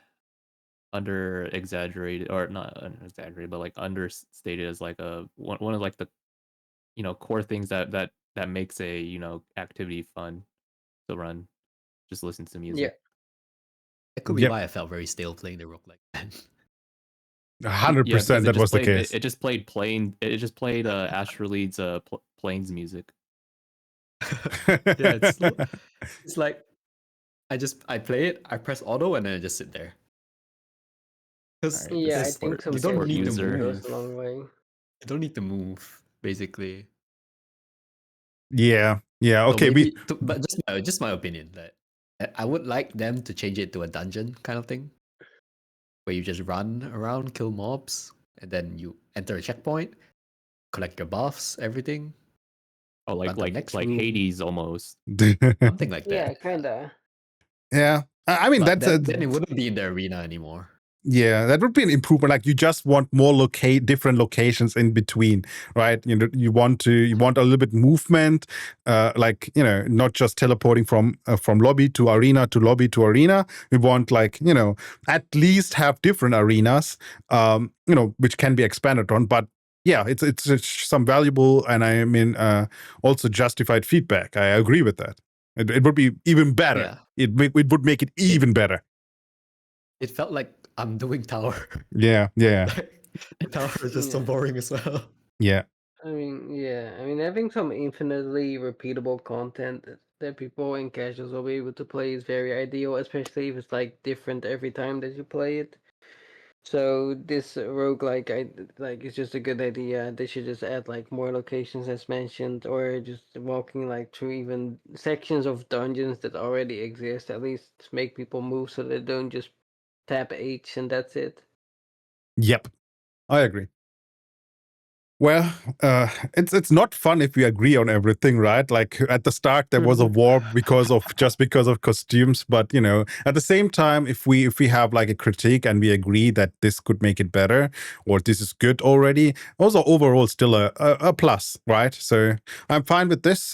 exaggerated, or not under exaggerated, but like understated as like one of like the core things that makes a activity fun to run. Just listen to music. Yeah. That could be why I felt very stale playing the roguelike. 100% that was the case. It just played Astralead's Plains music. Yeah, it's like I play it, I press auto, and then I just sit there. Because Yeah, I think some you don't need to dedication move. goes a long way. You don't need to move, basically. Yeah. Okay, but just my opinion, that I would like them to change it to a dungeon kind of thing, where you just run around, kill mobs, and then you enter a checkpoint, collect your buffs, everything. Oh, like room. Hades almost. Something like that. Yeah, kinda. Yeah. I mean, But then it wouldn't be in the arena anymore. Yeah, that would be an improvement. Like you just want more different locations in between, right? You want a little bit movement, like not just teleporting from lobby to arena to lobby to arena. We want at least have different arenas, which can be expanded on. But yeah, it's some valuable and I mean also justified feedback. I agree with that. It would be even better. Yeah. It would make it even better. It felt like I'm doing tower. Yeah. Tower is just so boring as well. Yeah. I mean, having some infinitely repeatable content that people in casuals will be able to play is very ideal, especially if it's like different every time that you play it. So this roguelike, it's just a good idea. They should just add like more locations as mentioned, or just walking like through even sections of dungeons that already exist. At least make people move so they don't just tap H and that's it. Yep, I agree. Well, it's not fun if we agree on everything, right? Like at the start there was a war because of costumes, but at the same time, if we have like a critique and we agree that this could make it better or this is good already, also overall still a plus, right? So I'm fine with this.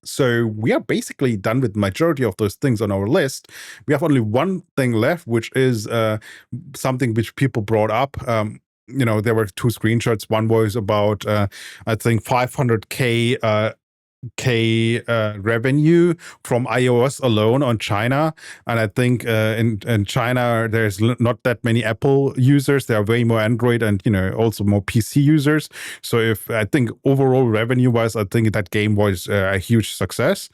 So we are basically done with the majority of those things on our list. We have only one thing left, which is something which people brought up. There were two screenshots. One was about, I think, 500K revenue from iOS alone on China. And I think in China, there's not that many Apple users. There are way more Android and, also more PC users. So I think overall revenue-wise, I think that game was a huge success.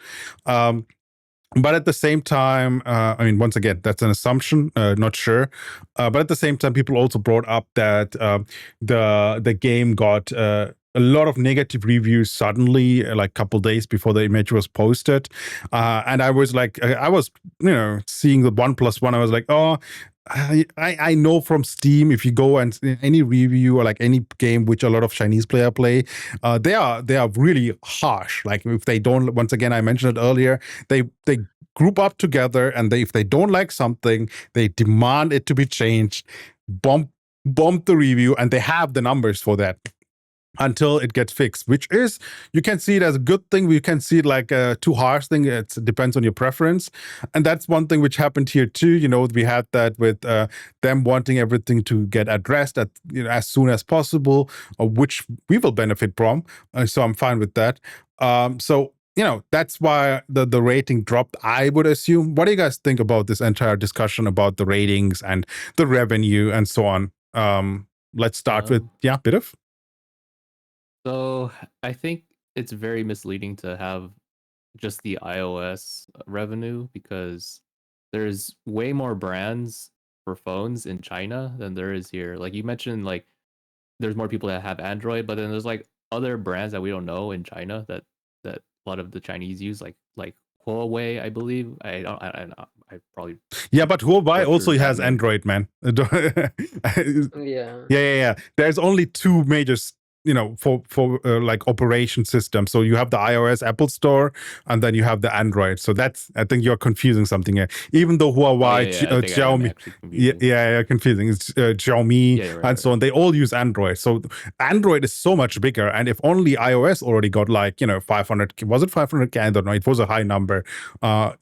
But at the same time, once again, that's an assumption, not sure. But at the same time, people also brought up that the game got a lot of negative reviews suddenly, like a couple days before the image was posted. And I was like, seeing the 1+1, I was like, oh, I know from Steam, if you go and any review or like any game which a lot of Chinese player play, they are really harsh. Like if they don't, once again, I mentioned it earlier, they group up together and if they don't like something, they demand it to be changed, bump the review, and they have the numbers for that until it gets fixed, which is, you can see it as a good thing. We can see it like a too harsh thing. It depends on your preference. And that's one thing which happened here too. We had that with them wanting everything to get addressed as soon as possible, which we will benefit from. So I'm fine with that. So that's why the rating dropped, I would assume. What do you guys think about this entire discussion about the ratings and the revenue and so on? Let's start with, Bidoof. So I think it's very misleading to have just the iOS revenue, because there's way more brands for phones in China than there is here. Like you mentioned, like there's more people that have Android, but then there's like other brands that we don't know in China that a lot of the Chinese use, like Huawei, I believe. I probably but Huawei also has Android, man. Yeah. There's only two major for like operation system. So you have the iOS Apple Store, and then you have the Android. So I think you're confusing something here. Even though Huawei, Xiaomi, confusing. It's Xiaomi and so on. They all use Android. So Android is so much bigger. And if only iOS already got like 500, was it 500K? I don't know. It was a high number. I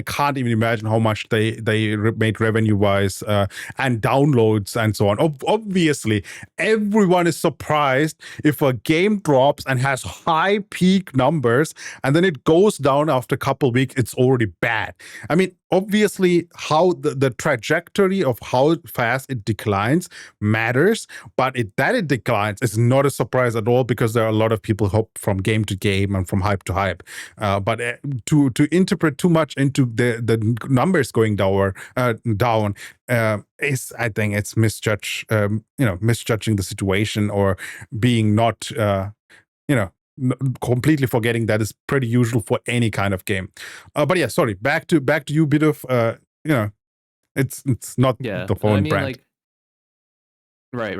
can't even imagine how much they made revenue wise and downloads and so on. Obviously, everyone is surprised if a game drops and has high peak numbers and then it goes down after a couple weeks. It's already bad. I mean, obviously, how the trajectory of how fast it declines matters, but that it declines is not a surprise at all, because there are a lot of people hop from game to game and from hype to hype. But to interpret too much into the numbers going down is, I think, it's misjudging the situation, or being not completely forgetting that is pretty usual for any kind of game. But yeah, sorry, back to you, Bidoof. It's not the phone brand. Right.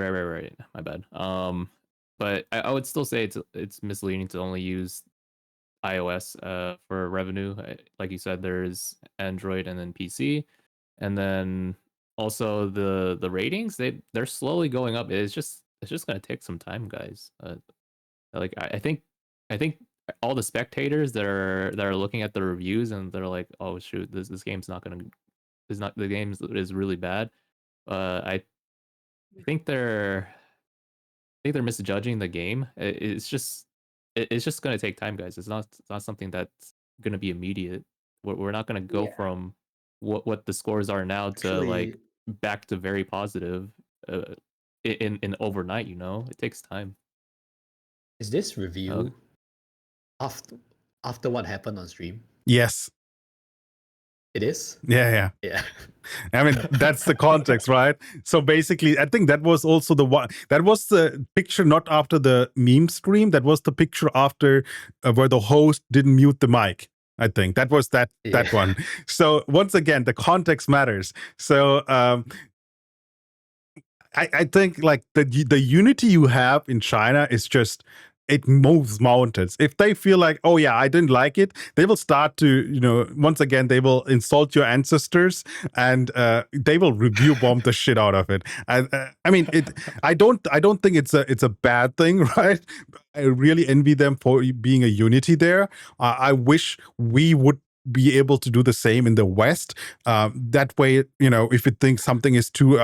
My bad. But I would still say it's misleading to only use iOS for revenue. Like you said, there's Android and then PC, and then also the ratings, they're slowly going up. It's just gonna take some time, guys. Like I think all the spectators that are looking at the reviews and they're like, oh shoot, this game's not gonna, the game is really bad. I think they're misjudging the game. It's just gonna take time, guys. It's not something that's gonna be immediate. We're not gonna go from what the scores are now to like back to very positive in overnight. It takes time. Is this review after what happened on stream? Yes. It is? Yeah. I mean, that's the context, right? So basically, I think that was also that was the picture not after the meme stream. That was the picture after where the host didn't mute the mic. I think that was that one. So once again, the context matters. So I think like the unity you have in China is just, it moves mountains. If they feel like, oh yeah, I didn't like it, they will start to, once again, they will insult your ancestors and they will review bomb the shit out of it. And I mean, I don't think it's a bad thing, right? I really envy them for being a unity there. I wish we would be able to do the same in the West. That way, if you think something is too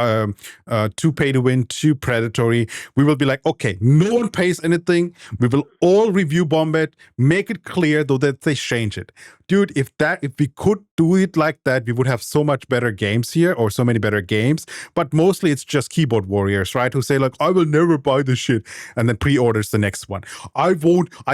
pay to win, too predatory, we will be like, okay, no one pays anything. We will all review bomb it, make it clear though that they change it. Dude, if we could do it like that, we would have so much better games here, or so many better games. But mostly it's just keyboard warriors, right? Who say like, I will never buy this shit, and then pre-orders the next one. I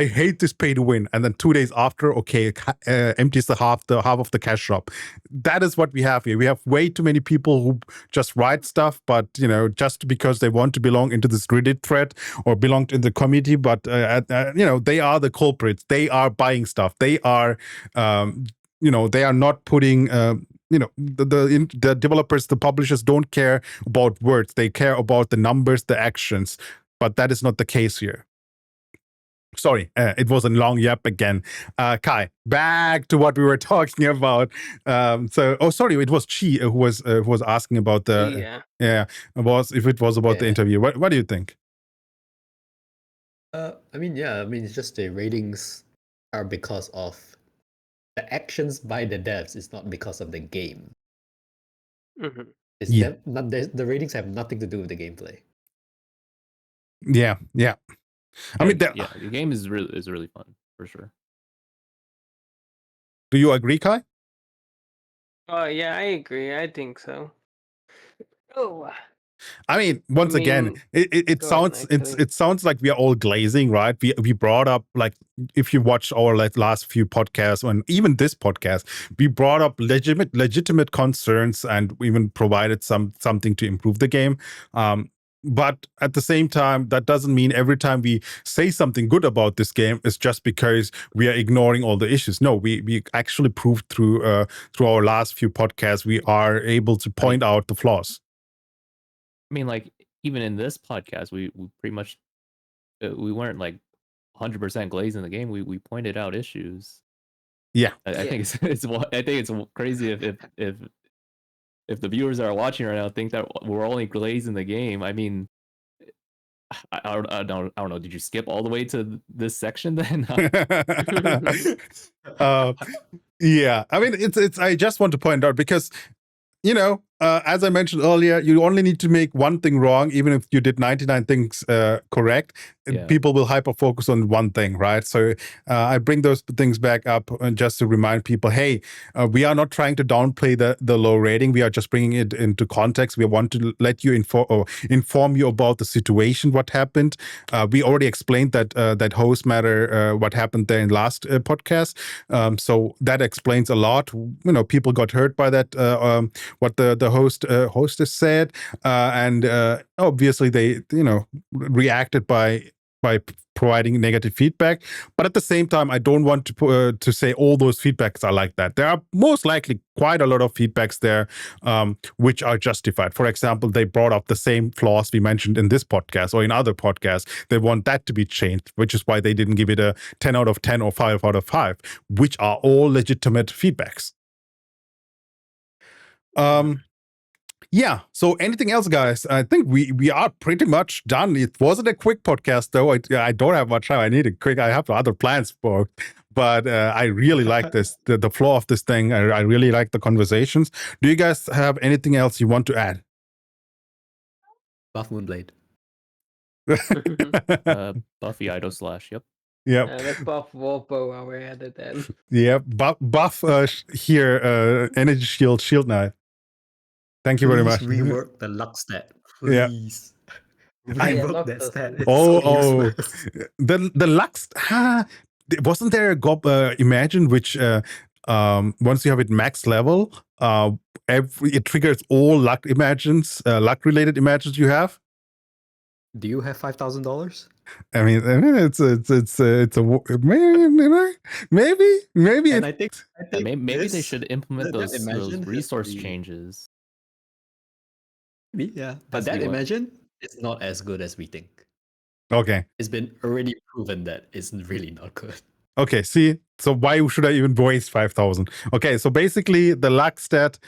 hate this pay to win. And then 2 days after, okay, empties the half of the cash shop. That is what we have here. We have way too many people who just write stuff, but just because they want to belong into this Reddit thread or belong to the community, but they are the culprits. They are buying stuff. They are they are not putting the developers, the publishers don't care about words. They care about the numbers, the actions. But that is not the case here. Sorry, it was a long yap again. Kai, back to what we were talking about. Sorry, it was Chi who was asking about the if it was about the interview. What do you think? It's just the ratings are because of the actions by the devs. It's not because of the game. Mm-hmm. The ratings have nothing to do with the gameplay. Yeah. I mean, the game is really fun for sure. Do you agree, Kai? Oh yeah, I agree. I think so. Oh. I mean, once again, it sounds like we are all glazing, right? We brought up, like, if you watch our last few podcasts and even this podcast, we brought up legitimate concerns and even provided something to improve the game. But at the same time, that doesn't mean every time we say something good about this game is just because we are ignoring all the issues. No, we actually proved through our last few podcasts we are able to point out the flaws. I mean, like, even in this podcast, we pretty much we weren't like 100% glazed in the game. We pointed out issues. Yeah, I think it's crazy if the viewers that are watching right now think that we're only glazed in the game. I mean, I don't know. Did you skip all the way to this section then? Yeah, I mean, it's. I just want to point out because, as I mentioned earlier, you only need to make one thing wrong, even if you did 99 things correct. Yeah. People will hyper focus on one thing, right? So I bring those things back up just to remind people, hey, we are not trying to downplay the low rating. We are just bringing it into context. We want to let you inform you about the situation, what happened. We already explained that host matter, what happened there in last podcast. So that explains a lot. People got hurt by that. What the hostess said, and obviously they reacted by providing negative feedback. But at the same time, I don't want to say all those feedbacks are like that. There are most likely quite a lot of feedbacks there which are justified. For example, they brought up the same flaws we mentioned in this podcast or in other podcasts. They want that to be changed, which is why they didn't give it a 10 out of 10 or 5 out of 5, which are all legitimate feedbacks. Yeah. So anything else, guys? I think we are pretty much done. It wasn't a quick podcast, though. I don't have much time. I need a quick. I have other plans for. But I really like this, the flow of this thing. I really like the conversations. Do you guys have anything else you want to add? Buff Moonblade. Buffy Idol Slash. Yep. Yep. Let's buff Wolpo while we're at it then. Yep. Buff here. Energy Shield Knight. Thank you very much. Rework the luck stat, please. Yeah. Rework that stat. It's the luck. Wasn't there a Imagine which once you have it max level, it triggers all luck related imagines you have. Do you have $5,000? I mean, it's a maybe. And I think maybe they should implement those resource changes. Maybe, yeah. But Let's that see what- imagine is not as good as we think. Okay. It's been already proven that it's really not good. Okay, see, so why should I even waste 5,000? Okay, so basically the luck stat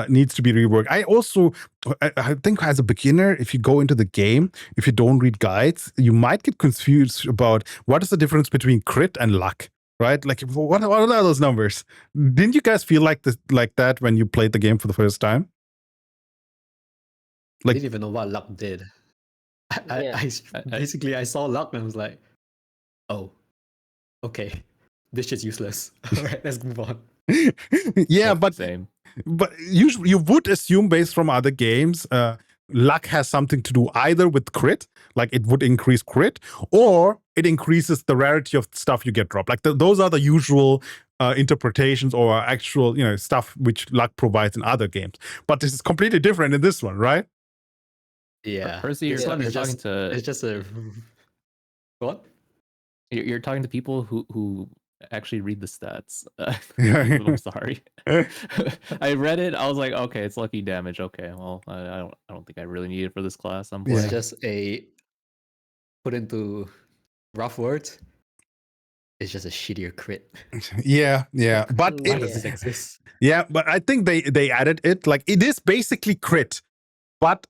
needs to be reworked. I think as a beginner, if you go into the game, if you don't read guides, you might get confused about what is the difference between crit and luck, right? Like, what are those numbers? Didn't you guys feel like that when you played the game for the first time? I Like- didn't even know what luck did. Yeah. I saw luck and I was like, oh, okay. This shit's useless. All right, let's move on. Yeah, but same. usually you would assume based from other games, luck has something to do either with crit, like it would increase crit, or it increases the rarity of stuff you get dropped. Like those are the usual interpretations or actual, stuff which luck provides in other games. But this is completely different in this one, right? Yeah. Percy, This you're one is talking just, to it's just a what? you're talking to people who actually read the stats. I'm sorry. I read it. I was like, okay, it's lucky damage. Okay, well, I don't think I really need it for this class. I'm playing. It's just a put into rough words. It's just a shittier crit. Yeah. But Why Yeah. does this exist? yeah, but I think they added it. Like it is basically crit, but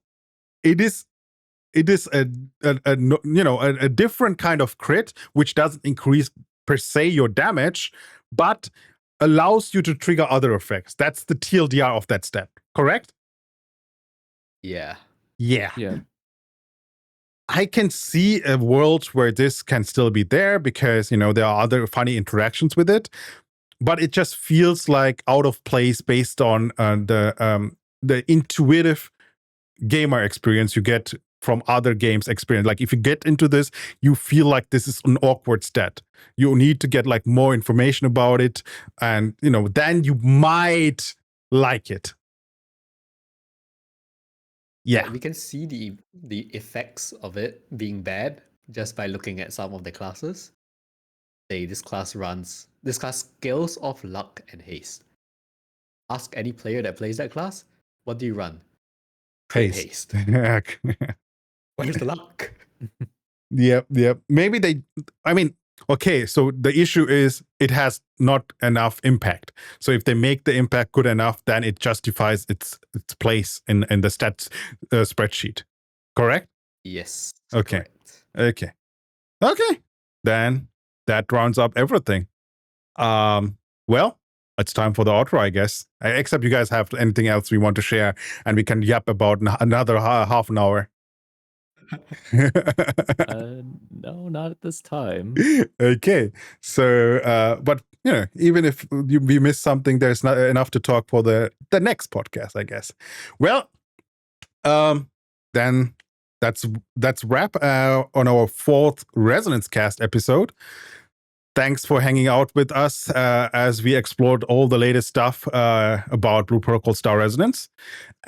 it is a different kind of crit which doesn't increase per se your damage, but allows you to trigger other effects. That's the TLDR of that stat, correct? Yeah. Yeah. I can see a world where this can still be there because there are other funny interactions with it, but it just feels like out of place based on the intuitive gamer experience you get from other games experience. Like if you get into this, you feel like this is an awkward stat. You need to get like more information about it, and then you might like it. Yeah. We can see the effects of it being bad just by looking at some of the classes. Say this class scales off luck and haste. Ask any player that plays that class, what do you run? Crit haste. Where's the luck? Yep. Maybe okay, so the issue is it has not enough impact. So if they make the impact good enough, then it justifies its place in the stats spreadsheet. Correct? Yes. Okay. Correct. Okay. Then that rounds up everything. Well, it's time for the outro, I guess. Except you guys have anything else we want to share, and we can yap about another half an hour. No, not at this time. Okay, so but even if we miss something, there's not enough to talk for the next podcast, I guess. Well, then that's wrap on our 4th Resonance Cast episode. Thanks for hanging out with us as we explored all the latest stuff about Blue Protocol Star Resonance.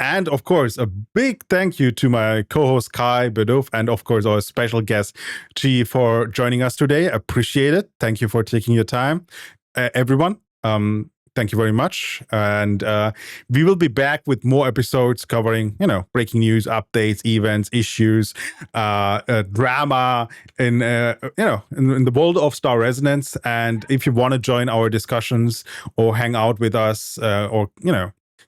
And of course, a big thank you to my co-host Kai, Bidoof, and of course our special guest Chi for joining us today. Appreciate it. Thank you for taking your time. Everyone, thank you very much. And we will be back with more episodes covering, breaking news, updates, events, issues, drama in the world of Star Resonance. And if you want to join our discussions or hang out with us or,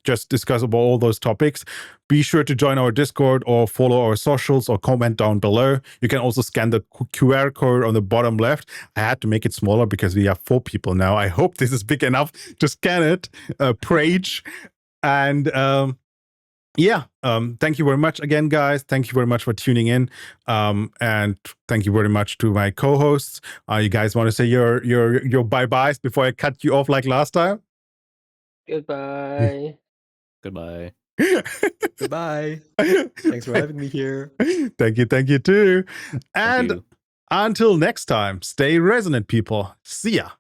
just discuss about all those topics, be sure to join our Discord or follow our socials or comment down below. You can also scan the QR code on the bottom left. I had to make it smaller because we have 4 people now. I hope this is big enough to scan it. Prage. And thank you very much again, guys. Thank you very much for tuning in. And thank you very much to my co-hosts. You guys want to say your bye-byes before I cut you off like last time? Goodbye. Goodbye. Goodbye. Thanks for having me here. Thank you too. Thank And you. until next time, stay resonant, people. See ya.